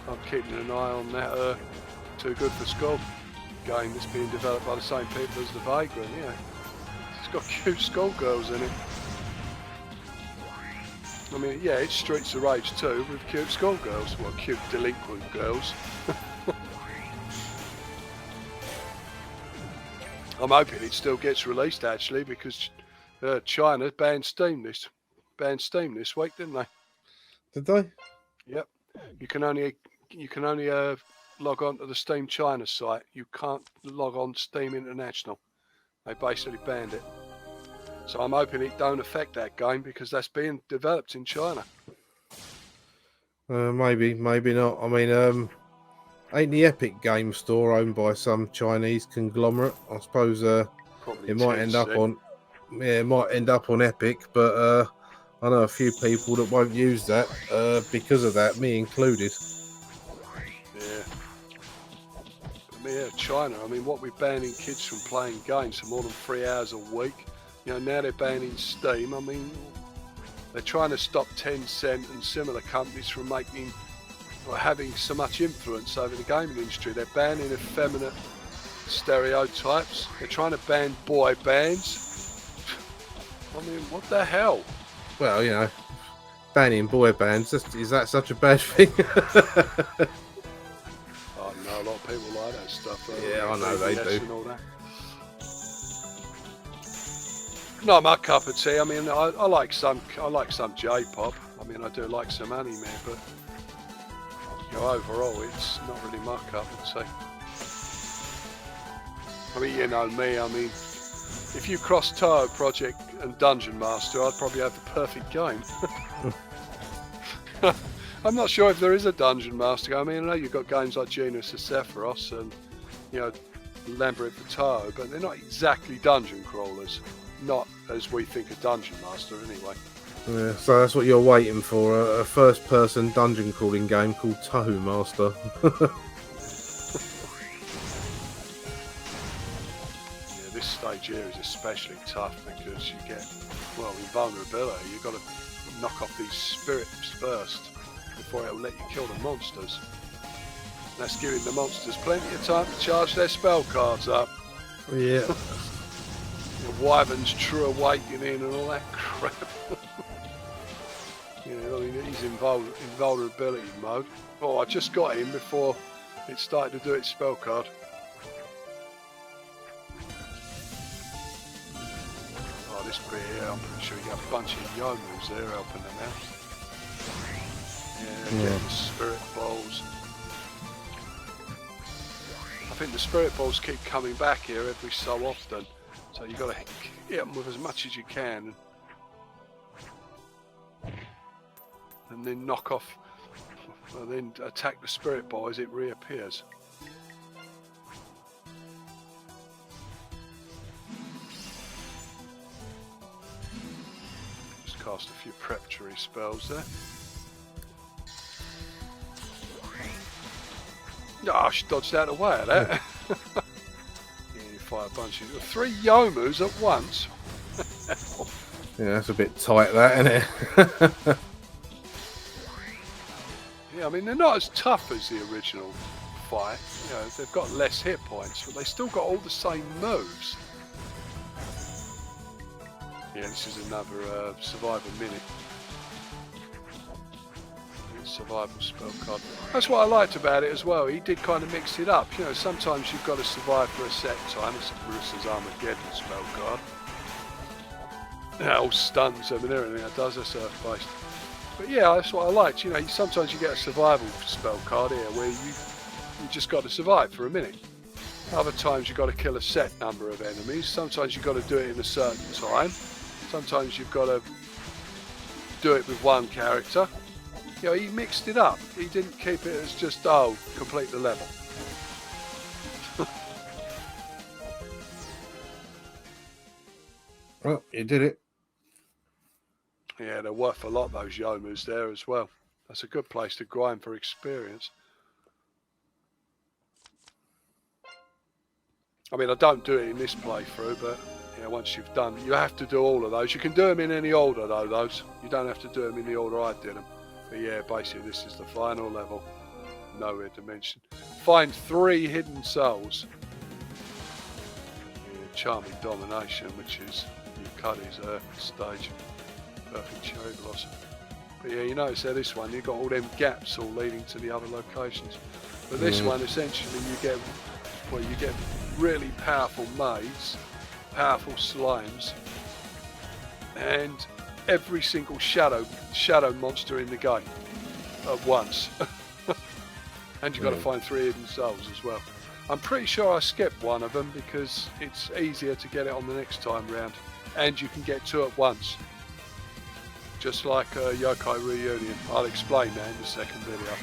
S1: I'm keeping an eye on that Too Good for School game that's being developed by the same people as The Vagrant, yeah. It's got cute schoolgirls in it. I mean, yeah, it's Streets of Rage 2 with cute schoolgirls. Well, cute delinquent girls. I'm hoping it still gets released, actually, because China banned Steam this week, didn't they?
S2: Did they?
S1: Yep. You can only log on to the Steam China site. You can't log on Steam International. They basically banned it. So I'm hoping it don't affect that game because that's being developed in China.
S2: Maybe not. I mean, ain't the Epic Game Store owned by some Chinese conglomerate? I suppose it might end up on, it might end up on Epic, but I know a few people that won't use that because of that, me included.
S1: Yeah. But yeah, China. I mean, what we're banning kids from playing games for more than 3 hours a week. You know, now they're banning Steam. I mean, they're trying to stop Tencent and similar companies from making or having so much influence over the gaming industry. They're banning effeminate stereotypes. They're trying to ban boy bands. I mean, what the hell?
S2: Well, you know, banning boy bands, is that such a bad thing?
S1: Oh no, a lot of people like that stuff.
S2: Yeah, I know they do.
S1: And all that. Not my cup of tea. I mean, I like some J-pop. I mean, I do like some anime, but you know, overall, it's not really my cup of tea. I mean, you know me. I mean, if you cross Touhou Project and Dungeon Master, I'd probably have the perfect game. I'm not sure if there is a Dungeon Master. I mean, I know you've got games like Genius of Sephiroth and, you know, Labyrinth of Touhou, but they're not exactly dungeon crawlers. Not as we think a Dungeon Master, anyway.
S2: Yeah, so that's what you're waiting for, a first-person dungeon crawling game called Touhou Master.
S1: Yeah, this stage here is especially tough because you get, well, invulnerability. You've got to knock off these spirits first before it'll let you kill the monsters. That's giving the monsters plenty of time to charge their spell cards up.
S2: Yeah.
S1: Wyvern's True Awakening and all that crap. You know, I mean, he's invulnerability mode. Oh, I just got him before it started to do its spell card. Oh, this bit here, I'm pretty sure you got a bunch of Yomus there helping them out. Yeah, getting the spirit balls. I think the spirit balls keep coming back here every so often. So you've got to hit them with as much as you can. And then knock off, and then attack the spirit ball as it reappears. Just cast a few preparatory spells there. Oh, she dodged out of the way of that. A bunch of 3 Yomus at once.
S2: Yeah, that's a bit tight, that, isn't it?
S1: Yeah, I mean, they're not as tough as the original fight. You know, they've got less hit points, but they still got all the same moves. Yeah, this is another survivor minute. Survival spell card. That's what I liked about it as well. He did kind of mix it up. You know, sometimes you've got to survive for a set time. It's Marissa's Armageddon spell card. All stuns and everything that does, that's earth-based. But yeah, that's what I liked. You know, sometimes you get a survival spell card here where you just got to survive for a minute. Other times you've got to kill a set number of enemies. Sometimes you've got to do it in a certain time. Sometimes you've got to do it with one character. You know, he mixed it up. He didn't keep it as just, oh, complete the level.
S2: Well, you did it.
S1: Yeah, they're worth a lot, those Yomus there as well. That's a good place to grind for experience. I mean, I don't do it in this playthrough, but you know, once you've done, you have to do all of those. You can do them in any order, though, those. You don't have to do them in the order I did them. But yeah, basically this is the final level. Nowhere to mention. Find 3 hidden souls. Yeah, charming domination, which is Yukari's stage. Perfect cherry blossom. But yeah, you notice there this one, you've got all them gaps all leading to the other locations. But this one, essentially, you get really powerful maids, powerful slimes, and every single shadow monster in the game. at once. And you've got to find 3 hidden souls as well. I'm pretty sure I skipped one of them because it's easier to get it on the next time round. And you can get 2 at once. Just like Yokai Reunion. I'll explain that in the second video.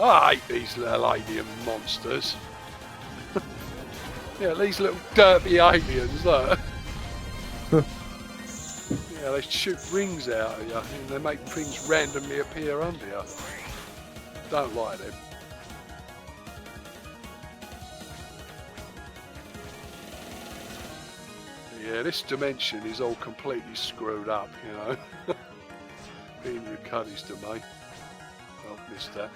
S1: I hate these little alien monsters. Yeah, these little dirty aliens, look. Yeah, they shoot rings out of you and they make things randomly appear under you. Don't like them. Yeah, this dimension is all completely screwed up, you know. Being Riccardi's domain. Oh, missed that.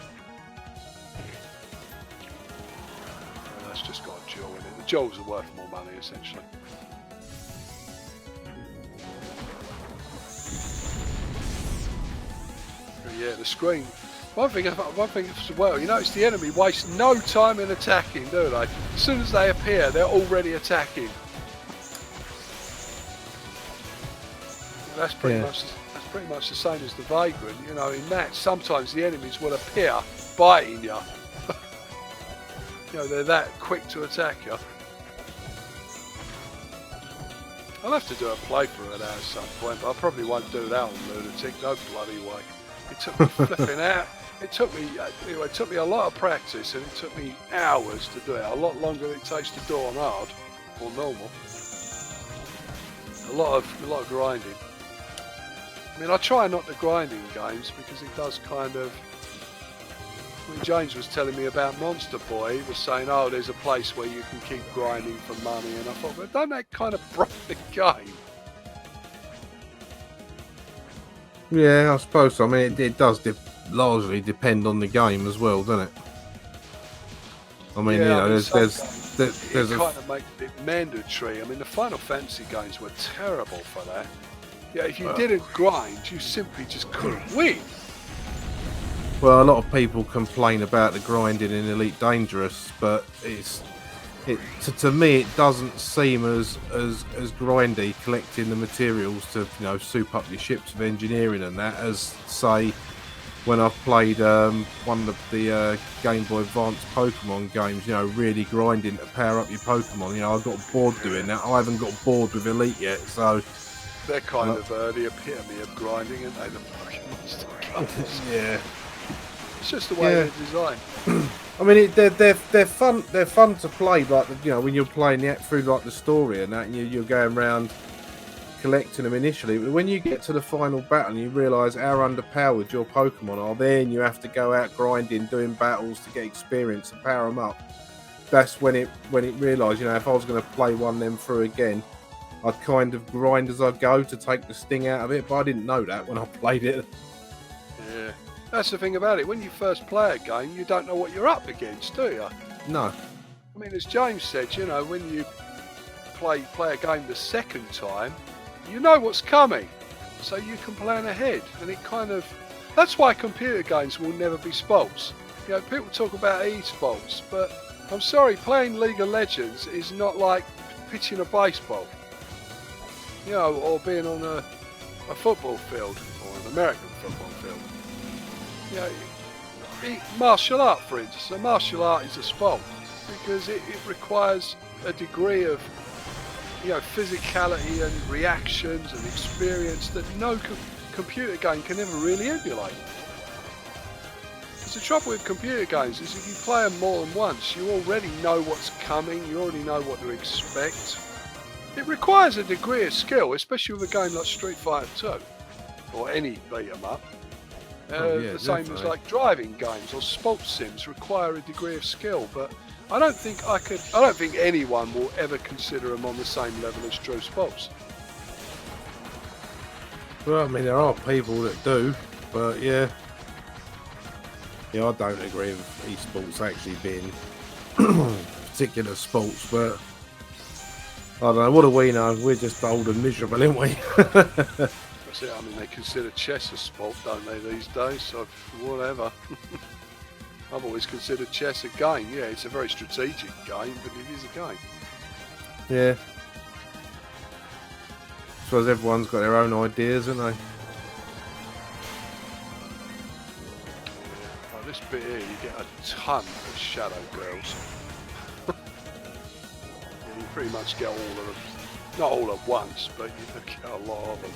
S1: Oh, that's just got a jewel in it. The jewels are worth more money, essentially. Yeah, the screen. One thing as well, you notice the enemy waste no time in attacking, do they? As soon as they appear, they're already attacking. That's pretty much the same as the Vagrant. You know, in that sometimes the enemies will appear biting you. You know, they're that quick to attack you. I'll have to do a playthrough of that at some point, but I probably won't do that on Lunatic. No bloody way. It took me flipping out. It took me a lot of practice, and it took me hours to do it. A lot longer than it takes to do on hard or normal. A lot of grinding. I mean, I try not to grind in games because it does kind of. When James was telling me about Monster Boy, he was saying, "Oh, there's a place where you can keep grinding for money," and I thought, "But don't that kind of break the game?"
S2: Yeah, I suppose so. I mean, it does largely depend on the game as well, doesn't it? I mean,
S1: yeah,
S2: you know,
S1: I mean,
S2: there's
S1: it kind of makes it mandatory. I mean, the Final Fantasy games were terrible for that. Yeah, if you didn't grind, you simply just couldn't win.
S2: Well, a lot of people complain about the grinding in Elite Dangerous, but to me it doesn't seem as grindy collecting the materials to, you know, soup up your ships of engineering and that as, say, when I've played one of the Game Boy Advance Pokemon games, you know, really grinding to power up your Pokemon. You know, I got bored doing that. I haven't got bored with Elite yet, so
S1: they're kind of the epitome of grinding, aren't they? The Pokemon
S2: yeah.
S1: It's just the way they're designed.
S2: I mean, they're fun. They're fun to play, like, you know, when you're playing through like the story and that, and you're going around collecting them initially. But when you get to the final battle, and you realise how underpowered your Pokemon are, then you have to go out grinding, doing battles to get experience and power them up. That's when it realised, you know, if I was going to play one of them through again, I'd kind of grind as I go to take the sting out of it. But I didn't know that when I played it.
S1: Yeah. That's the thing about it. When you first play a game, you don't know what you're up against, do you?
S2: No.
S1: I mean, as James said, you know, when you play a game the second time, you know what's coming, so you can plan ahead. And it kind of... That's why computer games will never be sports. You know, people talk about e-sports, but I'm sorry, playing League of Legends is not like pitching a baseball. You know, or being on a football field, or an American football field. You know, martial art, for instance. A martial art is a sport because it requires a degree of, you know, physicality and reactions and experience that no computer game can ever really emulate. Because the trouble with computer games is if you play them more than once, you already know what's coming, you already know what to expect. It requires a degree of skill, especially with a game like Street Fighter 2 or any beat 'em up. The same as like driving games or sports sims require a degree of skill, but I don't think anyone will ever consider them on the same level as true sports.
S2: Well, I mean, there are people that do, but yeah, I don't agree with esports actually being particular sports, but I don't know. What do we know? We're just old and miserable, aren't we?
S1: That's it. I mean, they consider chess a sport, don't they, these days? So whatever. I've always considered chess a game. Yeah, it's a very strategic game, but it is a game.
S2: Yeah. I suppose everyone's got their own ideas, haven't they?
S1: this bit here, you get a ton of shadow girls. And you pretty much get all of them. Not all at once, but you get a lot of them.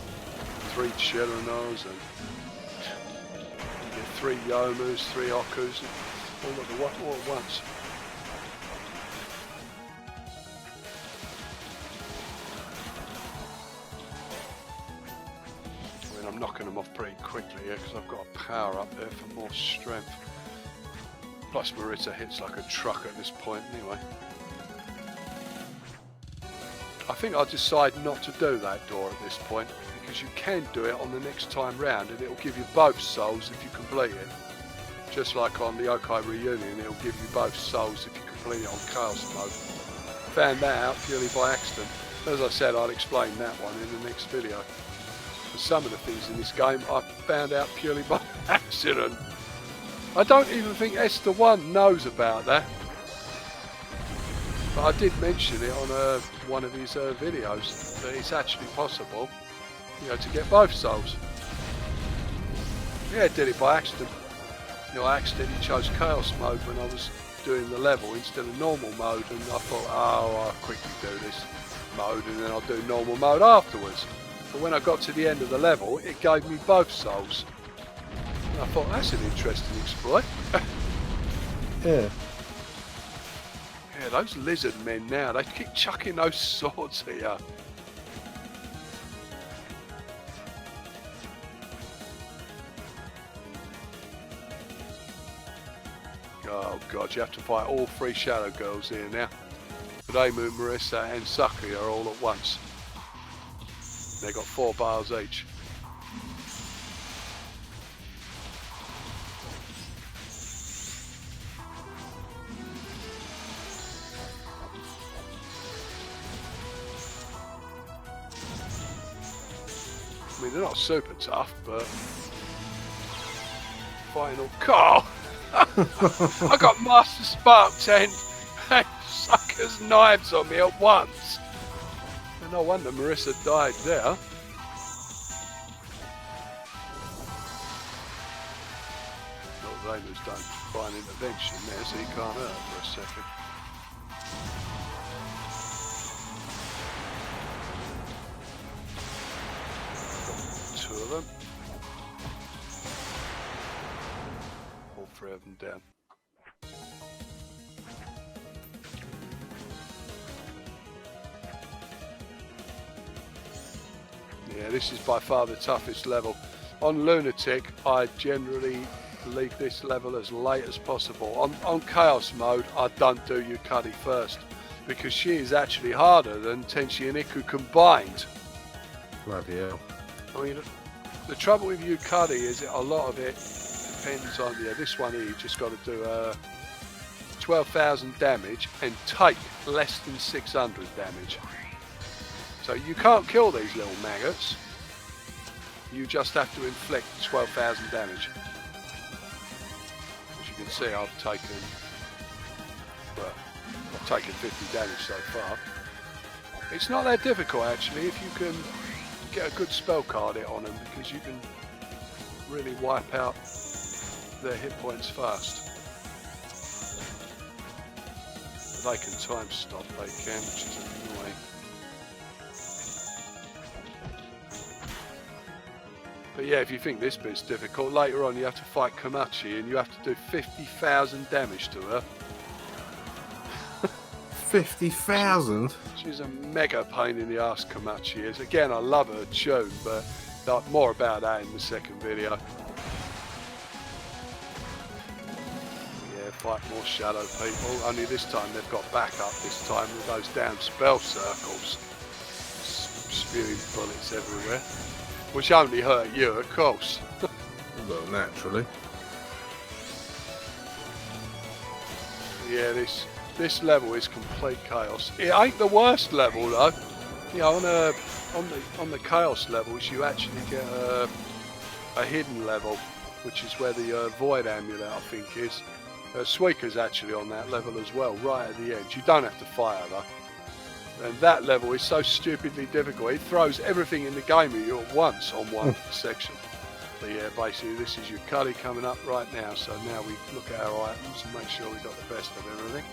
S1: 3 Chirinos and you get 3 Yomas, 3 Okus, all at once. I mean, I'm knocking them off pretty quickly here because I've got a power up there for more strength. Plus Marita hits like a truck at this point anyway. I think I'll decide not to do that door at this point because you can do it on the next time round and it'll give you both souls if you complete it. Just like on the Yokai Reunion, it'll give you both souls if you complete it on Chaos mode. Found that out purely by accident. As I said, I'll explain that one in the next video. For some of the things in this game I found out purely by accident. I don't even think Estheone knows about that. But I did mention it on one of his videos that it's actually possible, you know, to get both souls. Yeah, I did it by accident. You know, I accidentally chose Chaos mode when I was doing the level instead of normal mode, and I thought, oh, I'll quickly do this mode and then I'll do normal mode afterwards. But when I got to the end of the level, it gave me both souls. And I thought, that's an interesting exploit.
S2: Yeah.
S1: Yeah, those lizard men now, they keep chucking those swords here. Oh god, you have to fight all 3 shadow girls here now. Reimu, Marissa and Sakuya are all at once. They got 4 bars each. I mean, they're not super tough, but final call. I got Master Spark 10 and Sucker's knives on me at once. And no wonder Marissa died there. Not Reimu's done fine intervention there, so he can't hurt for a second. Of them. All 3 of them down. Yeah, this is by far the toughest level. On Lunatic, I generally leave this level as late as possible. On Chaos mode, I don't do Yukari first because she is actually harder than Tenshi and Iku combined.
S2: Bloody hell.
S1: I mean, the trouble with Yukari is that a lot of it depends on, yeah, this one here, you just got to do 12,000 damage and take less than 600 damage. So you can't kill these little maggots, you just have to inflict 12,000 damage. As you can see, I've taken 50 damage so far. It's not that difficult actually if you can get a good spell card hit on them, because you can really wipe out their hit points fast. But they can time stop, they can, which is annoying. But yeah, if you think this bit's difficult, later on you have to fight Komachi and you have to do 50,000 damage to her.
S2: 50,000?
S1: She's a mega pain in the ass, Komachi is. Again, I love her tune, but more about that in the second video. Yeah, fight more shadow people, only this time they've got backup this time with those damn spell circles. Spewing bullets everywhere. Which only hurt you, of course.
S2: Well, naturally.
S1: Yeah, this level is complete chaos. It ain't the worst level though. You know, on the chaos levels, you actually get a hidden level, which is where the void amulet I think is. Suika's actually on that level as well, right at the end. You don't have to fire though. And that level is so stupidly difficult. It throws everything in the game at you at once on one section. But yeah, basically this is your Yokai coming up right now. So now we look at our items and make sure we got the best of everything.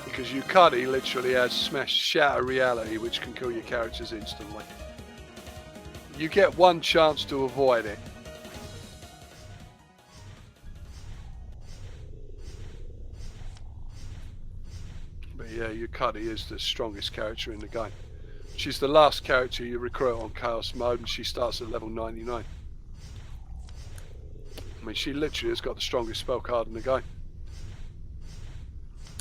S1: Because Yokai literally has shatter reality, which can kill your characters instantly. You get one chance to avoid it. But yeah, Yokai is the strongest character in the game. She's the last character you recruit on Chaos Mode, and she starts at level 99. I mean, she literally has got the strongest spell card in the game.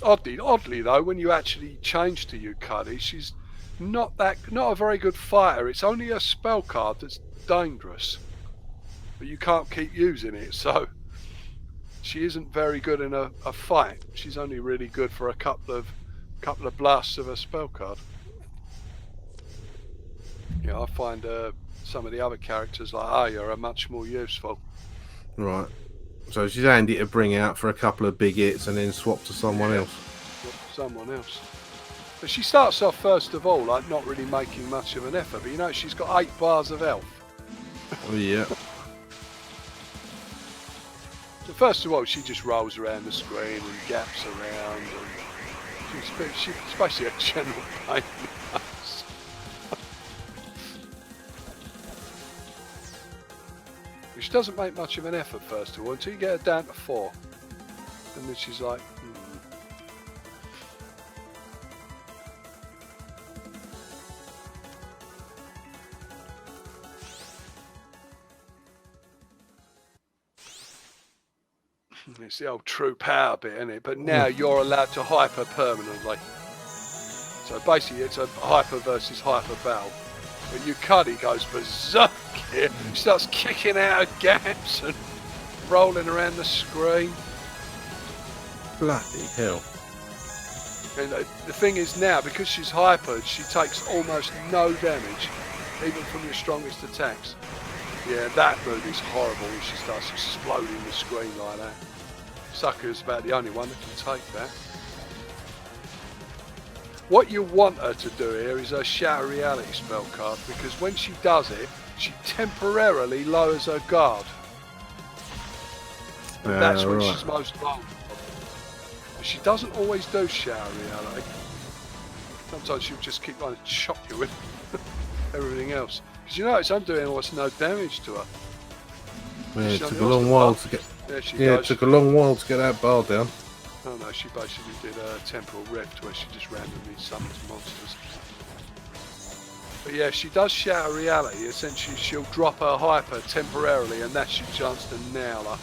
S1: Oddly though, when you actually change to Yokai, she's not a very good fighter. It's only a spell card that's dangerous, but you can't keep using it, so she isn't very good in a fight. She's only really good for a couple of blasts of a spell card. Yeah, I find some of the other characters like Aya are much more useful.
S2: Right. So she's handy to bring out for a couple of big hits and then swap to someone else.
S1: Someone else. But she starts off first of all like not really making much of an effort. But you know she's got 8 bars of health.
S2: Oh yeah.
S1: So first of all, she just rolls around the screen and gaps around. And she's basically a general pain in the ass. She doesn't make much of an effort first of all until you get her down to 4. And then she's like, It's the old true power bit, isn't it? But now you're allowed to hyper permanently. So basically it's a hyper versus hyper battle. But Yokai goes berserk here. She starts kicking out of gaps and rolling around the screen.
S2: Bloody hell.
S1: And the thing is now, because she's hypered, she takes almost no damage, even from your strongest attacks. Yeah, that move is horrible when she starts exploding the screen like that. Sakuya's about the only one that can take that. What you want her to do here is her Shatter Reality spell card, because when she does it, she temporarily lowers her guard. And that's when she's most vulnerable. But she doesn't always do Shatter Reality. Sometimes she'll just keep trying to chop you with everything else. Because you notice I'm doing almost no damage to her.
S2: Yeah, it took a long while to get. It took a long while to get that bar down.
S1: Oh no, she basically did a temporal rift where she just randomly summons monsters. But yeah, she does Shatter Reality. Essentially, she'll drop her hyper temporarily, and that's your chance to nail her.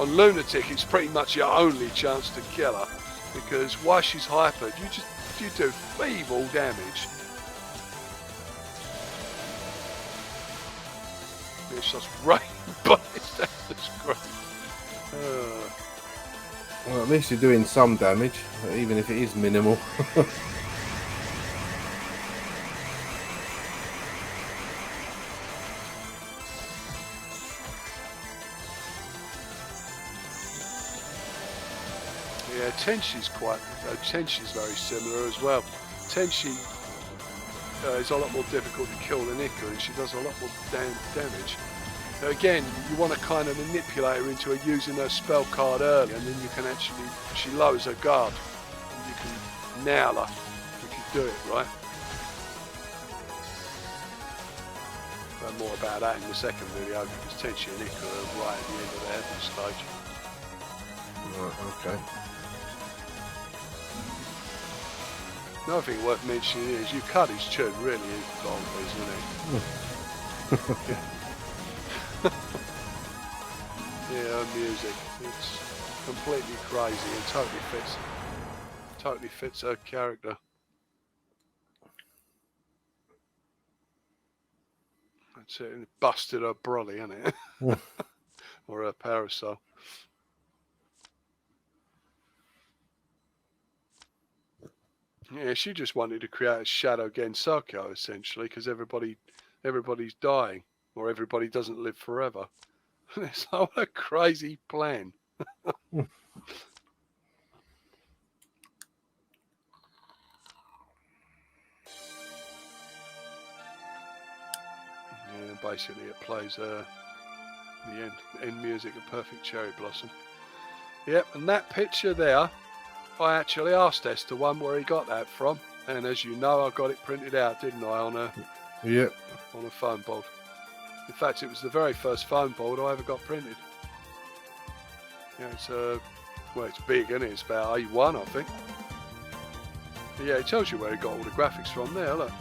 S1: On Lunatic, it's pretty much your only chance to kill her, because while she's hypered, you do feeble damage. It's just rain bullets down the screen.
S2: Well, at least you're doing some damage, even if it is minimal.
S1: Yeah, Tenshi's very similar as well. Tenshi is a lot more difficult to kill than Iku, and she does a lot more damage. Now again, you want to kind of manipulate her into using her spell card early, and then you can actually, she lowers her guard, and you can nail her if you do it right. But more about that in the second video, because Tenshi and Iku are right at the end of the heaven stage.
S2: Right, okay.
S1: Another thing worth mentioning is Yukai's tune really is bonkers, isn't it? Yeah, her music. It's completely crazy and totally fits her character. That's it. It busted her brolly, isn't it? Or her parasol. Yeah, she just wanted to create a shadow against Sakuya, essentially, because everybody's dying, or everybody doesn't live forever. It's like, what a crazy plan. Yeah, basically it plays the end music of Perfect Cherry Blossom. Yep, and that picture there, I actually asked Estheone where he got that from, and as you know, I got it printed out, didn't I, on a foam board. In fact, it was the very first foam board I ever got printed. Yeah, it's it's big, isn't it? It's about A1, I think. But yeah, it tells you where he got all the graphics from there, look.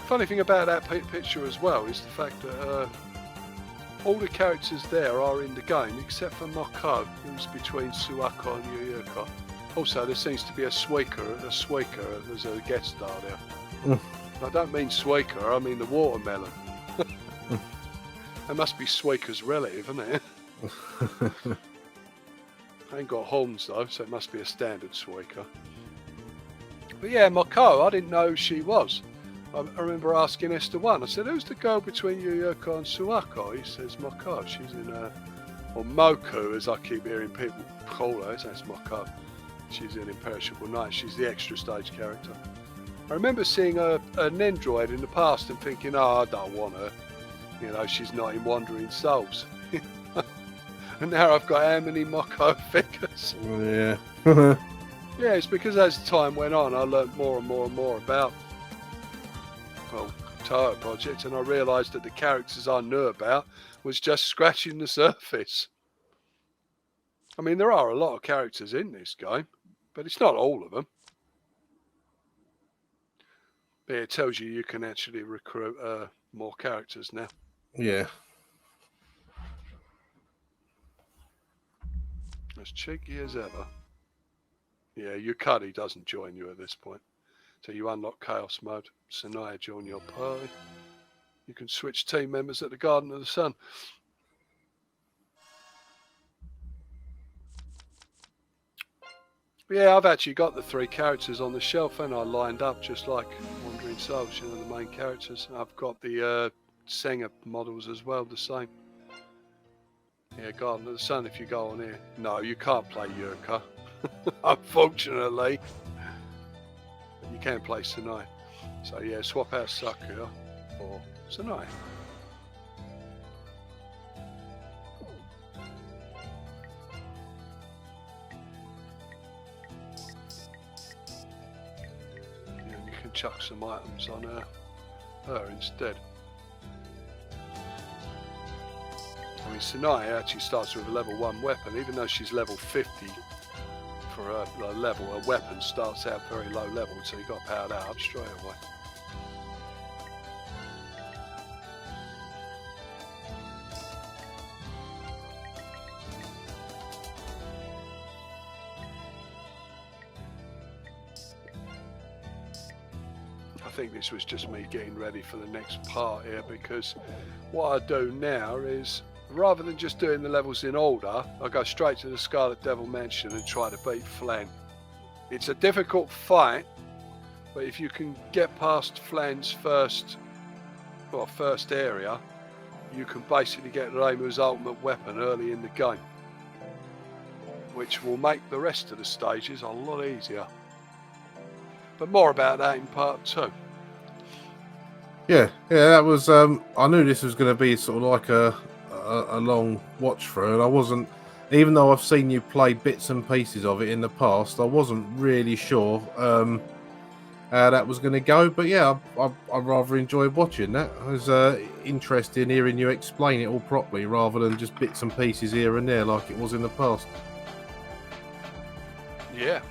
S1: Funny thing about that picture as well is the fact that all the characters there are in the game except for Moko, who's between Suwako and Yuyuko. Also, there seems to be a Suika as a guest star there. I don't mean Suika, I mean the watermelon. That must be Suika's relative, isn't it? I ain't got horns though, so it must be a standard Suika. But yeah, Moko, I didn't know who she was. I remember asking Estheone, I said, who's the girl between Yuyuko and Suwako? He says, Moko, she's in or Moku, as I keep hearing people call her, that's Moko. She's in Imperishable Night, she's the extra stage character. I remember seeing an Nendroid in the past and thinking, I don't want her. You know, she's not in Wandering Souls. And now I've got how many Moko figures?
S2: Yeah.
S1: Yeah, it's because as time went on, I learnt more and more and more about Touhou Project, and I realised that the characters I knew about was just scratching the surface. I mean, there are a lot of characters in this game, but it's not all of them. But it tells you can actually recruit more characters now.
S2: Yeah.
S1: As cheeky as ever. Yeah, Yukari doesn't join you at this point. So you unlock Chaos Mode. Sanaya join your party. You can switch team members at the Garden of the Sun. Yeah, I've actually got the 3 characters on the shelf and I lined up just like Wandering Souls, you know, the main characters. I've got the Senga models as well, the same. Yeah, Garden of the Sun, if you go on here. No, you can't play Yurka, unfortunately. But you can play Sanai. So yeah, swap out Sakuya for Sanai. And you can chuck some items on her instead. I mean, Sanai actually starts with a level 1 weapon, even though she's level 50 for her level. Her weapon starts out very low level, so you've got to power that up straight away. I think this was just me getting ready for the next part here, because what I do now is, rather than just doing the levels in order, I go straight to the Scarlet Devil Mansion and try to beat Flan. It's a difficult fight, but if you can get past Flan's first area, you can basically get Reimu's ultimate weapon early in the game, which will make the rest of the stages a lot easier. But more about that in part 2.
S2: Yeah, that was. I knew this was going to be sort of like a long watch through, and I wasn't, even though I've seen you play bits and pieces of it in the past, I wasn't really sure how that was going to go. But yeah, I rather enjoyed watching that. It was interesting hearing you explain it all properly, rather than just bits and pieces here and there like it was in the past.
S1: Yeah,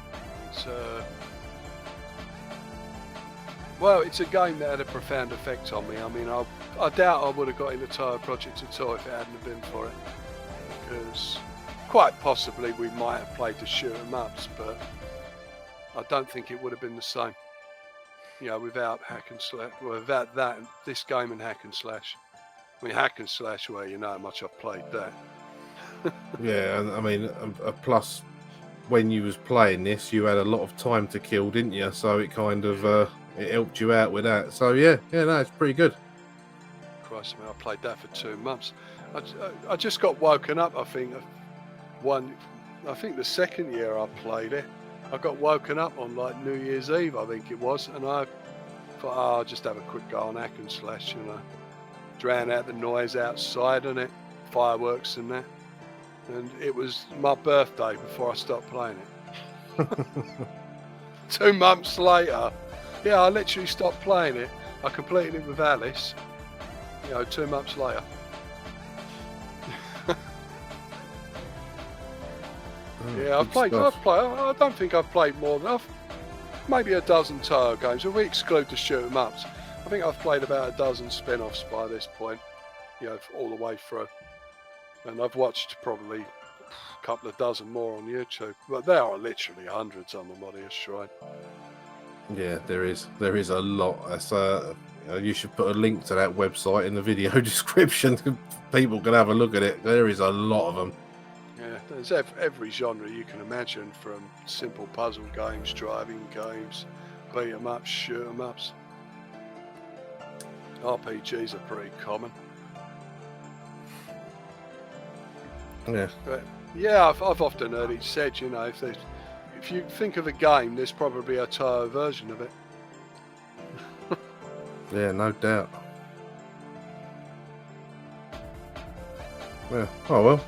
S1: it's well, it's a game that had a profound effect on me. I mean, I doubt I would have got into Touhou Project at all if it hadn't been for it. Because quite possibly we might have played the shoot 'em ups, but I don't think it would have been the same. You know, without hack and slash, without that, this game and hack and slash. I mean, hack and slash, well, you know how much I've played that.
S2: Yeah, and I mean, plus when you was playing this, you had a lot of time to kill, didn't you? So it kind of it helped you out with that. So yeah, no, it's pretty good.
S1: Christ, I mean, I played that for 2 months. I just got woken up. I think the second year I played it, I got woken up on like New Year's Eve, I think it was, and I Thought, oh, I'll just have a quick go on hack and slash, you know, drown out the noise outside and it, fireworks and that. And it was my birthday before I stopped playing it. 2 months later, yeah, I literally stopped playing it. I completed it with Alice, you know, 2 months later. Yeah, I don't think I've played more than maybe a dozen Touhou games. If we exclude the shoot 'em ups, I think I've played about a dozen spin-offs by this point, you know, all the way through. And I've watched probably a couple of dozen more on YouTube. But there are literally hundreds on the Modius Shrine.
S2: Yeah, there is a lot. You should put a link to that website in the video description. People can have a look at it. There is a lot of them.
S1: Yeah, there's every genre you can imagine, from simple puzzle games, driving games, beat 'em ups, shoot 'em ups. RPGs are pretty common.
S2: Yeah.
S1: But yeah, I've often heard it said, you know, if you think of a game, there's probably a Touhou version of it.
S2: Yeah, no doubt. Yeah. Oh well.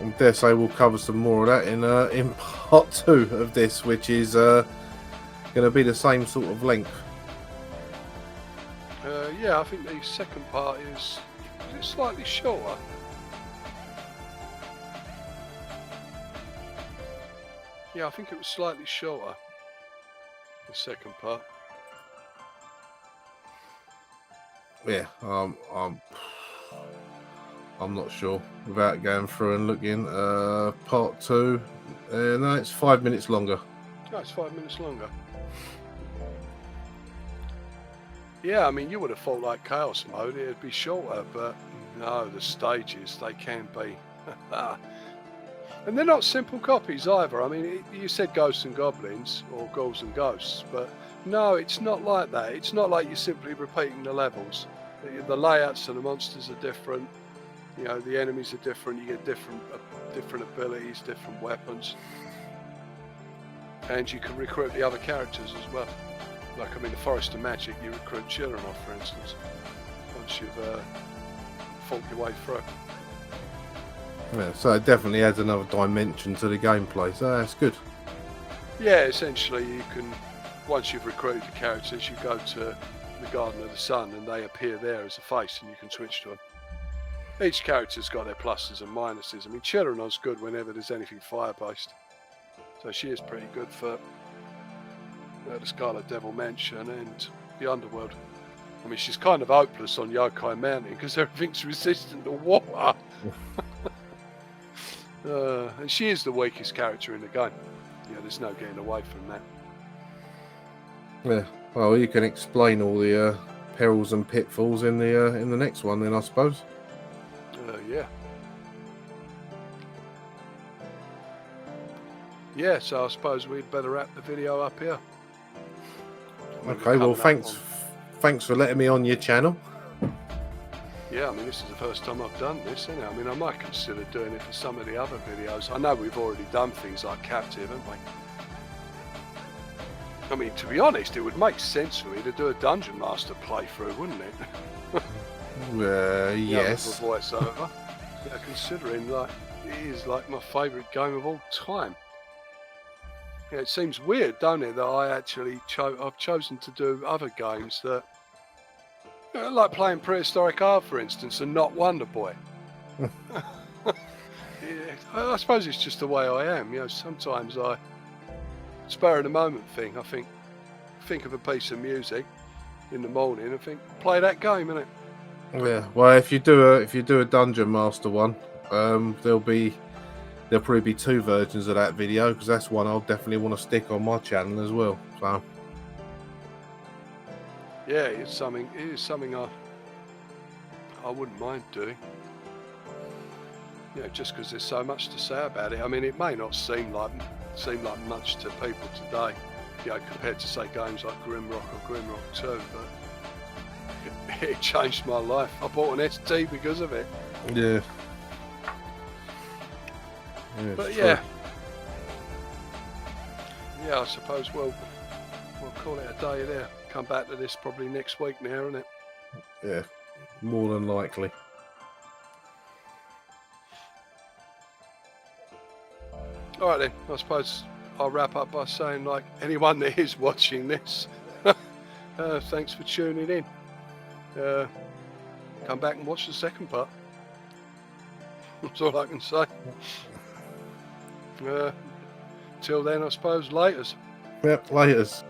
S2: I dare say we'll cover some more of that in part 2 of this, which is going to be the same sort of length.
S1: Yeah, I think the second part is slightly shorter. Yeah, I think it was slightly shorter, the second part.
S2: Yeah, I'm not sure without going through and looking. Part 2, no, it's 5 minutes longer.
S1: No, it's 5 minutes longer. Yeah, I mean, you would have thought like Chaos Mode, it'd be shorter, but no, the stages, they can be. And they're not simple copies either. I mean, you said Ghosts and Goblins, or Ghouls and Ghosts, but no, it's not like that. It's not like you're simply repeating the levels. The layouts of the monsters are different. You know, the enemies are different. You get different abilities, different weapons, and you can recruit the other characters as well. Like, I mean, the Forest of Magic, you recruit children off, for instance, once you've fought your way through.
S2: Yeah, so it definitely adds another dimension to the gameplay. So that's good.
S1: Yeah, essentially, you can, once you've recruited the characters, you go to the Garden of the Sun, and they appear there as a face, and you can switch to them. Each character's got their pluses and minuses. I mean, Chironon's good whenever there's anything fire-based. So she is pretty good for the Scarlet Devil Mansion and the Underworld. I mean, she's kind of hopeless on Yokai Mountain because everything's resistant to water. And she is the weakest character in the game. Yeah, there's no getting away from that.
S2: Yeah, well, you can explain all the perils and pitfalls in the next one then, I suppose.
S1: Yeah. Yeah, so I suppose we'd better wrap the video up here.
S2: Okay, well, thanks for letting me on your channel.
S1: Yeah, I mean, this is the first time I've done this, isn't it? I mean, I might consider doing it for some of the other videos. I know we've already done things like Captive, haven't we? I mean, to be honest, it would make sense for me to do a Dungeon Master playthrough, wouldn't it?
S2: Yes.
S1: With a voiceover. Yeah, considering like it is like my favourite game of all time. Yeah, it seems weird, don't it, that I actually I've chosen to do other games that, you know, like playing Prehistoric Art, for instance, and not Wonder Boy. Yeah, I suppose it's just the way I am. You know, sometimes I spur of the moment thing. I think of a piece of music in the morning and think, play that game, innit?
S2: Yeah. Well, if you do a Dungeon Master one, there'll probably be 2 versions of that video, because that's one I'll definitely want to stick on my channel as well. So.
S1: Yeah, it is something I wouldn't mind doing. You know, just because there's so much to say about it. I mean, it may not seem like much to people today, you know, compared to say games like Grimrock or Grimrock 2, but it changed my life. I bought an ST because of it.
S2: Yeah.
S1: But yeah, I suppose we'll call it a day there. come back to this probably next week now, isn't it?
S2: Yeah, more than likely.
S1: All right then, I suppose I'll wrap up by saying, like, anyone that is watching this, thanks for tuning in. Come back and watch the second part. That's all I can say. Till then, I suppose, laters.
S2: Yep, laters.